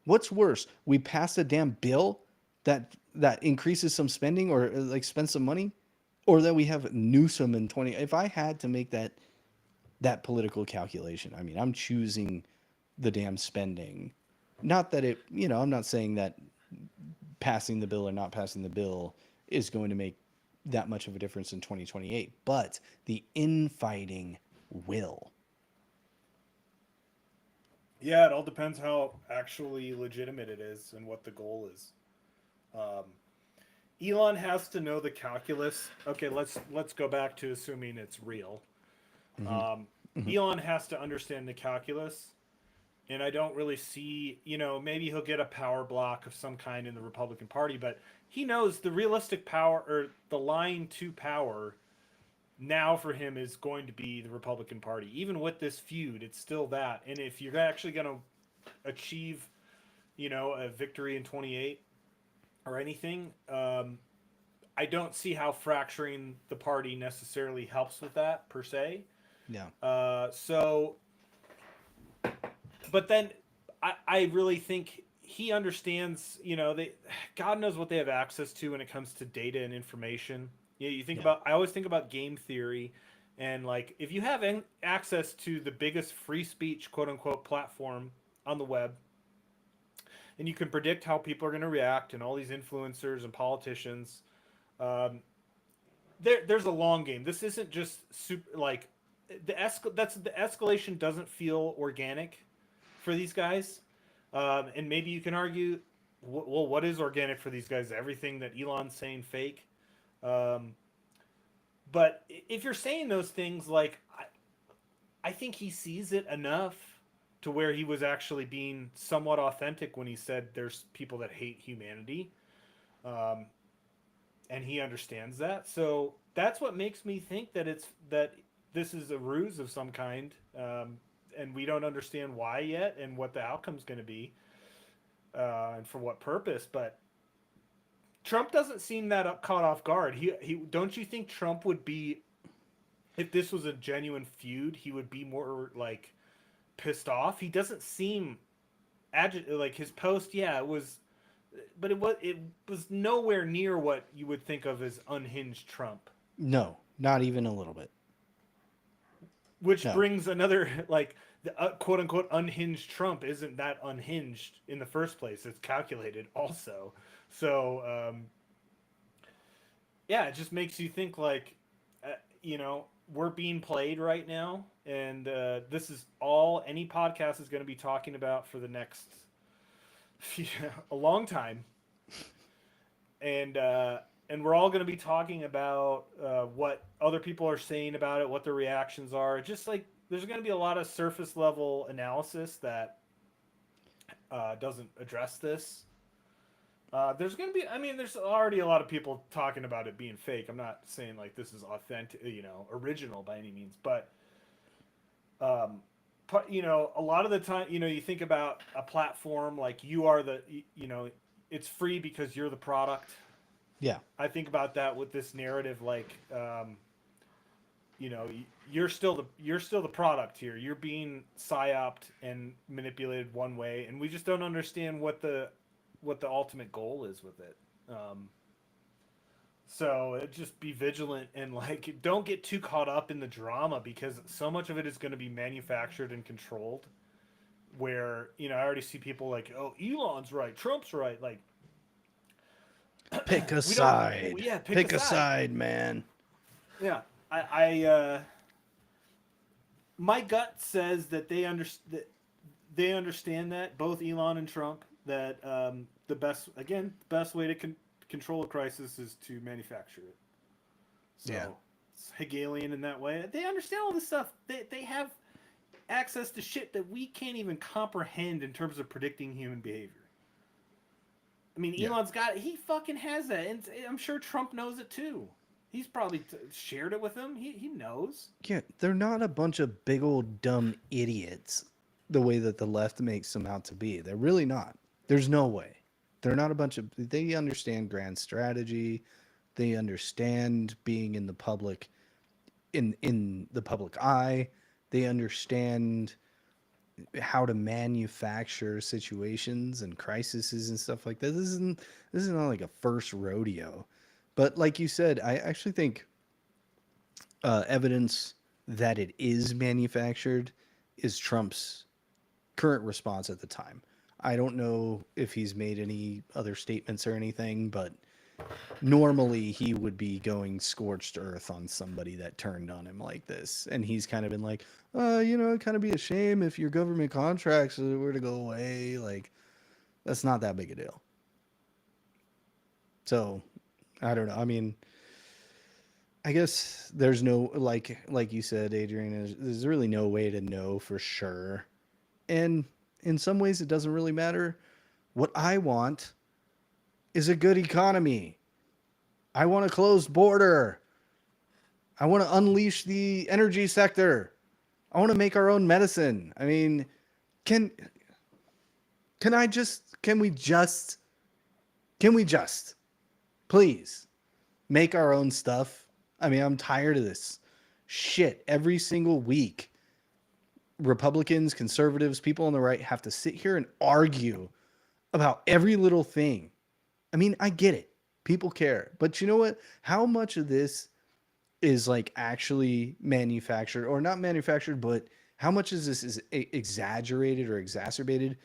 What's worse? We pass a damn bill that increases some spending or like spend some money, or that we have Newsom in 20. If I had to make that political calculation, I mean, I'm choosing the damn spending. Not that I'm not saying that passing the bill or not passing the bill is going to make that much of a difference in 2028, but the infighting will.
Yeah, it all depends how actually legitimate it is and what the goal is. Um, Elon has to know the calculus. Okay, let's go back to assuming it's real.
Mm-hmm.
Um,
Mm-hmm.
Elon has to understand the calculus, and I don't really see. Maybe he'll get a power block of some kind in the Republican Party, but he knows the realistic power or the line to power now for him is going to be the Republican Party. Even with this feud, it's still that. And if you're actually going to achieve, a victory in 28 or anything, I don't see how fracturing the party necessarily helps with that per se.
Yeah.
So, but then I really think he understands, God knows what they have access to when it comes to data and information. You think
Yeah.
about, I always think about game theory, and like, if you have access to the biggest free speech, quote unquote, platform on the web, and you can predict how people are going to react, and all these influencers and politicians, um, there's a long game. This isn't just super like the escalation doesn't feel organic for these guys, and maybe you can argue, well, what is organic for these guys? Everything that Elon's saying fake, um, but if you're saying those things, like I think he sees it enough to where he was actually being somewhat authentic when he said there's people that hate humanity. Um, and he understands that. So that's what makes me think that this is a ruse of some kind, and we don't understand why yet and what the outcome's going to be, and for what purpose. But Trump doesn't seem that caught off guard. He don't you think Trump would be, if this was a genuine feud, he would be more like pissed off. He doesn't seem like his post. Yeah, it was, but it was nowhere near what you would think of as unhinged Trump.
No, not even a little bit.
Which
No.
brings another, like, the quote unquote unhinged Trump isn't that unhinged in the first place. It's calculated also. So, yeah, it just makes you think, like, uh, we're being played right now. And this is all any podcast is going to be talking about for the next a long time. And we're all going to be talking about what other people are saying about it, what their reactions are. Just like there's going to be a lot of surface level analysis that doesn't address this. There's going to be, I mean, there's already a lot of people talking about it being fake. I'm not saying like this is authentic, original by any means, but a lot of the time, you think about a platform like you are it's free because you're the product.
Yeah.
I think about that with this narrative, like, you know, you're still the product here. You're being psyoped and manipulated one way, and we just don't understand what the ultimate goal is with it. So just be vigilant and like don't get too caught up in the drama because so much of it is going to be manufactured and controlled. Where I already see people like, oh, Elon's right, Trump's right, like.
Pick a
We don't.
side.
Yeah,
Pick a side, man.
Yeah, I my gut says that they understand that both Elon and Trump that the best way to control a crisis is to manufacture it. So
Yeah.
it's Hegelian in that way. They understand all this stuff. They have access to shit that we can't even comprehend in terms of predicting human behavior. I mean,
Yeah.
Elon's got it. He fucking has that, and I'm sure Trump knows it too. He's probably shared it with him. He knows.
Yeah, they're not a bunch of big old dumb idiots the way that the left makes them out to be. They're really not. There's no way. They're not a bunch of they understand grand strategy. They understand being in the public in the public eye. They understand how to manufacture situations and crises and stuff like that. This is not like a first rodeo. But like you said, I actually think evidence that it is manufactured is Trump's current response at the time. I don't know if he's made any other statements or anything, but normally he would be going scorched earth on somebody that turned on him like this. And he's kind of been like, it'd kind of be a shame if your government contracts were to go away. Like, that's not that big a deal. So, I don't know. I mean, I guess there's no like you said, Adrian. There's really no way to know for sure, and in some ways, it doesn't really matter. What I want is a good economy. I want a closed border. I want to unleash the energy sector. I want to make our own medicine. I mean, can we just please make our own stuff? I mean, I'm tired of this shit every single week. Republicans, conservatives, people on the right have to sit here and argue about every little thing. I mean, I get it. People care. But you know what? How much of this is like actually manufactured, or not manufactured, but how much of this is exaggerated or exacerbated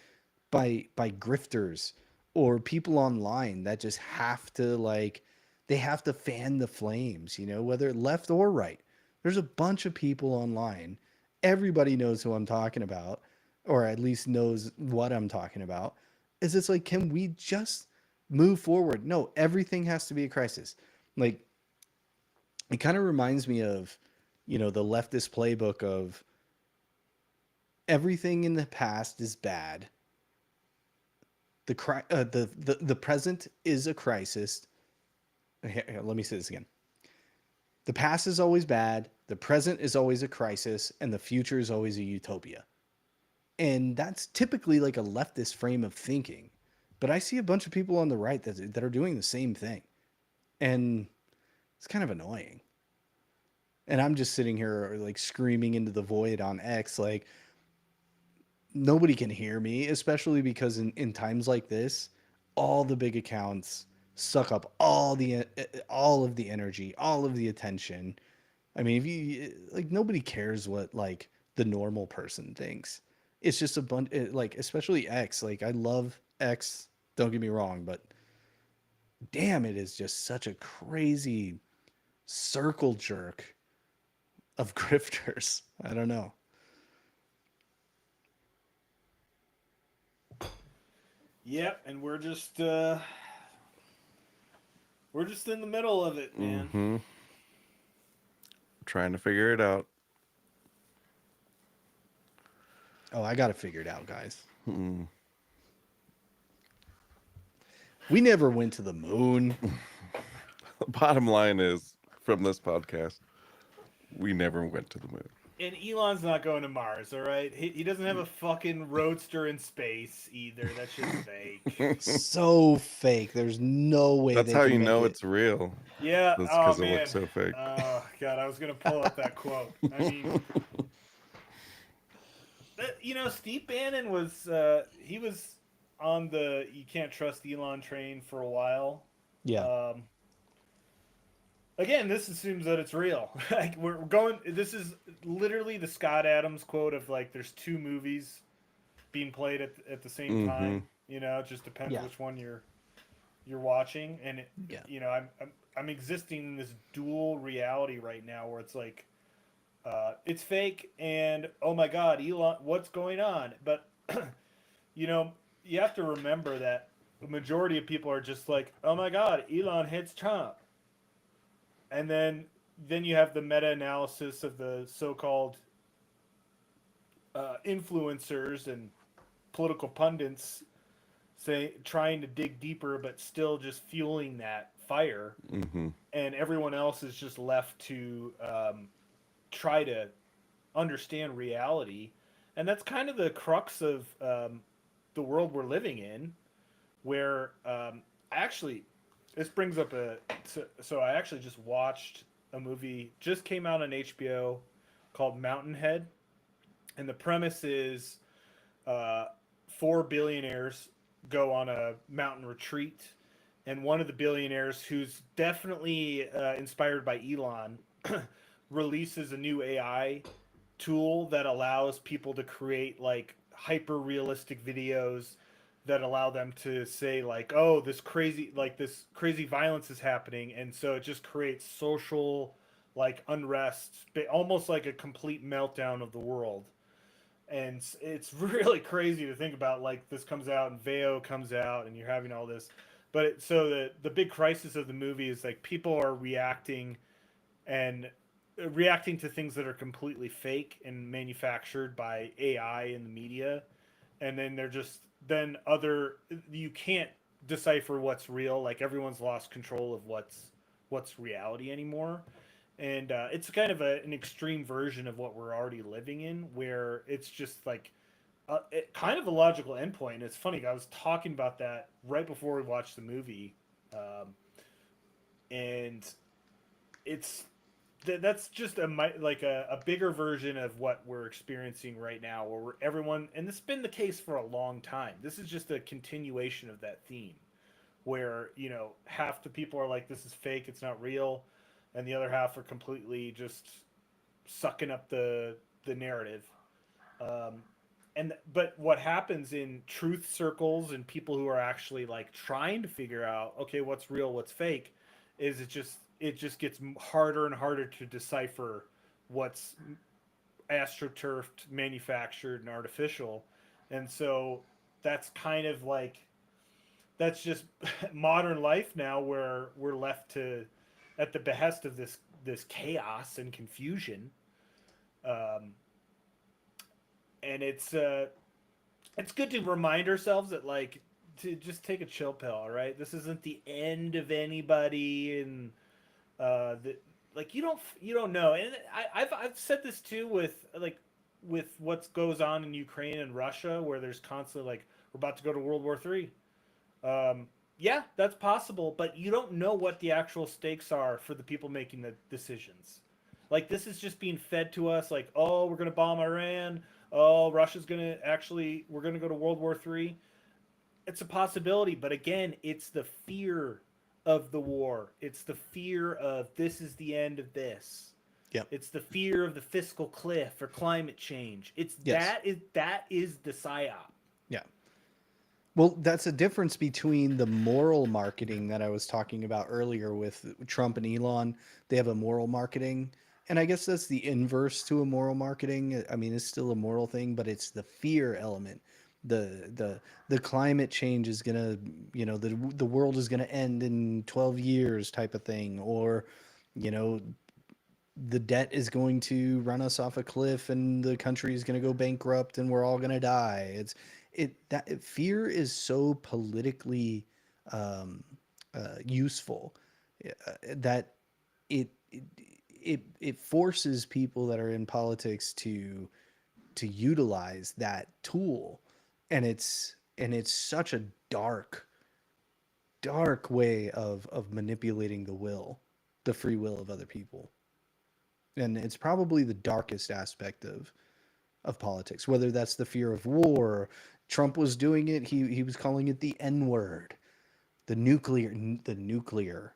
by grifters or people online that just have to like, they have to fan the flames, you know, whether left or right. There's a bunch of people online. Everybody knows who I'm talking about, or at least knows what I'm talking about. Is it's like, can we just move forward? No, everything has to be a crisis. Like, it kind of reminds me of, you know, the leftist playbook of everything in the past is bad. The present is a crisis. Here, let me say this again. The past is always bad, the present is always a crisis, and the future is always a utopia. And that's typically like a leftist frame of thinking. But I see a bunch of people on the right that are doing the same thing. And it's kind of annoying. And I'm just sitting here like screaming into the void on X, like, nobody can hear me, especially because in times like this, all the big accounts suck up all of the energy, all of the attention. I mean, if you like, nobody cares what like the normal person thinks. It's just a bunch, like, especially X. Like, I love X. Don't get me wrong, but damn, it is just such a crazy circle jerk of grifters. I don't know.
Yep, and we're just in the middle of it, man.
Mm-hmm. Trying to figure it out.
Oh, I got to figure it out, guys.
Mm.
We never went to the moon.
Bottom line is, from this podcast, we never went to the moon.
And Elon's not going to Mars, all right? He doesn't have a fucking roadster in space either. That's just fake.
So fake. There's no way
That's
they
how
can
you
make
know
it.
it's real.
Yeah.
That's
Oh
because it
man.
looks so fake.
Oh god, I was gonna pull up that quote. I mean, you know, Steve Bannon was he was on the "you can't trust Elon" train for a while.
Yeah.
Again, this assumes that it's real. Like we're going. This is literally the Scott Adams quote of like, "There's two movies being played at the same
Mm-hmm.
time." You know, it just depends
Yeah.
which one you're watching, and it,
Yeah.
you know, I'm existing in this dual reality right now where it's like, it's fake, and oh my god, Elon, what's going on? But you know, you have to remember that the majority of people are just like, oh my god, Elon hates Trump. And then you have the meta-analysis of the so-called influencers and political pundits trying to dig deeper, but still just fueling that fire.
Mm-hmm.
And everyone else is just left to try to understand reality. And that's kind of the crux of the world we're living in, where actually, this brings up so I actually just watched a movie, just came out on HBO, called Mountainhead. And the premise is uh, four billionaires go on a mountain retreat, and one of the billionaires, who's definitely inspired by Elon, releases a new AI tool that allows people to create like hyper realistic videos that allow them to say like, oh, this crazy violence is happening, and so it just creates social like unrest, almost like a complete meltdown of the world. And it's really crazy to think about, like, this comes out and Veo comes out and you're having all this. But so the big crisis of the movie is like people are and reacting to things that are completely fake and manufactured by AI in the media, and then they're just then other you can't decipher what's real. Like everyone's lost control of what's reality anymore, and it's kind of an extreme version of what we're already living in, where it's just like kind of a logical endpoint. It's funny, I was talking about that right before we watched the movie, and it's that's just a bigger version of what we're experiencing right now, where everyone, and this has been the case for a long time. This is just a continuation of that theme, where half the people are like, "This is fake, it's not real," and the other half are completely just sucking up the narrative. Um, but what happens in truth circles and people who are actually like trying to figure out, okay, what's real, what's fake, is it just gets harder and harder to decipher what's astroturfed, manufactured, and artificial. And so that's kind of like, that's just modern life now, where we're left to at the behest of this chaos and confusion. Um, and it's good to remind ourselves that, like, to just take a chill pill. All right, this isn't the end of anybody, and like, you don't know. And I've said this too with, like, with what goes on in Ukraine and Russia, where there's constantly like, we're about to go to World War III. Yeah, that's possible, but you don't know what the actual stakes are for the people making the decisions. Like, this is just being fed to us, like, oh, we're gonna bomb Iran. Oh, Russia's gonna actually, we're gonna go to World War III. It's a possibility, but again, it's the fear of the war. It's the fear of, this is the end of this.
Yep.
It's the fear of the fiscal cliff or climate change. It's
Yes.
that is the psyop.
Yeah. Well, that's a difference between the moral marketing that I was talking about earlier with Trump and Elon. They have a moral marketing. And I guess that's the inverse to a moral marketing. I mean, it's still a moral thing, but it's the fear element. The climate change is gonna, the world is gonna end in 12 years type of thing, or, you know, the debt is going to run us off a cliff and the country is going to go bankrupt and we're all going to die. That fear is so politically um, useful that it, it it forces people that are in politics to utilize that tool, and it's such a dark way of manipulating the free will of other people. And it's probably the darkest aspect of politics, whether that's the fear of war. Trump was doing it. He was calling it the N word, the nuclear,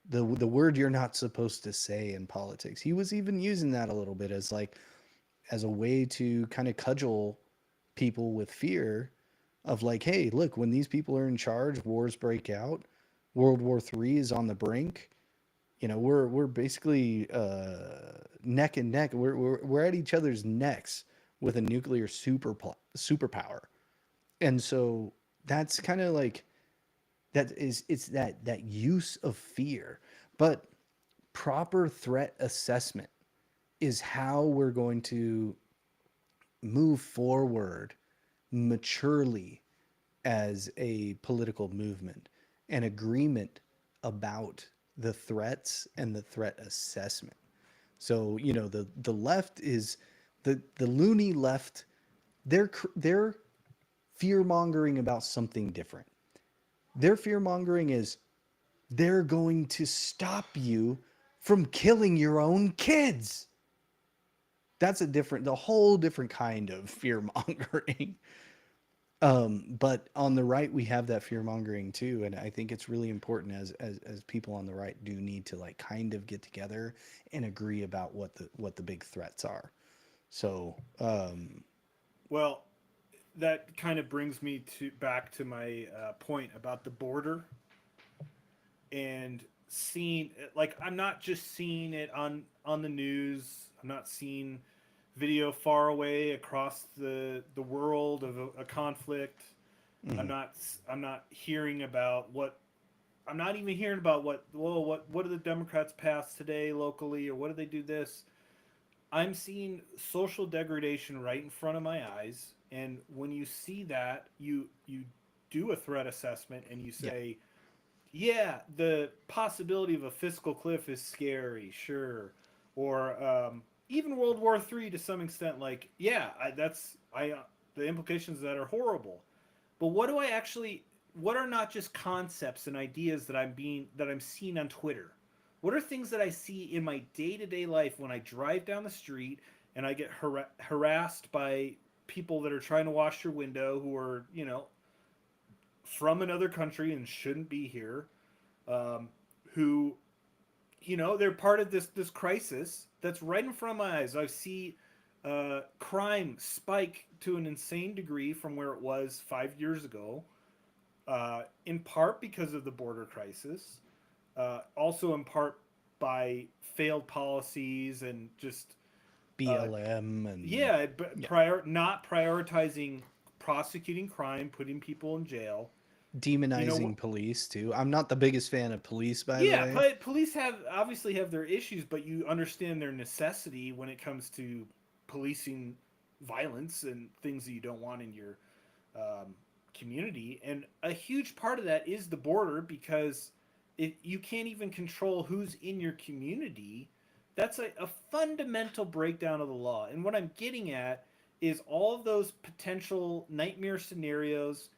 the word you're not supposed to say in politics. He was even using that a little bit as like, as a way to kind of cudgel people with fear of like, hey, look, when these people are in charge, wars break out, World War III is on the brink. We're basically neck and neck. We're at each other's necks with a nuclear superpower. And so that's kind of like, it's that use of fear. But proper threat assessment is how we're going to move forward maturely as a political movement, an agreement about the threats and the threat assessment. So, the left is the loony left. They're fear mongering about something different. Their fear mongering is, they're going to stop you from killing your own kids. That's the whole different kind of fear mongering. But on the right, we have that fear mongering too, and I think it's really important as people on the right do need to like kind of get together and agree about what the big threats are. So,
Well, that kind of brings me to back to my point about the border, and seeing, like, I'm not just seeing it on the news. I'm not seeing video far away across the world of a conflict. I'm
mhm,
not I'm not hearing about what, I'm not even hearing about what, well, what do the Democrats pass today locally, or what do they do this. I'm seeing social degradation right in front of my eyes, and when you see that, you do a threat assessment and you
yeah,
say, yeah, the possibility of a fiscal cliff is scary, sure, or even World War III to some extent. Like, yeah, the implications of that are horrible. But what do I actually? What are not just concepts and ideas that I'm seeing on Twitter, What are things that I see in my day-to-day life when I drive down the street and I get harassed by people that are trying to wash your window who are, from another country and shouldn't be here, who, they're part of this crisis that's right in front of my eyes. I see crime spike to an insane degree from where it was 5 years ago, in part because of the border crisis, also in part by failed policies and just
BLM and
yeah,
yeah,
not prioritizing prosecuting crime, putting people in jail. You know,
demonizing police too. I'm not the biggest fan of police, by the
yeah,
way.
but police obviously have their issues, but you understand their necessity when it comes to policing violence and things that you don't want in your um, community. And a huge part of that is the border, because if you can't even control who's in your community, that's a fundamental breakdown of the law. And what I'm getting at is all of those potential nightmare scenarios.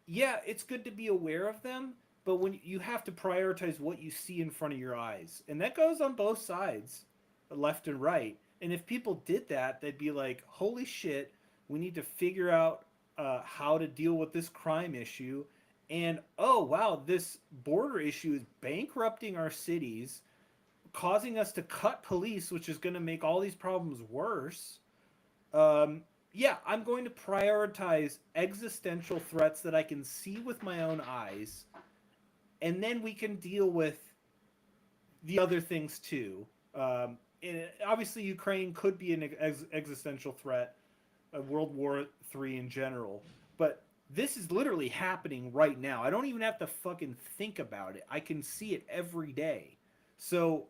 Yeah, it's good to be aware of them, but when you have to prioritize what you see in front of your eyes, and that goes on both sides, left and right. And if people did that, they'd be like, "Holy shit, we need to figure out how to deal with this crime issue." And oh wow, this border issue is bankrupting our cities, causing us to cut police, which is going to make all these problems worse. um, yeah, I'm going to prioritize existential threats that I can see with my own eyes, and then we can deal with the other things too. And obviously, Ukraine could be an existential threat, World War III in general, but this is literally happening right now. I don't even have to fucking think about it. I can see it every day. So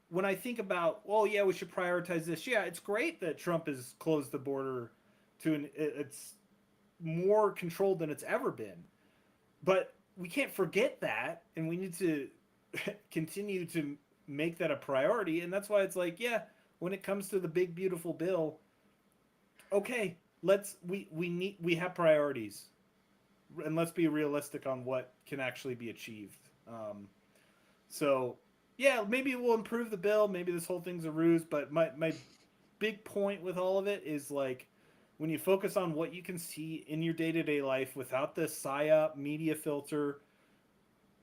when I think about, oh yeah, we should prioritize this. Yeah, it's great that Trump has closed the border to it's more controlled than it's ever been. But we can't forget that, and we need to continue to make that a priority. And that's why it's like, yeah, when it comes to the big beautiful bill, okay, we have priorities, and let's be realistic on what can actually be achieved. So yeah, maybe we'll improve the bill. Maybe this whole thing's a ruse, but my big point with all of it is like, when you focus on what you can see in your day-to-day life without the psyop media filter,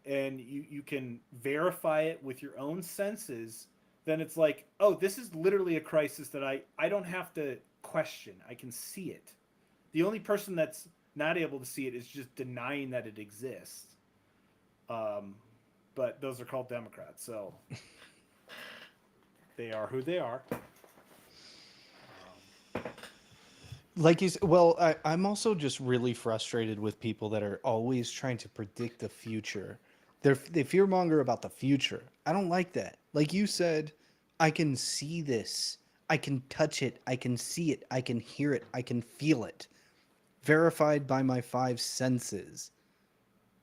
and you can verify it with your own senses, then it's like, oh, this is literally a crisis that I don't have to question. I can see it. The only person that's not able to see it is just denying that it exists. Um, but those are called Democrats, so they are who they are.
Like you said, well, I'm also just really frustrated with people that are always trying to predict the future. They fearmonger about the future. I don't like that. Like you said, I can see this. I can touch it. I can see it. I can hear it. I can feel it. Verified by my five senses.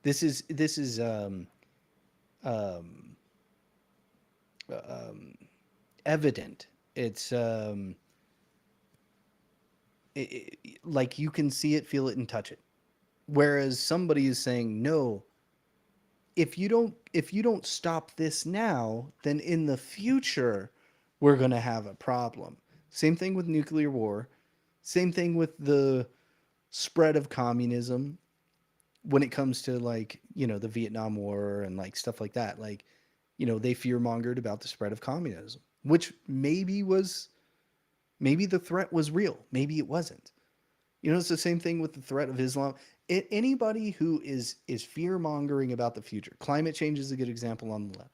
This is um, evident. It's like you can see it, feel it, and touch it. Whereas somebody is saying, no, if you don't stop this now, then in the future we're going to have a problem. Same thing with nuclear war. Same thing with the spread of communism when it comes to, like, the Vietnam War and like stuff like that. Like, they fear-mongered about the spread of communism, which maybe the threat was real, maybe it wasn't. It's the same thing with the threat of Islam. Anybody who is fear mongering about the future, climate change is a good example on the left.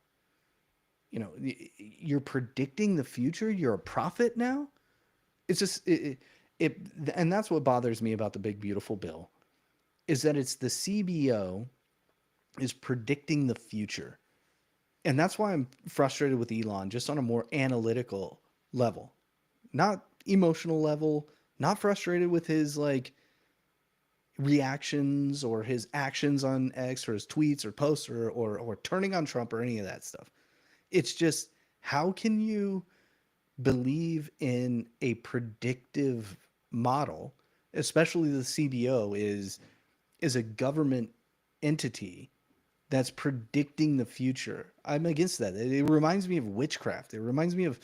You're predicting the future. You're a prophet now. It's just it, and that's what bothers me about the big beautiful bill, is that it's the CBO is predicting the future, and that's why I'm frustrated with Elon, just on a more analytical level, not emotional level. Not frustrated with his like reactions or his actions on X or his tweets or posts or turning on Trump or any of that stuff. It's just, how can you believe in a predictive model, especially the CBO is a government entity that's predicting the future. I'm against that. It reminds me of witchcraft. It reminds me of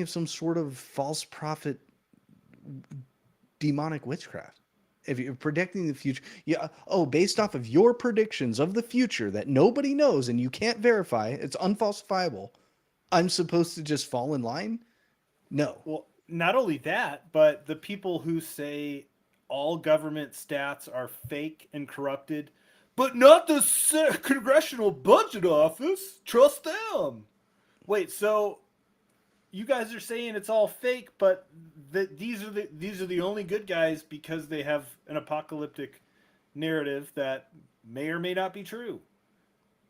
some sort of false prophet, demonic witchcraft. If you're predicting the future, yeah. Oh, based off of your predictions of the future that nobody knows and you can't verify, it's unfalsifiable. I'm supposed to just fall in line? No.
Well, not only that, but the people who say all government stats are fake and corrupted, but not the Congressional Budget Office. Trust them. Wait, so you guys are saying it's all fake, but these are the only good guys because they have an apocalyptic narrative that may or may not be true.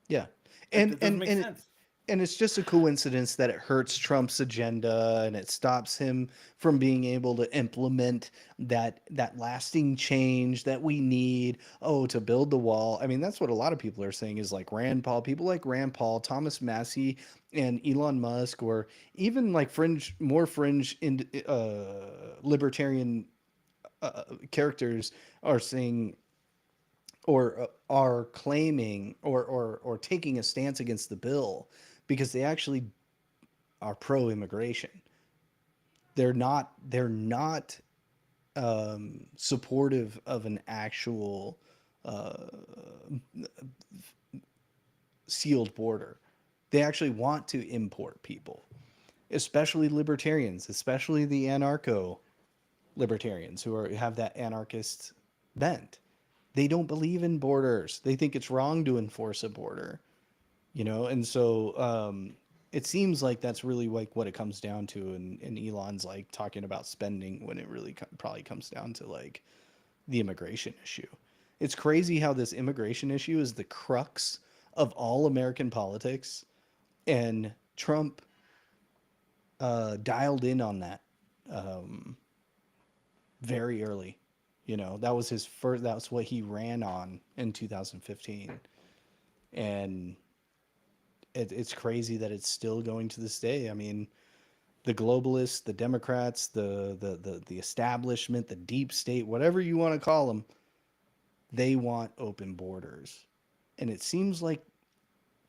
Yeah.
That,
And
that doesn't
and
make
and
sense.
and it's just a coincidence that it hurts Trump's agenda and it stops him from being able to implement that lasting change that we need, oh, to build the wall. I mean, that's what a lot of people are saying is like Rand Paul, people like Rand Paul, Thomas Massey, and Elon Musk, or even like more fringe libertarian characters are saying or are claiming or taking a stance against the bill because they actually are pro immigration. They're not supportive of an actual uh, sealed border. They actually want to import people, especially libertarians, especially the anarcho libertarians have that anarchist bent. They don't believe in borders. They think it's wrong to enforce a border, and so it seems like that's really like what it comes down to. And Elon's like talking about spending when it really probably comes down to like the immigration issue. It's crazy how this immigration issue is the crux of all American politics, and Trump dialed in on that um, very early. That was his first. That's what he ran on in 2015, and it's crazy that it's still going to this day. I mean, the globalists, the Democrats, the establishment, the deep state, whatever you want to call them, they want open borders, and it seems like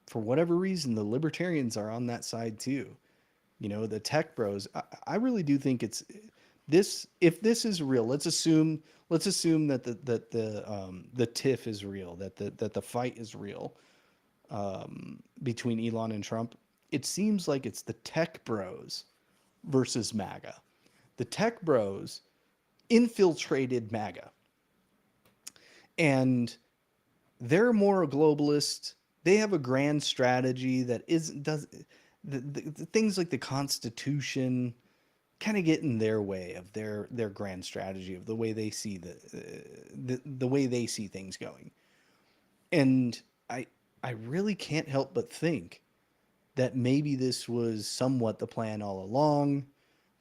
for whatever reason the libertarians are on that side too. The tech bros. I really do think it's this. If this is real, let's assume that the tiff is real, that the fight is real between Elon and Trump. It seems like it's the tech bros versus MAGA. The tech bros infiltrated MAGA, and they're more a globalist. They have a grand strategy that isn't does the things like the Constitution kind of get in their way of their grand strategy of the way they see the way they see things going. And I really can't help but think that maybe this was somewhat the plan all along,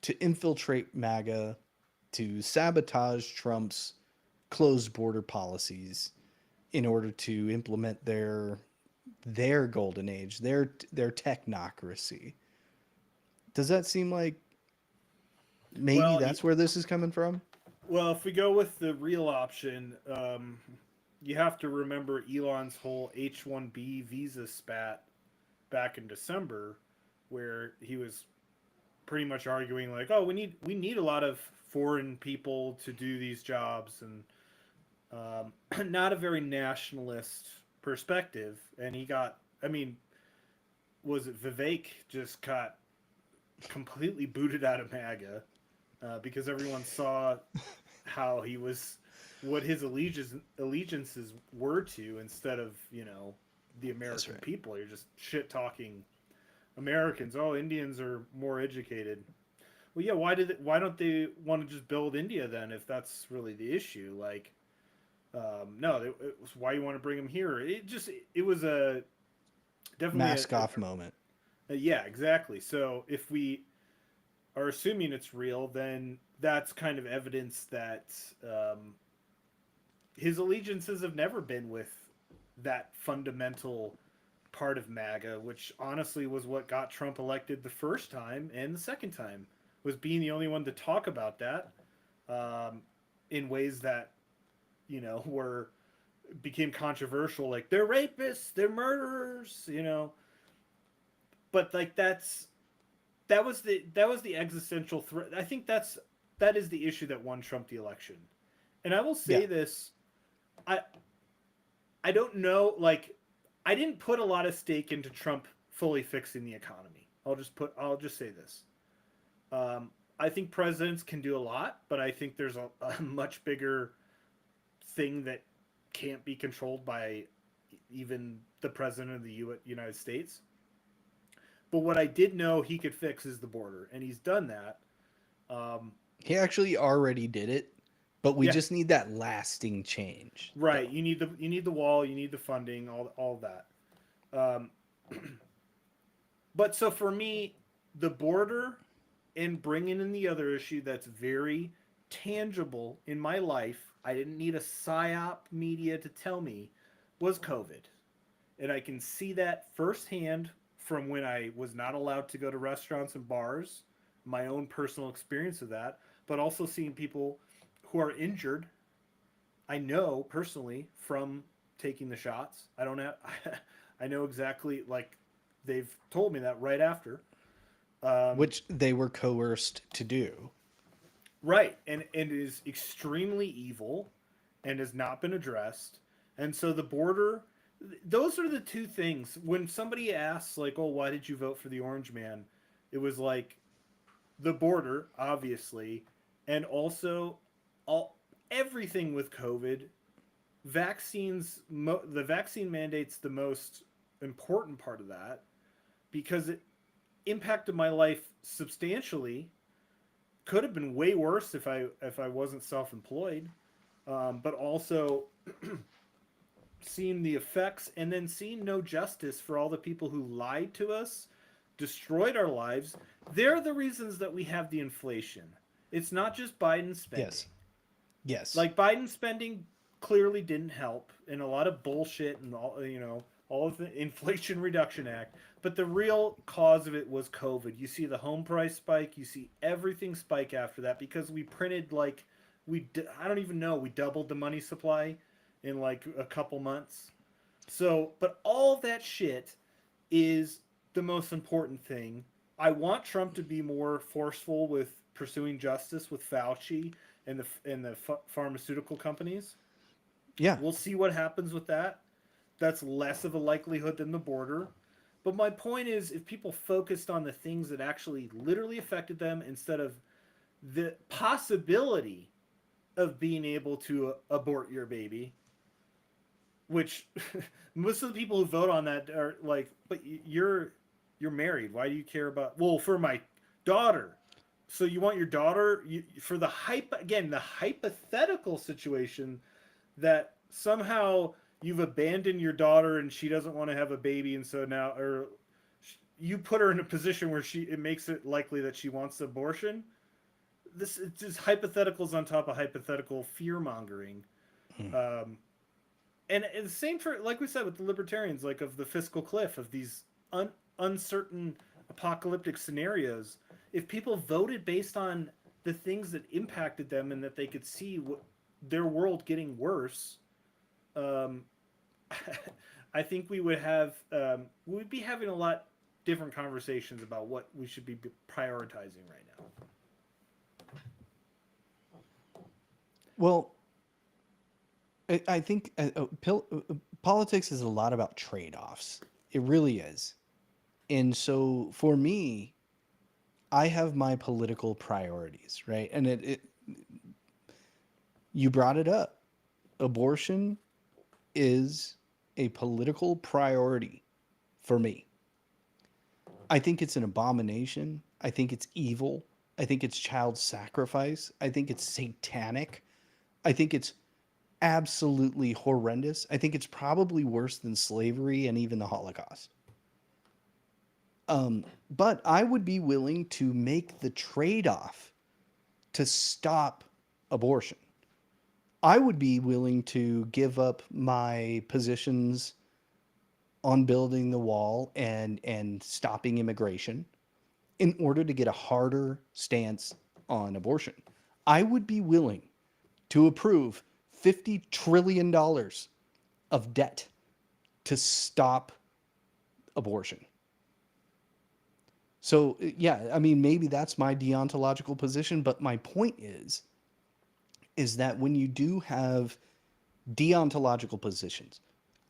to infiltrate MAGA, to sabotage Trump's closed border policies in order to implement their golden age, their technocracy. Does that seem like maybe
Well,
that's where this is coming from?
well, if we go with the real option, you have to remember Elon's whole H-1B visa spat back in December, where he was pretty much arguing like, "Oh, we need a lot of foreign people to do these jobs," and not a very nationalist perspective. And he got, I mean, was it Vivek just got completely booted out of MAGA because everyone saw how he was, what his allegiances were to, instead of the
That's
American
right.
people. You're just shit talking Americans. Oh, Indians are more educated. Well, yeah. Why don't they want to just build India then, if that's really the issue? Like, no, it was why you want to bring them here. It was a definitely
Mask off moment.
yeah, exactly. So if we are assuming it's real, then that's kind of evidence that his allegiances have never been with that fundamental part of MAGA, which honestly was what got Trump elected the first time and the second time, was being the only one to talk about that in ways that were became controversial, like they're rapists, they're murderers, but like that was the existential threat. I think that is the issue that won Trump the election. And I will
Yeah.
say this, I I don't know, like I didn't put a lot of stake into Trump fully fixing the economy. I'll just say this. I think presidents can do a lot, but I think there's a much bigger thing that can't be controlled by even the president of the United States. But what I did know he could fix is the border, and he's done that. Um,
He actually already did it, but we
yeah,
just need that lasting change,
right.
though.
You need the wall, you need the funding, all that. Um, but so for me, the border and bringing in the other issue that's very tangible in my life, I didn't need a psyop media to tell me, was COVID. And I can see that firsthand from when I was not allowed to go to restaurants and bars, my own personal experience of that, but also seeing people who are injured. I know personally from taking the shots. I don't have, I know exactly, like they've told me that right after. Um,
Which they were coerced to do.
right, and is extremely evil, and has not been addressed. And so the border, those are the two things. When somebody asks, like, "Oh, why did you vote for the Orange Man?" It was like the border, obviously, and also all everything with COVID. The vaccine mandate's the most important part of that because it impacted my life substantially. Could have been way worse if I wasn't self-employed, but also seeing the effects and then seeing no justice for all the people who lied to us, destroyed our lives. They're the reasons that we have the inflation. It's not just Biden spending.
Yes. Yes.
Like Biden spending clearly didn't help, and a lot of bullshit and all of the Inflation Reduction Act. But the real cause of it was COVID. You see the home price spike. You see everything spike after that because we printed like I don't even know, we doubled the money supply in like a couple months. So, but all that shit is the most important thing. I want Trump to be more forceful with pursuing justice with Fauci and the pharmaceutical companies.
Yeah.
We'll see what happens with that. That's less of a likelihood than the border. But my point is, if people focused on the things that actually literally affected them instead of the possibility of being able to abort your baby, which most of the people who vote on that are like, but you're married. Why do you care about? Well, for my daughter. So you want your daughter for the hypothetical situation that somehow you've abandoned your daughter and she doesn't want to have a baby, and so now or you put her in a position where it makes it likely that she wants abortion. This is just hypotheticals on top of hypothetical fear mongering. Um, and the same for, like we said, with the libertarians, like of the fiscal cliff of these uncertain apocalyptic scenarios. If people voted based on the things that impacted them and that they could see their world getting worse, um, I think we'd be having a lot different conversations about what we should be prioritizing right now.
Well, I think politics is a lot about trade-offs. It really is. And so for me, I have my political priorities, right? And you brought it up. Abortion is a political priority for me. I think it's an abomination. I think it's evil. I think it's child sacrifice. I think it's satanic. I think it's absolutely horrendous. I think it's probably worse than slavery and even the Holocaust. But I would be willing to make the trade off to stop abortion. I would be willing to give up my positions on building the wall and stopping immigration in order to get a harder stance on abortion. I would be willing to approve $50 trillion of debt to stop abortion. So, yeah, I mean, maybe that's my deontological position, but my point is that when you do have deontological positions,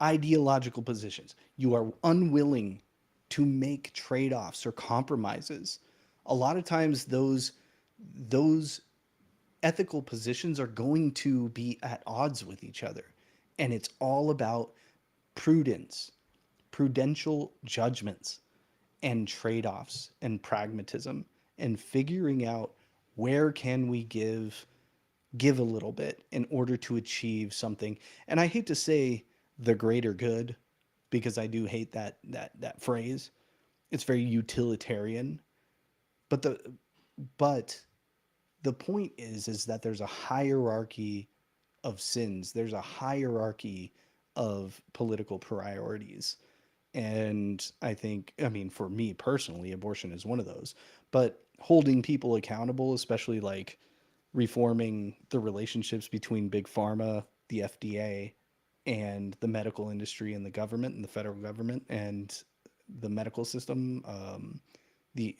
ideological positions, you are unwilling to make trade-offs or compromises. A lot of times those ethical positions are going to be at odds with each other. And it's all about prudence, prudential judgments, and trade-offs and pragmatism, and figuring out where can we give a little bit in order to achieve something. And I hate to say the greater good, because I do hate that phrase. It's very utilitarian. But but the point is that there's a hierarchy of sins. There's a hierarchy of political priorities. And I think, I mean, for me personally, abortion is one of those. But holding people accountable, especially like reforming the relationships between big pharma, the FDA, and the medical industry and the government and the federal government and the medical system, the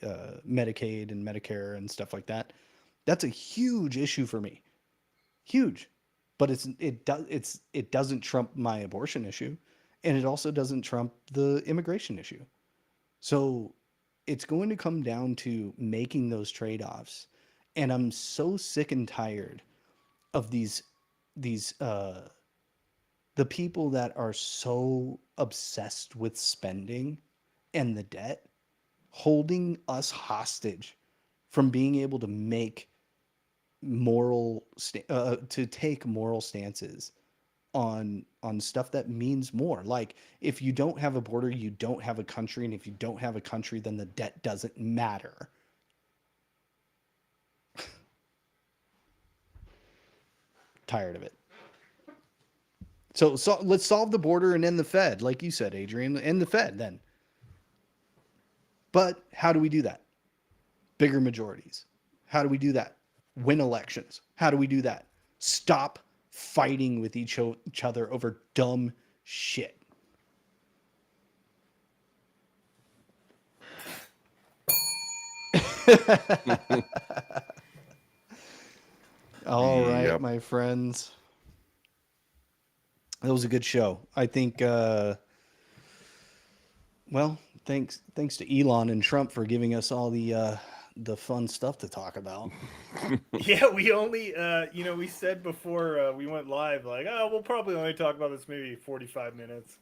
Medicaid and Medicare and stuff like that. That's a huge issue for me. Huge. But it doesn't trump my abortion issue, and it also doesn't trump the immigration issue. So it's going to come down to making those trade-offs. And I'm so sick and tired of these the people that are so obsessed with spending and the debt, holding us hostage from being able to make to take moral stances on stuff that means more. Like, if you don't have a border, you don't have a country, and if you don't have a country, then the debt doesn't matter. Tired of it. So let's solve the border and end the Fed, like you said, Adrian. End the Fed then. But how do we do that? Bigger majorities. How do we do that? Win elections. How do we do that? Stop fighting with each other over dumb shit. All right,
Yep.
my friends. That was a good show. I think well, thanks to Elon and Trump for giving us all the fun stuff to talk about.
Yeah, we only, we said before we went live, like, oh, we'll probably only talk about this maybe 45 minutes.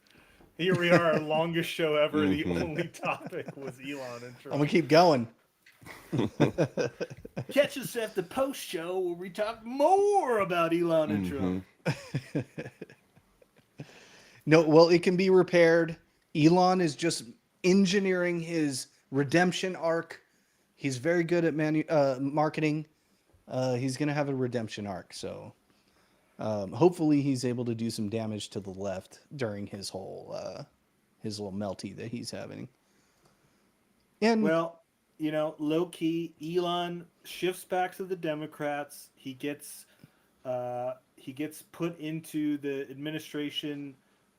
Here we are, our longest show ever. The only topic was Elon and Trump.
I'm gonna keep going.
Catch us at the post show where we talk more about Elon and Trump.
No, well, it can be repaired. Elon is just engineering his redemption arc. He's very good at marketing. He's going to have a redemption arc. So hopefully he's able to do some damage to the left during his whole his little melty that he's having. And
well, low key, Elon shifts back to the Democrats. He gets put into the administration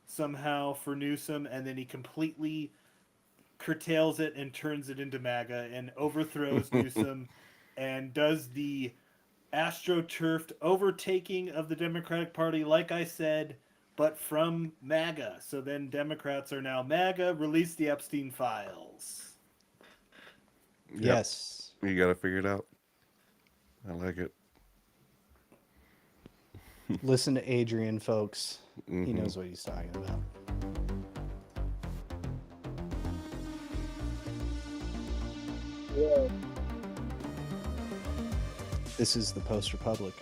somehow for Newsom, and then he completely curtails it and turns it into MAGA and overthrows Newsom and does the astroturfed overtaking of the Democratic Party, like I said, but from MAGA. So then Democrats are now MAGA, release the Epstein files.
Yep.
yes.
You got to figure it out. I like it.
Listen to Adrian, folks. He knows what he's talking about. This is the Post Republic.